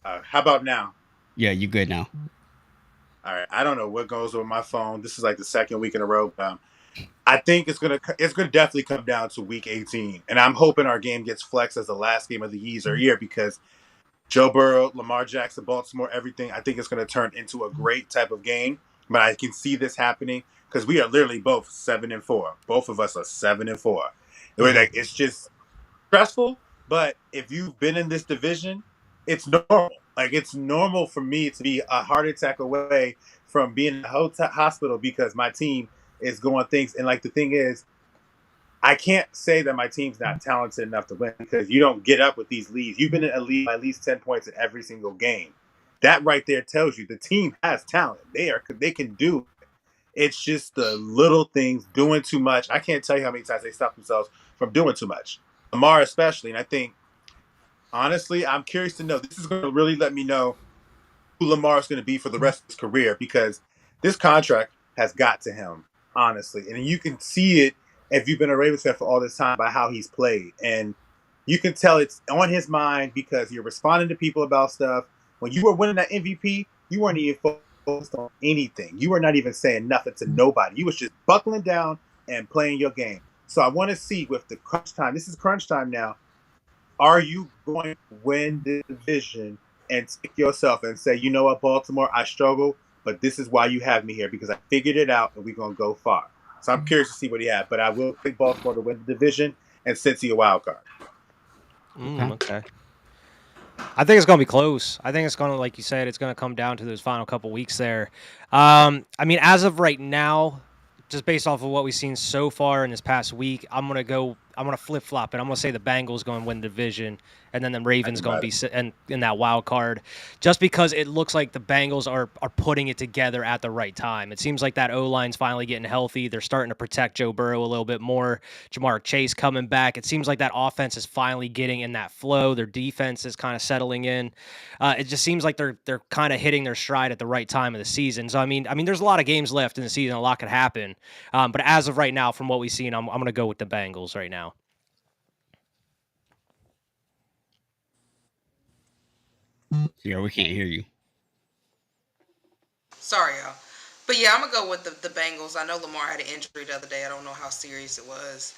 How about now? Yeah, you good now. All right. I don't know what goes with my phone. This is like the second week in a row. I think it's gonna definitely come down to week 18, and I'm hoping our game gets flexed as the last game of the year because Joe Burrow, Lamar Jackson, Baltimore, everything. I think it's going to turn into a great type of game. But I can see this happening because we are literally both 7-4. Both of us are 7-4. Like, it's just stressful. But if you've been in this division, it's normal. Like it's normal for me to be a heart attack away from being in a hospital because my team is going things. And like the thing is, I can't say that my team's not talented enough to win because you don't get up with these leads. You've been in a lead by at least 10 points in every single game. That right there tells you the team has talent. They can do it. It's just the little things, doing too much. I can't tell you how many times they stop themselves from doing too much. Lamar especially. And I think, honestly, I'm curious to know. This is going to really let me know who Lamar is going to be for the rest of his career because this contract has got to him, honestly. And you can see it if you've been a Ravens fan for all this time by how he's played. And you can tell it's on his mind because you're responding to people about stuff. When you were winning that MVP, you weren't even focused on anything. You were not even saying nothing to nobody. You was just buckling down and playing your game. So I want to see with the crunch time. This is crunch time now. Are you going to win the division and take yourself and say, you know what, Baltimore, I struggle, but this is why you have me here because I figured it out and we're going to go far. So I'm curious to see what he has, but I will pick Baltimore to win the division and Cincy a wild card. Okay. I think it's going to be close. I think it's going to, like you said, it's going to come down to those final couple weeks there. I mean, as of right now, just based off of what we've seen so far in this past week, I'm going to flip-flop it. I'm going to say the Bengals going to win the division, and then the Ravens going to be in that wild card, just because it looks like the Bengals are putting it together at the right time. It seems like that O-line's finally getting healthy. They're starting to protect Joe Burrow a little bit more. Jamar Chase coming back. It seems like that offense is finally getting in that flow. Their defense is kind of settling in. It just seems like they're kind of hitting their stride at the right time of the season. So I mean, there's a lot of games left in the season. A lot could happen. But as of right now, from what we've seen, I'm going to go with the Bengals right now. Yeah, we can't hear you. Sorry, y'all. But yeah, I'm gonna go with the Bengals. I know Lamar had an injury the other day. I don't know how serious it was,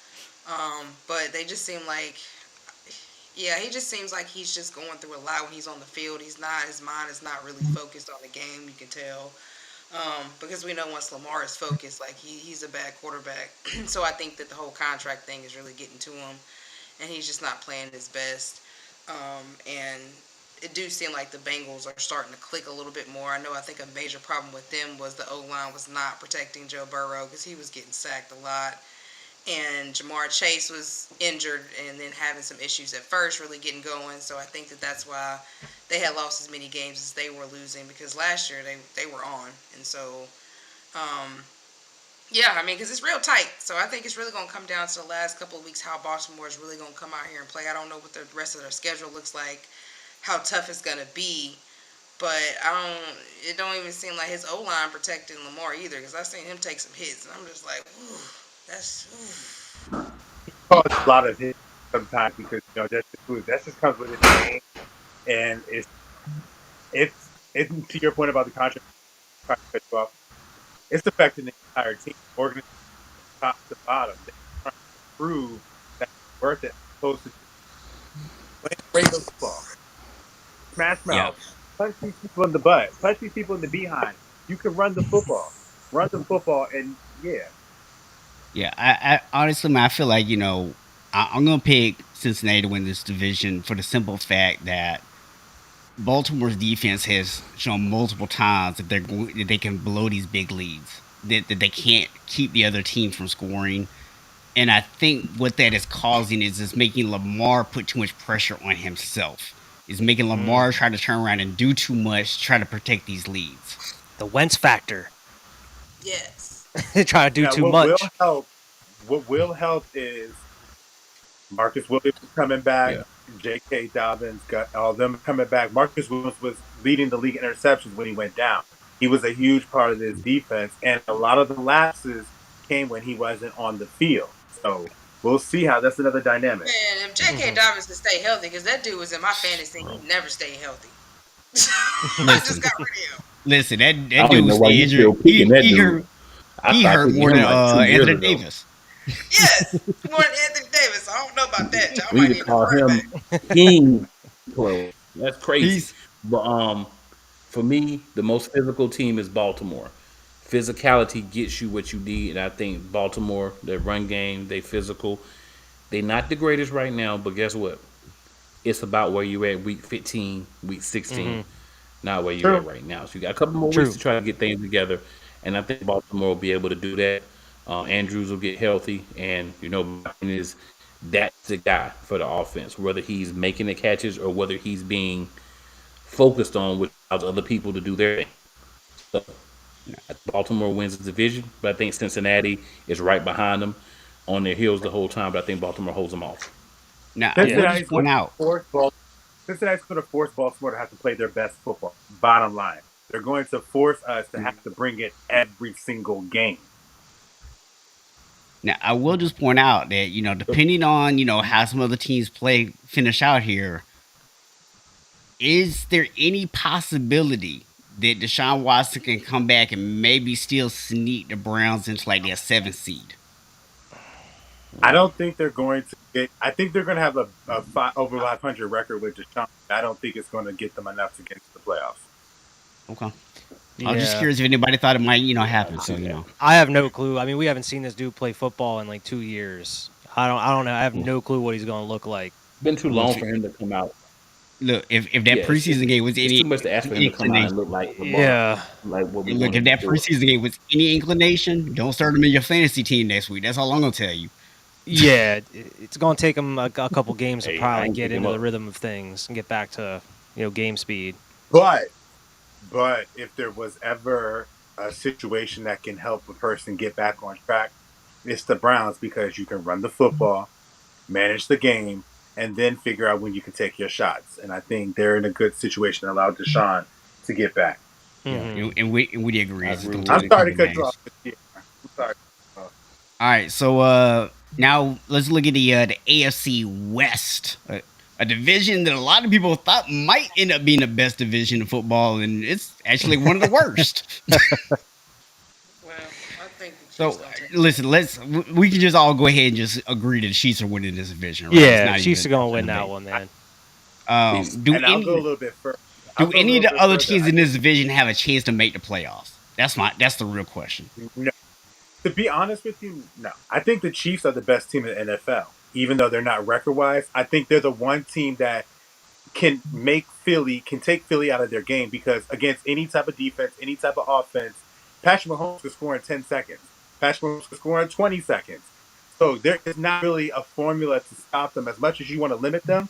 but they just seem like, yeah, he just seems like he's just going through a lot when he's on the field. His mind is not really focused on the game. You can tell. Because we know once Lamar is focused, like he's a bad quarterback. So I think that the whole contract thing is really getting to him, and he's just not playing his best. And it do seem like the Bengals are starting to click a little bit more. I think a major problem with them was the O-line was not protecting Joe Burrow because he was getting sacked a lot. And Jamar Chase was injured and then having some issues at first, really getting going. So I think that that's why they had lost as many games as they were losing because last year they were on. And so, yeah, I mean, because it's real tight. So I think it's really going to come down to the last couple of weeks how Baltimore is really going to come out here and play. I don't know what the rest of their schedule looks like, how tough it's going to be. but it don't even seem like his O-line protecting Lamar either, because I seen him take some hits, and I'm just like, ooh, that's He calls a lot of hits sometimes because that just comes with his game, and it's to your point about the contract. It's affecting the entire team, organization, top to bottom. They're trying to prove that it's worth it, as opposed to playing regular football. Smash mouth, punch these people in the butt, punch these people in the behind. You can run the football, and yeah. Yeah, I honestly, man, I feel like I'm gonna pick Cincinnati to win this division for the simple fact that Baltimore's defense has shown multiple times that that they can blow these big leads, that they can't keep the other team from scoring. And I think what that is causing is making Lamar put too much pressure on himself. Is making Lamar try to turn around and do too much, try to protect these leads. The Wentz factor. Yes. They try to do too much. What will help is Marcus Williams coming back. Yeah. J.K. Dobbins got all of them coming back. Marcus Williams was leading the league in interceptions when he went down. He was a huge part of this defense, and a lot of the lapses came when he wasn't on the field. So we'll see how that's another dynamic. Man, if J.K. Dobbins could stay healthy, because that dude was in my fantasy, he never stayed healthy. I just got rid of him. Listen, that dude was injured. He hurt more than Anthony Davis. Yes, more than Anthony Davis. I don't know about that. Y'all we just call him King. That's crazy. But for me, the most physical team is Baltimore. Physicality gets you what you need, and I think Baltimore, their run game, they physical. They're not the greatest right now, but guess what? It's about where you're at week 15, week 16, not where you're at right now. So you got a couple more weeks to try to get things together, and I think Baltimore will be able to do that. Andrews will get healthy, and that's the guy for the offense, whether he's making the catches or whether he's being focused on with other people to do their thing. So, Baltimore wins the division, but I think Cincinnati is right behind them on their heels the whole time, but I think Baltimore holds them off. Now, Cincinnati's going to force Baltimore to have to play their best football. Bottom line, they're going to force us to have to bring it every single game. Now, I will just point out that, depending on, how some other teams finish out here, is there any possibility that Deshaun Watson can come back and maybe still sneak the Browns into like their 7th seed? I don't think they're going to get. I think they're going to have a over 500 record with Deshaun. I don't think it's going to get them enough to get into the playoffs. Okay. I was just curious if anybody thought it might, happen. So, I have no clue. I mean, we haven't seen this dude play football in like 2 years. I don't know. I have no clue what he's going to look like. Been too long for him to come out. Look, if that preseason game was any, too much to ask for him to come out and look like LeBron. Like what we look, if that preseason game was any inclination, don't start him in your fantasy team next week. That's all I'm gonna tell you. Yeah, it's gonna take him a couple games to probably get into the rhythm of things and get back to game speed. But if there was ever a situation that can help a person get back on track, it's the Browns, because you can run the football, manage the game, and then figure out when you can take your shots. And I think they're in a good situation to allow Deshaun to get back. Mm-hmm. And we agree. I'm sorry to cut you off. I'm sorry. All right, so now let's look at the AFC West, a division that a lot of people thought might end up being the best division in football, and it's actually one of the worst. So listen, we can just all go ahead and just agree that the Chiefs are winning this division, right? Yeah, Chiefs are going to win that one, man. I'll go a little bit further. Do any of the other teams in this division have a chance to make the playoffs? That's the real question. No. To be honest with you, no. I think the Chiefs are the best team in the NFL, even though they're not record-wise. I think they're the one team that can take Philly out of their game, because against any type of defense, any type of offense, Patrick Mahomes could score in 10 seconds. Patrick Mahomes could score in 20 seconds. So there is not really a formula to stop them. As much as you want to limit them,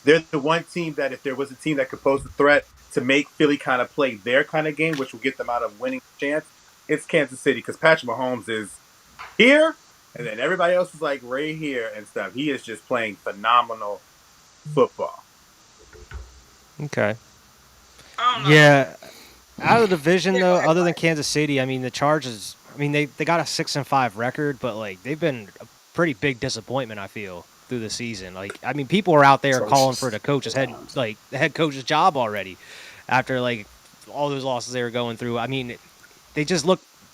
they're the one team that, if there was a team that could pose a threat to make Philly kind of play their kind of game, which will get them out of winning chance, it's Kansas City, because Patrick Mahomes is here, and then everybody else is like right here and stuff. He is just playing phenomenal football. Okay. I don't know. Yeah. Out of the division though, other than Kansas City, I mean the Chargers. I mean they got a 6-5 record, but like they've been a pretty big disappointment. I feel through the season. Like I mean people are out there calling for the head coach's job already, after like all those losses they were going through. I mean they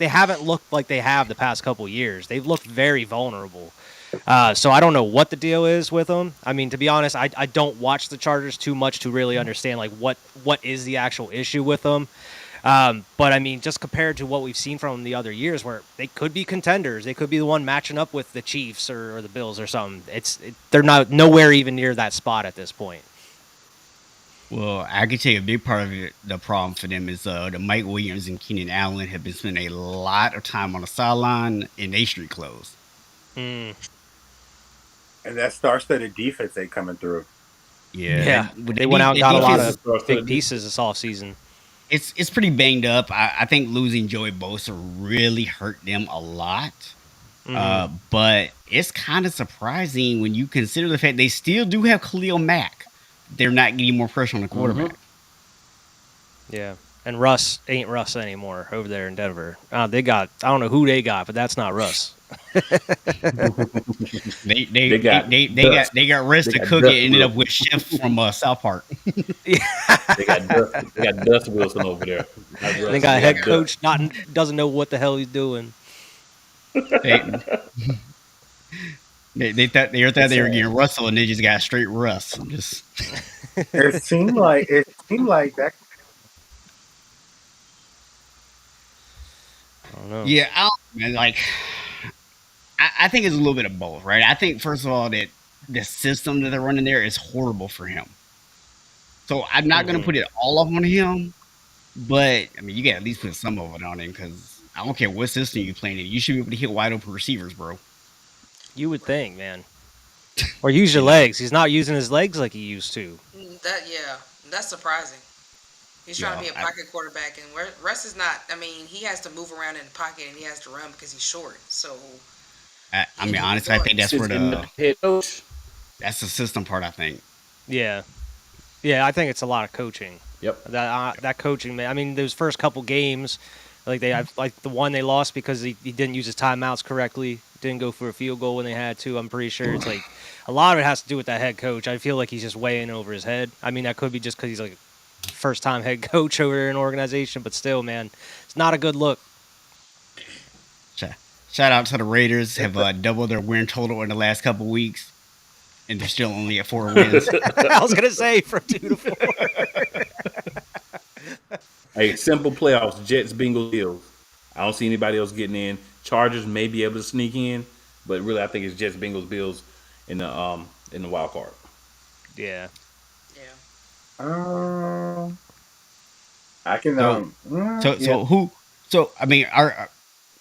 haven't looked like they have the past couple years. They've looked very vulnerable. So I don't know what the deal is with them. I mean, to be honest, I don't watch the Chargers too much to really understand like what is the actual issue with them. But I mean, just compared to what we've seen from them the other years, where they could be contenders, they could be the one matching up with the Chiefs or the Bills or something. They're not nowhere even near that spot at this point. Well, I can tell you a big part of the problem for them is the Mike Williams and Keenan Allen have been spending a lot of time on the sideline in their street clothes. And that star-studded defense ain't coming through. Yeah. They went out and got a lot of big pieces this offseason. It's pretty banged up. I think losing Joey Bosa really hurt them a lot. But it's kind of surprising when you consider the fact they still do have Khalil Mack. They're not getting more pressure on the quarterback. Yeah. And Russ ain't Russ anymore over there in Denver. They got, I don't know who they got, but that's not Russ. they got Russ to cook it. Ended up with Chef from South Park. They got Dust Wilson over there. They got head coach doesn't know what the hell he's doing. They thought they were getting Russell, and they just got straight Russ. It seemed like that. I don't know. Yeah, I think it's a little bit of both, right? I think first of all that the system that they're running there is horrible for him. So I'm not going to put it all up on him, but I mean you got to at least put some of it on him because I don't care what system you playing in, you should be able to hit wide open receivers, bro. You would think, man. Or use your legs. He's not using his legs like he used to. That's surprising. He's trying to be a pocket quarterback, and Russ is not. I mean, he has to move around in the pocket, and he has to run because he's short. So, I mean, honestly, I think that's where the head coach. That's the system part, I think. Yeah, I think it's a lot of coaching. Yep. That coaching, man. I mean, those first couple games, like the one they lost because he didn't use his timeouts correctly, didn't go for a field goal when they had to. I'm pretty sure it's like a lot of it has to do with that head coach. I feel like he's just way in over his head. I mean, that could be just because he's like first-time head coach over an organization, but still, man, it's not a good look. Shout out to the Raiders, have doubled their win total in the last couple weeks, and they're still only at 4 wins. I was gonna say from 2 to 4. Hey, simple playoffs: Jets, Bengals, Bills. I don't see anybody else getting in. Chargers may be able to sneak in, but really, I think it's Jets, Bengals, Bills in the wild card. Yeah. I can. So I mean,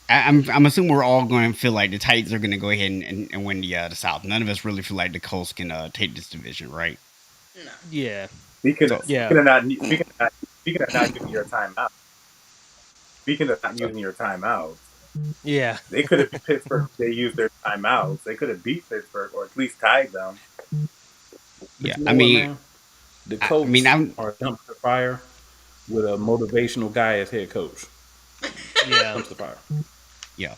I'm assuming we're all going to feel like the Titans are going to go ahead and win the South. None of us really feel like the Colts can take this division, right? No. Yeah. Speaking of not using your timeout. Speaking of not using your timeouts. Yeah. They could have beat Pittsburgh. They used their timeouts. They could have beat Pittsburgh or at least tied them. Yeah, I mean, the coach are dumpster fire with a motivational guy as head coach. Yeah, dumpster fire. Yeah,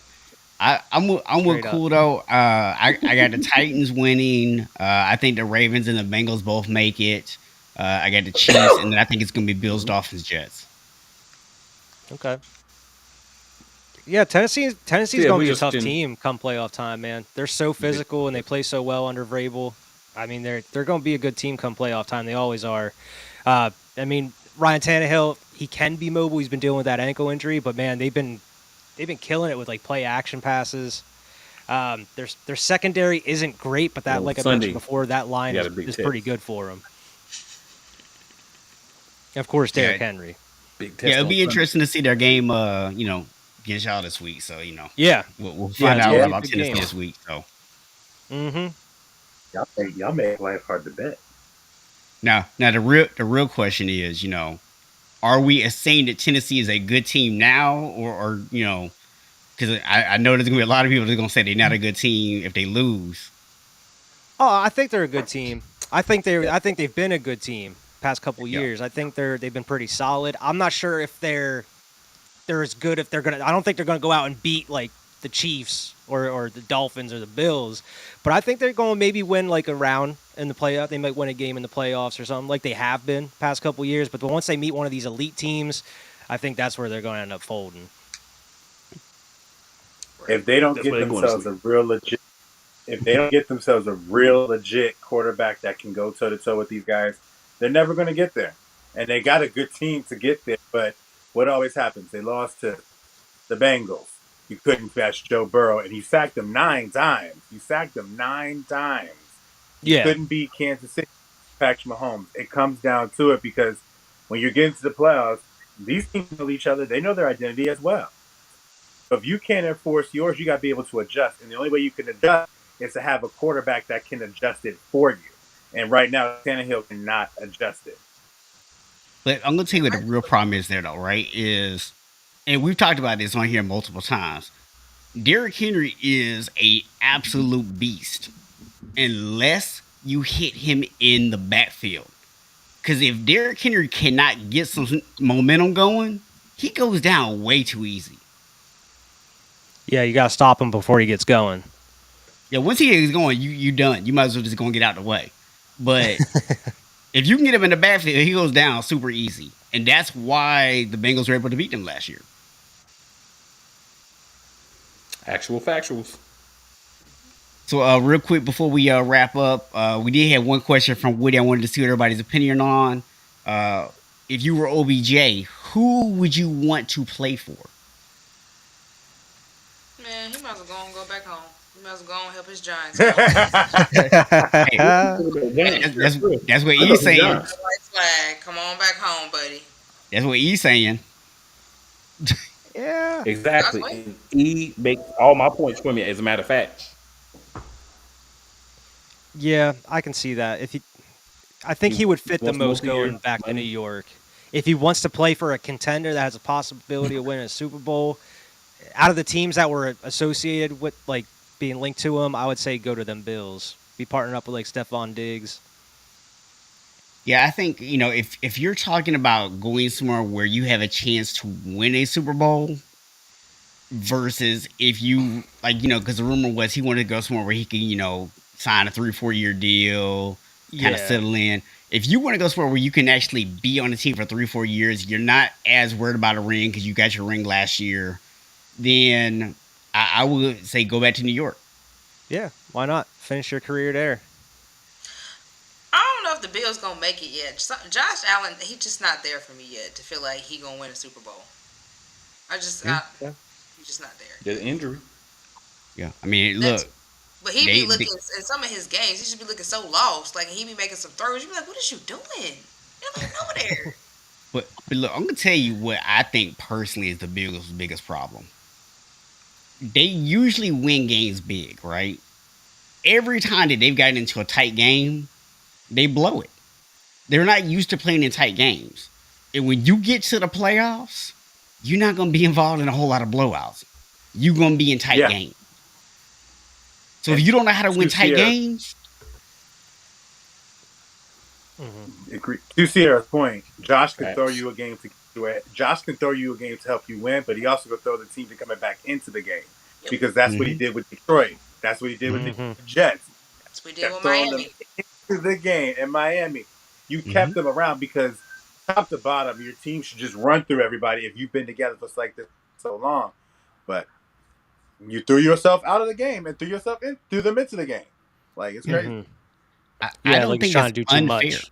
I'm with cool though. I got the Titans winning. I think the Ravens and the Bengals both make it. I got the Chiefs, and then I think it's gonna be Bills, Dolphins, Jets. Okay. Yeah, Tennessee's gonna be a tough team come playoff time, man. They're so physical and they play so well under Vrabel. I mean, they're gonna be a good team come playoff time. They always are. I mean, Ryan Tannehill, he can be mobile. He's been dealing with that ankle injury, but man, they've been killing it with like play action passes. Their secondary isn't great, but that, like I mentioned before, that line is pretty good for them. And of course, Derrick Henry. It'll be interesting to see their game. Against y'all this week. So we'll find out about Tennessee this week. So. Y'all make life hard to bet. Now the real question is, are we saying that Tennessee is a good team now, or because I know there's gonna be a lot of people that are gonna say they're not a good team if they lose. Oh, I think they're a good team. I think they've been a good team past couple Yeah. years. I think they've been pretty solid. I'm not sure if they're as good if they're gonna. I don't think they're gonna go out and beat like the Chiefs or the Dolphins or the Bills, but I think they're going to maybe win like a round in the playoff. They might win a game in the playoffs or something like they have been past couple years. But once they meet one of these elite teams, I think that's where they're going to end up folding. If they don't That's get where they're going themselves this a real legit, if they don't get themselves a real legit quarterback that can go toe to toe with these guys, they're never going to get there. And they got a good team to get there. But what always happens? They lost to the Bengals. You couldn't catch Joe Burrow, and he sacked them 9 times. You Yeah. couldn't beat Kansas City, Patrick Mahomes. It comes down to it because when you're getting to the playoffs, these teams know each other. They know their identity as well. So if you can't enforce yours, you got to be able to adjust. And the only way you can adjust is to have a quarterback that can adjust it for you. And right now, Tannehill cannot adjust it. But I'm going to tell you what the real problem is there, though, right? And we've talked about this on here multiple times. Derrick Henry is a absolute beast unless you hit him in the backfield. Because if Derrick Henry cannot get some momentum going, he goes down way too easy. Yeah, you got to stop him before he gets going. Yeah, once he is going, you done. You might as well just go and get out of the way. But if you can get him in the backfield, he goes down super easy. And that's why the Bengals were able to beat them last year. Actual factuals. So real quick before we wrap up, we did have one question from Woody I wanted to see what everybody's opinion on. If you were OBJ, who would you want to play for? Man, he might as well go back home. He might as well go and help his Giants. That's what he's saying. White flag. Come on back home, buddy. That's what he's saying. Yeah. Exactly. And he makes all my points for me, as a matter of fact. Yeah, I can see that. I think he would fit the most going back to New York. If he wants to play for a contender that has a possibility of winning a Super Bowl, out of the teams that were associated with like being linked to him, I would say go to them Bills. Be partnered up with like Stephon Diggs. Yeah, I think, if you're talking about going somewhere where you have a chance to win a Super Bowl versus if you, because the rumor was he wanted to go somewhere where he could, sign a 3-4 year deal, kind of settle in. If you want to go somewhere where you can actually be on the team for 3-4 years, you're not as worried about a ring because you got your ring last year, then I would say go back to New York. Yeah, why not? Finish your career there. I don't know if the Bills gonna make it yet. Josh Allen, he's just not there for me yet to feel like he gonna win a Super Bowl. He's just not there. There's injury. Yeah, I mean, look. But he be looking in some of his games. He should be looking so lost. Like he be making some throws. You be like, "What is you doing? You're like over there." But look, I'm gonna tell you what I think personally is the Bills' biggest problem. They usually win games big, right? Every time that they've gotten into a tight game, they blow it. They're not used to playing in tight games. And when you get to the playoffs, you're not going to be involved in a whole lot of blowouts. You're going to be in tight games. So if you don't know how to win tight games... To Sierra's point, Josh can throw you a game to do it. Josh can throw you a game to help you win, but he also can throw the team to coming back into the game because that's what he did with Detroit. That's what he did with the Jets. That's what he did with Miami. Into the game in Miami, you kept them around because top to bottom, your team should just run through everybody if you've been together for like this so long. But you threw yourself out of the game and threw them into the game. Like it's crazy. I don't like think trying it's to do too unfair. much.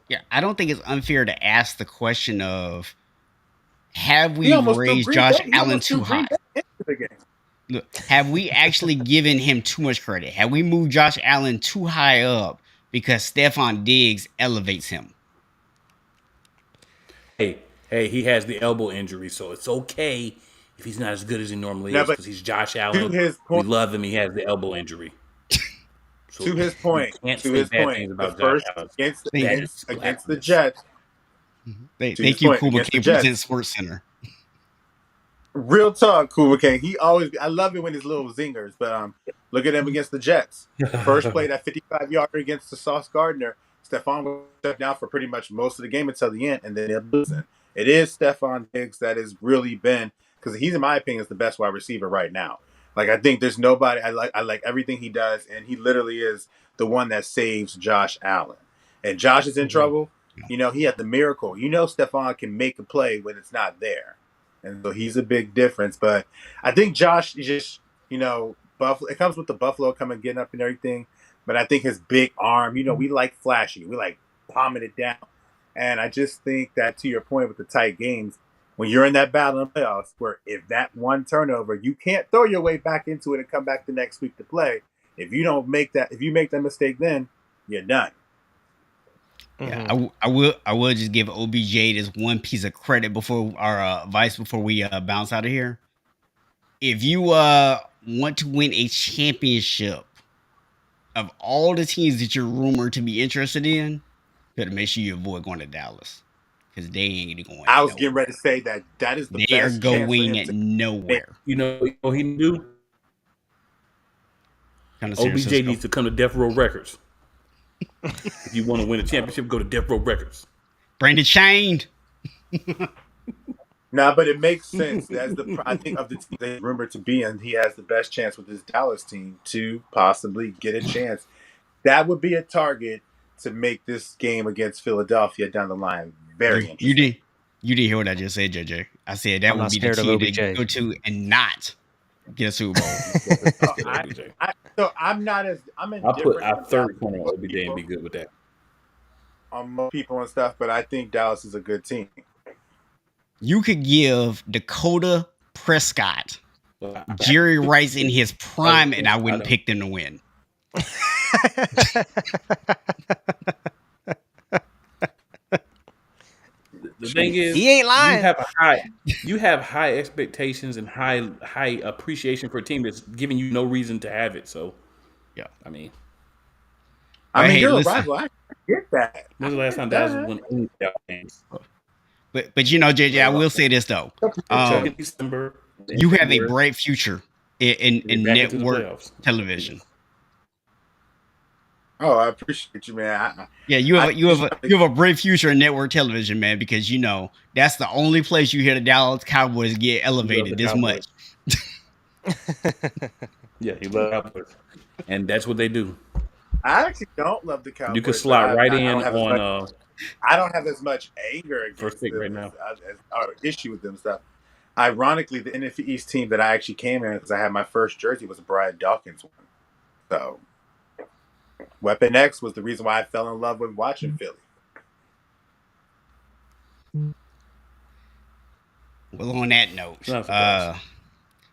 Yeah, I don't think it's unfair to ask the question of, have we He almost raised threw Josh Green Bay- he Allen almost too threw Green high? Bay into the game. Look, have we actually given him too much credit? Have we moved Josh Allen too high up because Stephon Diggs elevates him? Hey, he has the elbow injury, so it's okay if he's not as good as he normally No, is but because he's Josh Allen. to his We point- love him. He has the elbow injury. So To his point, you can't say bad things the about Josh first Allen. against the Jets. Thank To his you, point, Kuma against the King, Jets. present Sports Center. Real talk, 𝐿. I love it when his little zingers, but look at him against the Jets. First play, that 55-yarder against the Sauce Gardner. Stephon was shut down for pretty much most of the game until the end, and then they're losing. It is Stephon Diggs that has really been, because he's, in my opinion, is the best wide receiver right now. Like, I think there's nobody, I like everything he does, and he literally is the one that saves Josh Allen. And Josh is in trouble. He had the miracle. Stephon can make a play when it's not there. And so he's a big difference. But I think Josh is just, Buffalo. It comes with the Buffalo coming, getting up and everything. But I think his big arm, we like flashy. We like bombing it down. And I just think that, to your point with the tight games, when you're in that battle in playoffs, where if that one turnover, you can't throw your way back into it and come back the next week to play. If you make that mistake, then you're done. Yeah, I will just give OBJ this one piece of credit before our advice before we bounce out of here. If you want to win a championship, of all the teams that you're rumored to be interested in, you better make sure you avoid going to Dallas, because they ain't going. I was getting ready to say that is the they best. They are going nowhere. He do. OBJ needs to come to Death Row Records. If you want to win a championship, go to Death Row Records. Brandon Chained. Nah, but it makes sense. That's I think of the team they're rumored to be in, he has the best chance with his Dallas team to possibly get a chance. That would be a target to make this game against Philadelphia down the line very interesting. You did hear what I just said, JJ. I said that would be the team to go to and not get a Super Bowl. I'll put our third corner on OBJ and be good with that. On most people and stuff, but I think Dallas is a good team. You could give Dakota Prescott Jerry Rice in his prime, and I wouldn't pick them to win. The thing is, he ain't lying. You have high expectations and high appreciation for a team that's giving you no reason to have it. So, yeah, I mean, you're a rival. I get that. When's the last time Dallas won any games? But JJ, I will say this though. You have a bright future in network television. Oh, I appreciate you, man. You have a bright future in network television, man, because that's the only place you hear the Dallas Cowboys get elevated this much. Yeah, he loves Cowboys, and that's what they do. I actually don't love the Cowboys. You can slide right in on. I don't have as much anger against them right now, or issue with them stuff. Ironically, the NFC East team that I actually came in because I had my first jersey was a Brian Dawkins one. So, Weapon X was the reason why I fell in love with watching Philly. Well, on that note,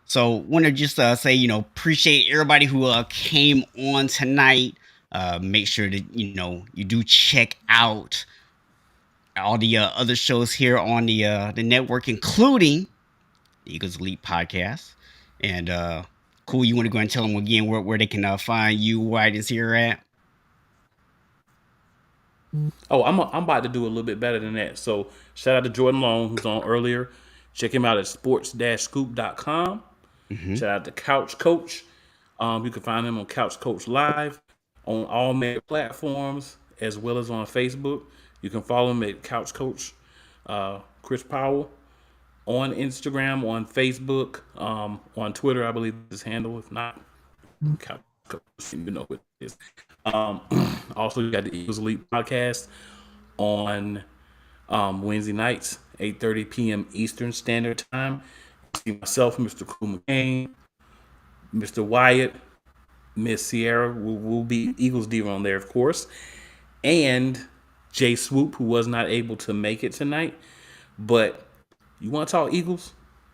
so want to just say, appreciate everybody who came on tonight. Make sure that you do check out all the other shows here on the network, including the Eagles Elite podcast. And Cool, you want to go and tell them again where they can find you right is here at? Oh, I'm about to do a little bit better than that. So shout out to Jordan Long, who's on earlier. Check him out at sports-scoop.com. Shout out to Couch Coach. You can find him on Couch Coach Live on all major platforms, as well as on Facebook. You can follow him at Couch Coach Chris Powell on Instagram, on Facebook, on Twitter, I believe his handle. If not, Couch Coach, you know what it is. Also, you got the Eagles Elite podcast on Wednesday nights, 8:30 p.m. Eastern Standard Time. See myself, Mr. Cool McCain, Mr. Wyatt, Miss Sierra will be Eagles Diva on there, of course, and Jay Swoop, who was not able to make it tonight. But you want to talk Eagles?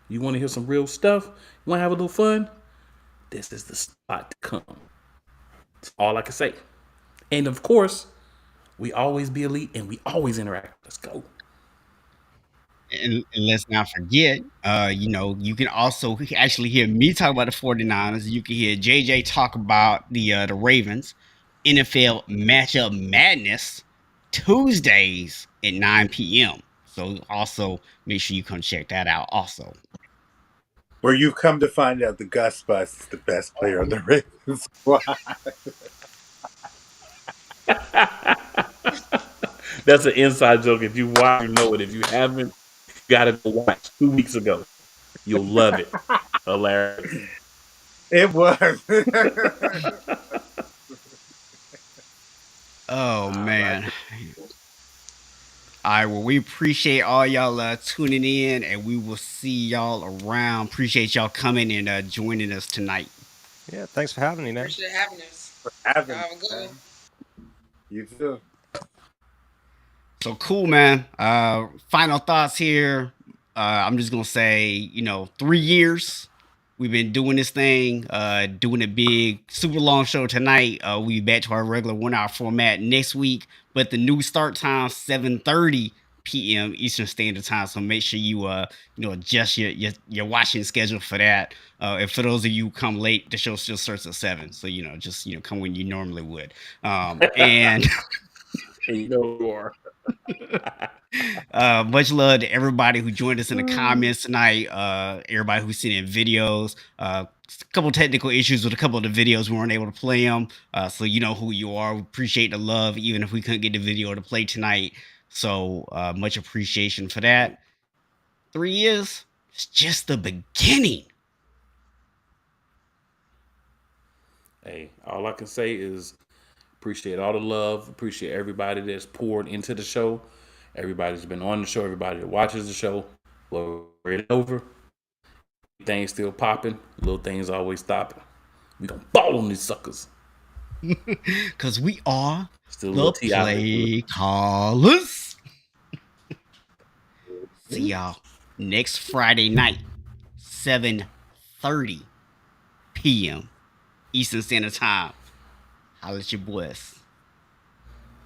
You want to hear some real stuff? You want to have a little fun? This is the spot to come. That's all I can say. And of course, we always be elite and we always interact. Let's go. And let's not forget, you can also actually hear me talk about the 49ers. You can hear JJ talk about the Ravens. NFL Matchup Madness Tuesdays at 9 p.m. So also make sure you come check that out also. Where you come to find out the Gus Bus is the best player on the Ravens squad. That's an inside joke. If you watch, you know it. If you haven't, you gotta go watch 2 weeks ago. You'll love it. Hilarious. It was. Oh man. All right, well, we appreciate all y'all tuning in, and we will see y'all around. Appreciate y'all coming and joining us tonight. Yeah, thanks for having me, man. Appreciate having us. Have Have a good one. You too. So cool, man. Final thoughts here. I'm just gonna say, 3 years. We've been doing this thing, doing a big, super long show tonight. We'll be back to our regular 1 hour format next week. But the new start time, 7:30 p.m. Eastern Standard Time. So make sure you adjust your watching schedule for that. And for those of you who come late, the show still starts at 7. So just come when you normally would. And you are. Much love to everybody who joined us in the comments tonight. Everybody who sent in videos. A couple technical issues with a couple of the videos. We weren't able to play them. So you know who you are. We appreciate the love, even if we couldn't get the video to play tonight. So much appreciation for that. 3 years, it's just the beginning. Hey, all I can say is appreciate all the love. Appreciate everybody that's poured into the show. Everybody's been on the show. Everybody that watches the show. Well, it's over. Things still popping. Little things always stopping. We gonna ball on these suckers. Because we are still the play callers. See y'all next Friday night, 7:30 p.m. Eastern Standard Time. Holla at your boys.